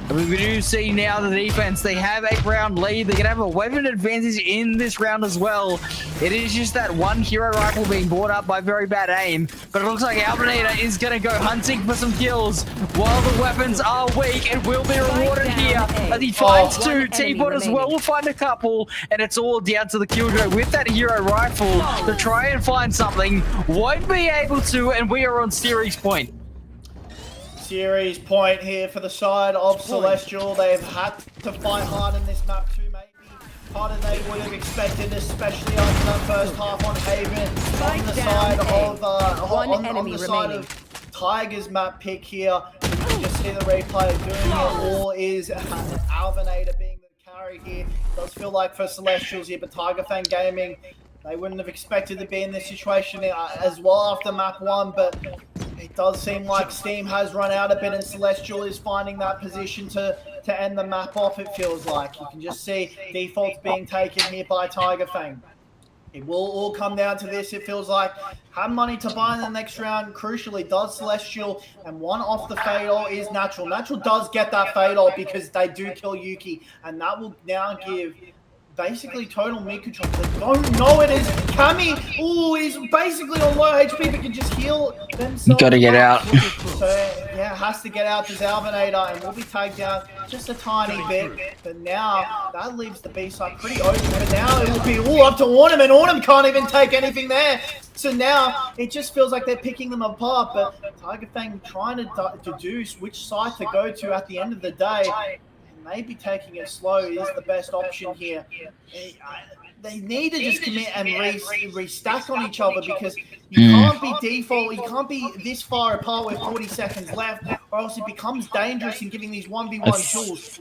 We do see now the defense, they have a round lead. They're going to have a weapon advantage in this round as well. It is just that one hero rifle being brought up by very bad aim. But it looks like Albinator is going to go hunting for some kills while the weapons are weak. It will be rewarded here as he finds two. Teapot as well will find a couple. And it's all down to the Killjoy with that hero rifle to try and find something. Won't be able to, and we are on series point. Series point here for the side of Celestial. They've had to fight hard in this map too, maybe harder than they would have expected, especially after that first half on Haven. On the side of on the side of Tiger's map pick here, you can just see the replay doing it all. Is Alvinator being the carry here. It does feel like for Celestials here, but TigerFang Gaming, they wouldn't have expected to be in this situation as well after map 1, but it does seem like Steam has run out a bit, and Celestial is finding that position to end the map off, it feels like. You can just see defaults being taken here by TigerFang. It will all come down to this, it feels like. Have money to buy in the next round, crucially, does Celestial, and one off the Fatal is Natural. Natural does get that Fatal because they do kill Yuki, and that will now give basically total mid control. They don't know it is. Kami, he's basically on low HP but can just heal themselves. You gotta get out. So yeah, has to get out to Albinator and will be tagged down just a tiny bit. But now that leaves the B side pretty open. But now it will be all up to Autumn, and Autumn can't even take anything there. So now it just feels like they're picking them apart. But TigerFang trying to deduce which side to go to at the end of the day. Maybe taking it slow is the best option here. They need to just commit and restack on each other, because you can't be default, you can't be this far apart with 40 seconds left, or else it becomes dangerous in giving these 1v1 duels.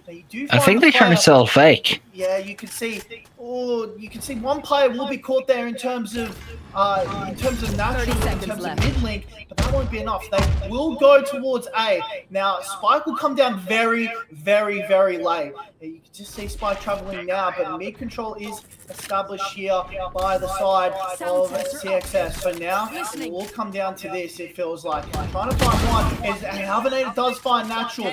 I think they're trying to sell a fake. Yeah, you can see. You can see one player will be caught there in terms of natural, in terms of mid link, but that won't be enough. They will go towards A. Now Spike will come down very, very, very late. You can just see Spike traveling now, but mid control is established here by the side of CXS. So now it will come down to this, it feels like. Trying to find one is Alvinator does find Natural.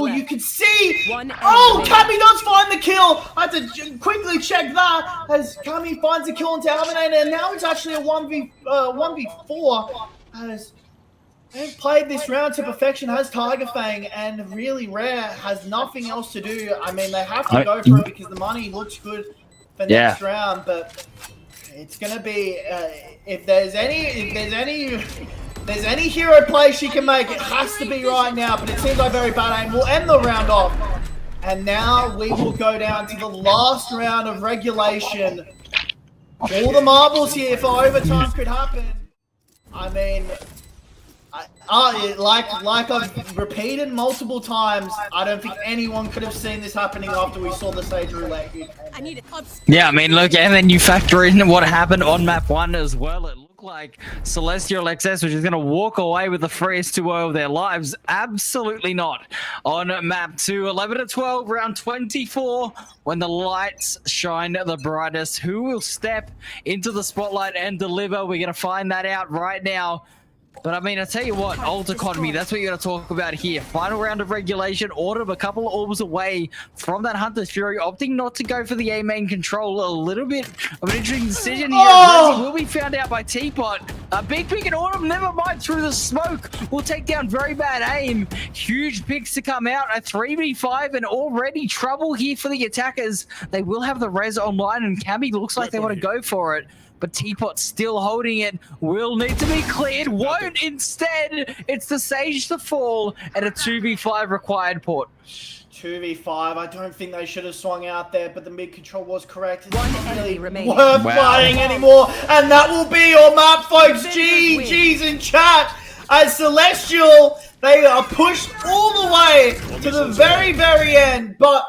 You can see. Kami does find the kill. I had to quickly check that as Kami finds a kill into Alvinator, and now it's actually a 1v4 as they've played this round to perfection, has TigerFang, and really Rare has nothing else to do. I mean, they have to go for it because the money looks good for next round, but it's gonna be if there's any hero play she can make, it has to be right now. But it seems like very bad aim will end the round off, and now we will go down to the last round of regulation. All the marbles here for overtime could happen. I mean, like I've repeated multiple times, I don't think anyone could have seen this happening after we saw the Sage Roulette. Yeah, I mean, look, and then you factor in what happened on map 1 as well. It looked like CelestialXS, which is going to walk away with the freest 2-0 of their lives. Absolutely not. On map 2, 11-12, round 24, when the lights shine the brightest. Who will step into the spotlight and deliver? We're going to find that out right now. But I mean, I tell you what, ult economy, that's what you're going to talk about here. Final round of regulation, Autumn a couple of orbs away from that Hunter's Fury, opting not to go for the A main control. A little bit of an interesting decision here. Resi will be found out by Teapot. A big pick and Autumn, never mind, through the smoke. Will take down very bad aim. Huge picks to come out. A 3v5 and already trouble here for the attackers. They will have the res online and Cammy looks like they want to go for it. But Teapot still holding it, will need to be cleared, won't instead. It's the Sage to fall and a 2v5 required, Port. 2v5, I don't think they should have swung out there, but the mid control was correct. It's One not enemy really remaining. worth playing anymore, and that will be your map, folks. GG's in chat. As Celestial, they are pushed all the way to the very, very end, but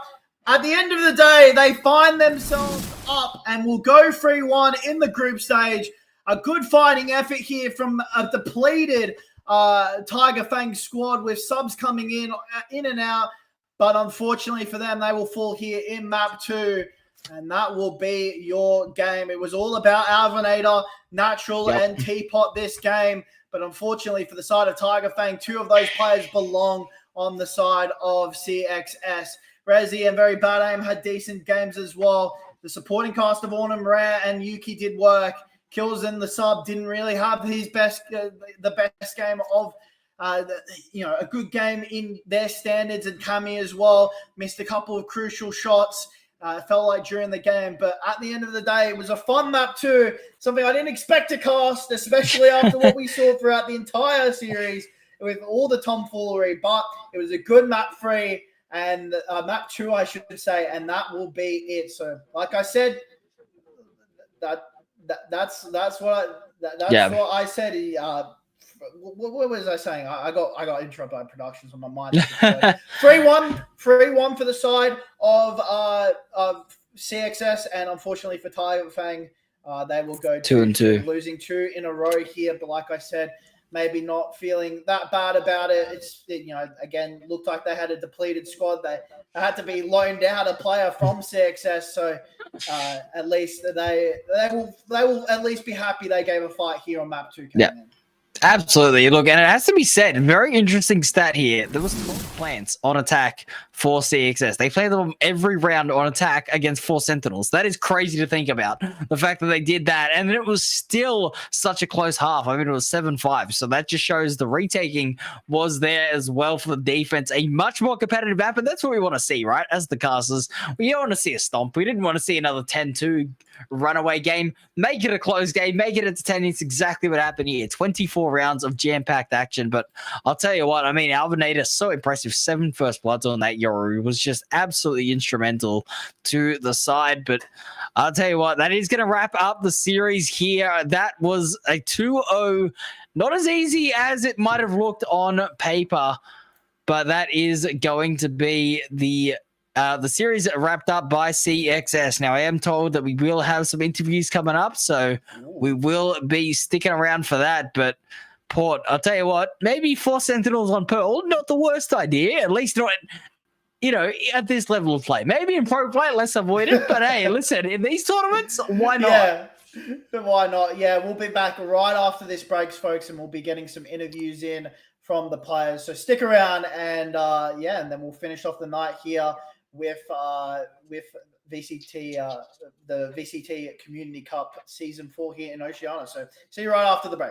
at the end of the day, they find themselves up and will go 3-1 in the group stage. A good fighting effort here from a depleted TigerFang squad with subs coming in and out. But unfortunately for them, they will fall here in map 2. And that will be your game. It was all about Alvinator, Natural, and Teapot this game. But unfortunately for the side of TigerFang, 2 of those players belong on the side of CXS. Resi and Very Bad Aim had decent games as well. The supporting cast of Autumn, Rare, and Yuki did work. Kills in the sub didn't really have his best, the best game of, a good game in their standards, and Kami as well missed a couple of crucial shots. Felt like during the game, but at the end of the day, it was a fun map too. Something I didn't expect to cast, especially after what we saw throughout the entire series with all the tomfoolery. But it was a good map 3. And map 2, I should say, and that will be it. So, like I said, that's what I said. What was I saying? I got interrupted by productions on my mind. 3-1 for the side of CXS, and unfortunately for TigerFang, they will go 2-2, losing 2 in a row here. But like I said, maybe not feeling that bad about it. It's, again, looked like they had a depleted squad. They had to be loaned out a player from CXS. So at least they will at least be happy they gave a fight here on map 2. Absolutely. Look, and it has to be said, very interesting stat here. There was 12 plants on attack for CXS. They play them every round on attack against 4 Sentinels. That is crazy to think about. The fact that they did that, and it was still such a close half. I mean, it was 7-5. So that just shows the retaking was there as well for the defense. A much more competitive map, and that's what we want to see, right? As the casters, we don't want to see a stomp. We didn't want to see another 10-2 runaway game. Make it a close game. Make it entertaining. It's exactly what happened here. 24 rounds of jam-packed action. But I'll tell you what, I mean, Alvinator, so impressive. 7 first bloods on that Yoru was just absolutely instrumental to the side. But I'll tell you what, that is going to wrap up the series here. That was a 2-0. Not as easy as it might have looked on paper, but that is going to be the series wrapped up by CXS. Now, I am told that we will have some interviews coming up, so we will be sticking around for that. But, Port, I'll tell you what, maybe 4 Sentinels on Pearl, not the worst idea, at least not, at this level of play. Maybe in pro play, let's avoid it. But, hey, listen, in these tournaments, why not? Yeah, why not? Yeah, we'll be back right after this breaks, folks, and we'll be getting some interviews in from the players. So stick around, and, and then we'll finish off the night here with VCT, the VCT Community Cup Season 4 here in Oceania. So see you right after the break.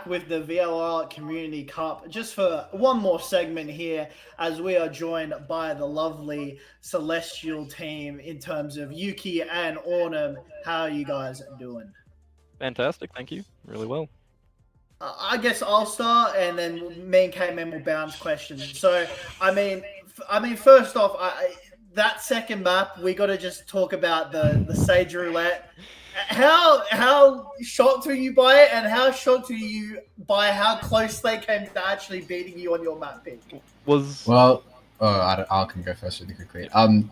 back with the VLR Community Cup just for one more segment here as we are joined by the lovely Celestial team in terms of Yuki and Autumn. How are you guys doing? Fantastic, thank you. Really well. I guess I'll start, and then me and K-Man will bounce questions. So, I mean, first off, that second map, we got to just talk about the Sage Roulette. How shocked were you by it, and how shocked were you by how close they came to actually beating you on your map pick? I can go first really quickly.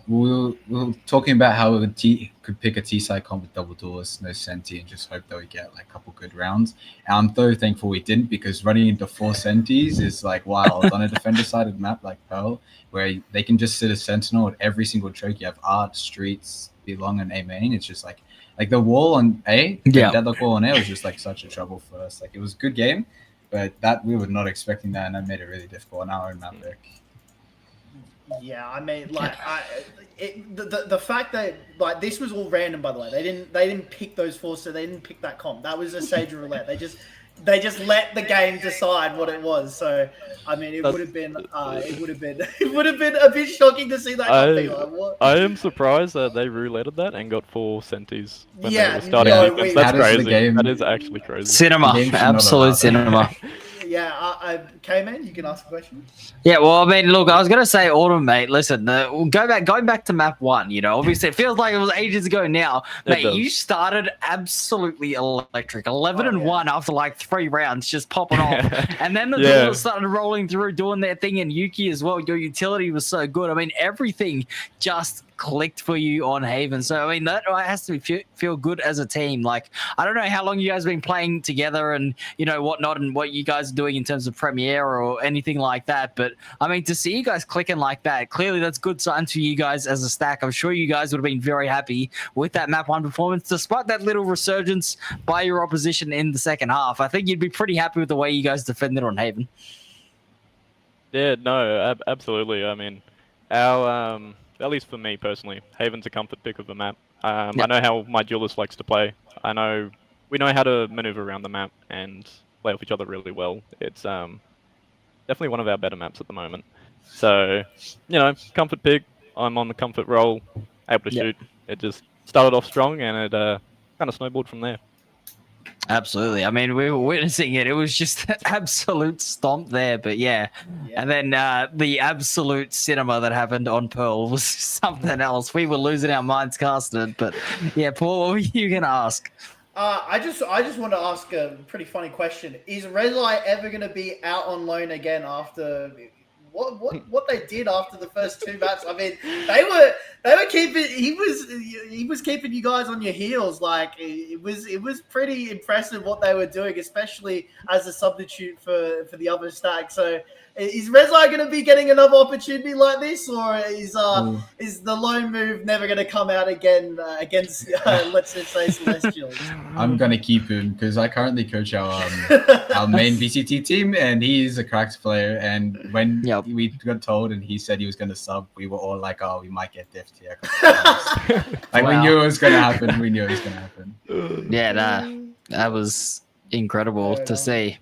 We were talking about how we could pick a T-side comp with double duelists, no Senti, and just hope that we get like a couple good rounds. And I'm so thankful we didn't, because running into 4 Sentis is like wild on a defender-sided map like Pearl, where they can just sit a Sentinel with every single choke. You have Art, Streets, Belong, and A main. It's just like the wall on A, the deadlock wall on A was just like such a trouble for us. Like, it was a good game, but that we were not expecting that, and that made it really difficult on our own map pick. Yeah, I mean, like, the fact that, like, this was all random, by the way. They didn't pick those 4, so they didn't pick that comp. That was a Sage Roulette. They just let the game decide what it was. So, I mean, it would have been a bit shocking to see that. I am surprised that they rouletted that and got 4 Sentis when they were starting defense. That's crazy. That is actually crazy. Cinema, absolute cinema. Yeah, K-Man, you can ask a question. Yeah, well, I mean, look, I was going to say, Autumn, mate, listen, going back to map 1, you know, obviously it feels like it was ages ago now. Mate, you started absolutely electric. 11-1 after like 3 rounds, just popping off. And then the duels started rolling through, doing their thing, and Yuki as well. Your utility was so good. I mean, everything just clicked for you on Haven. So, I mean, that has to feel good as a team. Like, I don't know how long you guys have been playing together and, you know, whatnot, and what you guys are doing in terms of Premiere or anything like that. But, I mean, to see you guys clicking like that, clearly that's good sign to you guys as a stack. I'm sure you guys would have been very happy with that map 1 performance, despite that little resurgence by your opposition in the second half. I think you'd be pretty happy with the way you guys defended on Haven. Yeah, no, absolutely. I mean, our... at least for me personally, Haven's a comfort pick of the map. I know how my duelist likes to play. We know how to maneuver around the map and play off each other really well. It's definitely one of our better maps at the moment. So, you know, comfort pick. I'm on the comfort roll, able to shoot. It just started off strong, and it kind of snowballed from there. Absolutely. I mean, we were witnessing it. It was just an absolute stomp there. But yeah. And then the absolute cinema that happened on Pearl was something else. We were losing our minds casting it. But yeah, Paul, what were you going to ask? I just want to ask a pretty funny question. Is Rezai ever going to be out on loan again after what they did after the first 2 maps? I mean, they were keeping he was keeping you guys on your heels. Like, it was pretty impressive what they were doing, especially as a substitute for the other stack. So, is Rezai going to be getting another opportunity like this, or is the loan move never going to come out again against let's just say Celestials? I'm going to keep him because I currently coach our main VCT team, and he's a cracked player. And when we got told and he said he was going to sub, we were all like, "Oh, we might get diff tier." Like, we knew it was going to happen. We knew it was going to happen. Yeah, that was incredible to see.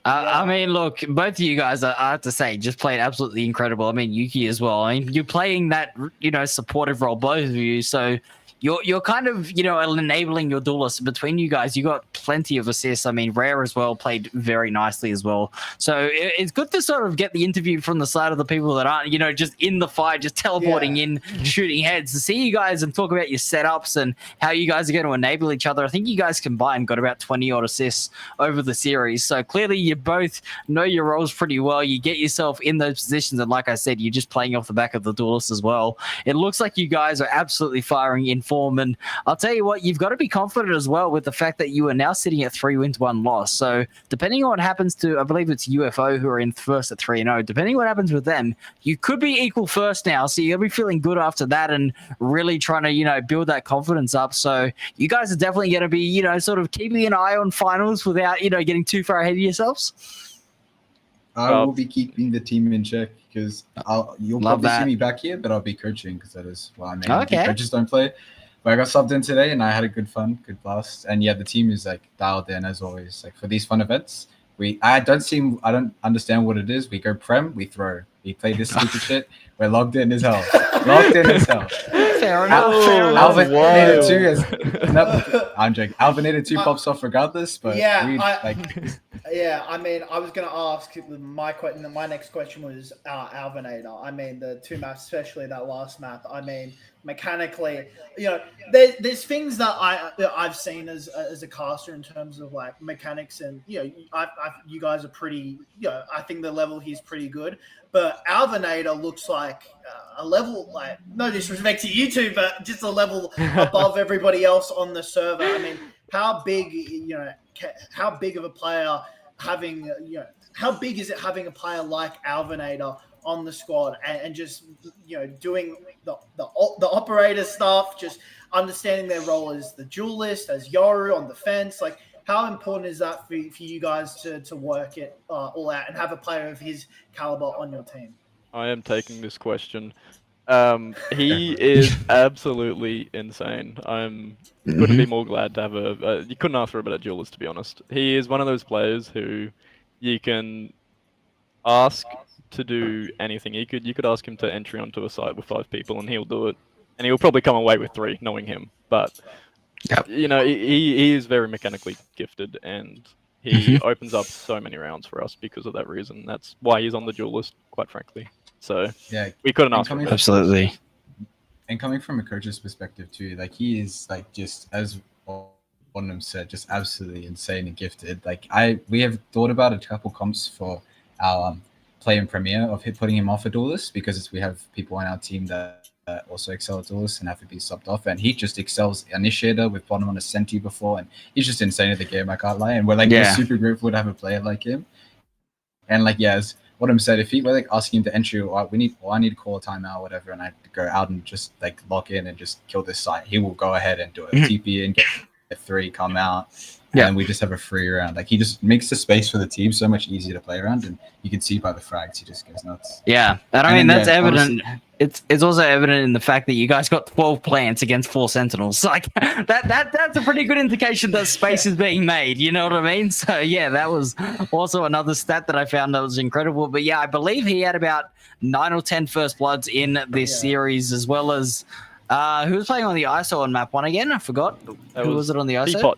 I mean, look, both of you guys, I have to say, just played absolutely incredible. I mean, Yuki as well. I mean, you're playing that, you know, supportive role, both of you. So you're kind of, you know, enabling your duelists. Between you guys, you got plenty of assists. I mean, Rare as well played very nicely as well. So it's good to sort of get the interview from the side of the people that aren't, you know, just in the fight, just teleporting in, shooting heads, to see you guys and talk about your setups and how you guys are going to enable each other. I think you guys combined got about 20 odd assists over the series. So clearly you both know your roles pretty well. You get yourself in those positions. And like I said, you're just playing off the back of the duelists as well. It looks like you guys are absolutely firing in form. And I'll tell you what, you've got to be confident as well with the fact that you are now sitting at 3 wins, 1 loss. So depending on what happens to, I believe it's UFO who are in first at 3-0, depending on what happens with them, you could be equal first now. So you'll be feeling good after that and really trying to, you know, build that confidence up. So you guys are definitely going to be, you know, sort of keeping an eye on finals without, you know, getting too far ahead of yourselves. I will be keeping the team in check because you'll probably see me back here, but I'll be coaching because that is what I mean. Coaches don't play. But I got subbed in today, and I had a good blast. And yeah, the team is like dialed in as always. Like for these fun events, I don't understand what it is. We go prem, we throw, we play this stupid shit. We're logged in as hell. Logged in as hell. Fair enough. Fair enough. Alvinator 2 is no, I'm joking. Alvinator 2 pops off regardless, but yeah, I mean, I was going to ask my next question was Alvinator. I mean, the two maps, especially that last map. I mean, mechanically, you know, there's things that I've seen as a caster in terms of like mechanics, and you know, you guys are pretty. You know, I think the level here's pretty good, but Alvinator looks like a level, like, no disrespect to you two, but just a level above everybody else on the server. I mean, how big of a player having, you know, how big is it having a player like Alvinator on the squad and just, you know, doing the operator stuff, just understanding their role as the duelist, as Yoru on the fence? Like, how important is that for you guys to work it all out and have a player of his caliber on your team? I am taking this question. He is absolutely insane. Couldn't be more glad to have you couldn't ask for a better duelist, to be honest. He is one of those players who you can ask to do anything. You could ask him to entry onto a site with 5 people and he'll do it. And he'll probably come away with 3, knowing him. But you know, he is very mechanically gifted, and he opens up so many rounds for us because of that reason. That's why he's on the duelist, quite frankly. So yeah, we couldn't ask for it. Absolutely. And coming from a coach's perspective too, like he is like, just as one of them said, just absolutely insane and gifted. Like we have thought about a couple comps for our play in Premier of putting him off a duelist, because we have people on our team that also excel at duelist and have to be subbed off, and he just excels initiator. We've bought him on a Senti before, and he's just insane at the game, I can't lie. And we're super grateful to have a player like him. And like, as Autumn said, if we're like asking him to entry, or I need to call a timeout or whatever, and I go out and just like lock in and just kill this site, he will go ahead and do it. TP in, get 3, come out, and we just have a free round. Like, he just makes the space for the team so much easier to play around, and you can see by the frags he just goes nuts. Yeah, and I mean that's evident. Honestly, it's also evident in the fact that you guys got 12 plants against 4 sentinels. Like that's a pretty good indication that space is being made. You know what I mean? So yeah, that was also another stat that I found that was incredible. But yeah, I believe he had about 9 or 10 first bloods in this series, as well as who was playing on the ISO on map 1 again? I forgot. Who was it on the ISO?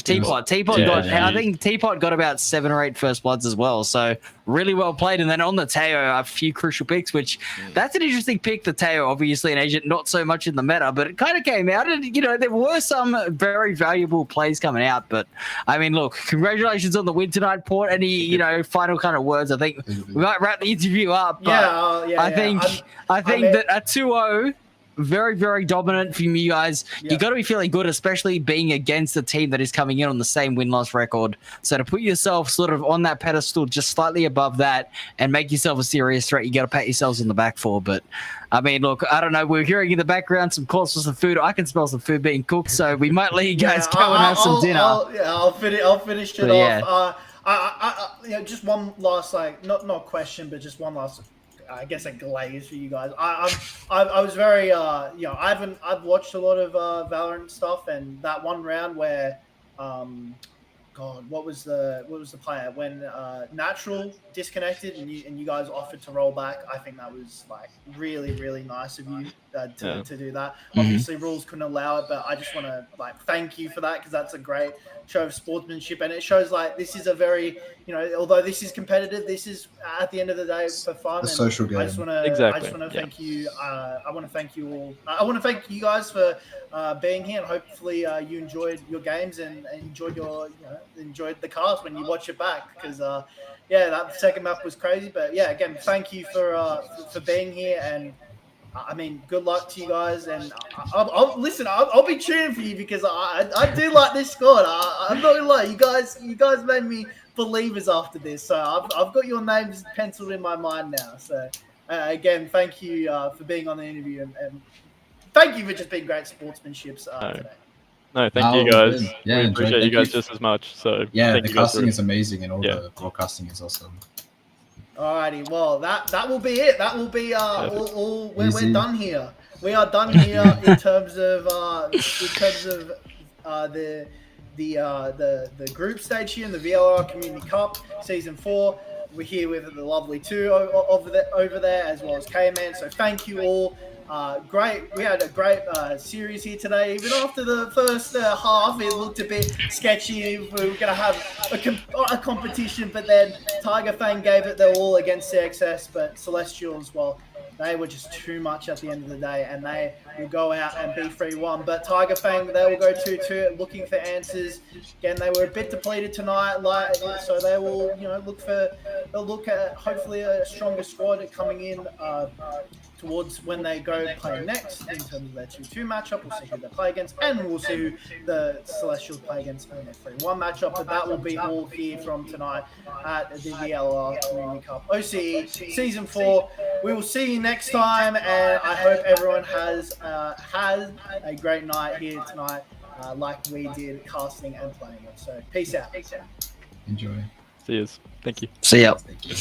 Teapot got. I think Teapot got about 7 or 8 first bloods as well. So really well played. And then on the Teo, a few crucial picks, which that's an interesting pick. The Teo, obviously an agent, not so much in the meta, but it kind of came out, and you know there were some very valuable plays coming out. But I mean, look, congratulations on the win tonight, Port. Any final kind of words? I think we might wrap the interview up. But I think that a 2-0. Very, very dominant from you guys. You got to be feeling good, especially being against a team that is coming in on the same win-loss record. So to put yourself sort of on that pedestal, just slightly above that, and make yourself a serious threat, you got to pat yourselves on the back for. But I mean, look, I don't know. We're hearing in the background some calls for some food. I can smell some food being cooked, so we might let you guys go and have some dinner. I'll finish it off. Just one last, like, not question, but just one last, I guess, a glaze for you guys. I was very I've watched a lot of Valorant stuff, and that one round where what was the player when Natural disconnected and you guys offered to roll back? I think that was like really, really nice of you to do that. Obviously rules couldn't allow it, but I just want to thank you for that, because that's a great show of sportsmanship, and it shows like this is a very, although this is competitive, this is at the end of the day for fun. A social game. I just want to thank you. I want to thank you all. I want to thank you guys for being here, and hopefully you enjoyed your games and enjoyed enjoyed the cast when you watch it back, because that second map was crazy. But yeah, again, thank you for being here, and I mean, good luck to you guys, and I'll be cheering for you, because I do like this squad. I'm not gonna lie, you guys made me believers after this, so I've got your names penciled in my mind now. So again, thank you for being on the interview, and thank you for just being great sportsmanship today. No, thank you guys. We appreciate you guys just as much. So the casting is amazing, and all the broadcasting is awesome. Alrighty, well that will be it. That will be all when we're done here. we are done here in terms of the group stage here in the VLR Community Cup Season 4. We're here with the lovely two over there, as well as K-Man. So thank you all. Great. We had a great series here today. Even after the first half, it looked a bit sketchy. We were going to have a competition, but then TigerFang gave it their all against CXS, but Celestial as well. They were just too much at the end of the day, and they will go out and be 3-1. But TigerFang, they will go 2-2, looking for answers. Again, they were a bit depleted tonight, so they will, they'll look at hopefully a stronger squad coming in towards when they go play next in terms of their 2-2 matchup. We'll see who they play against, and we'll see who the Celestial play against in their 3-1 matchup. But that will be all here from tonight at the VLR Community Cup OCE Season 4. We will see you next time, and I hope everyone has had a great night here tonight, like we did casting and playing it. So peace out. Enjoy. See you. Thank you. See ya. Thank you.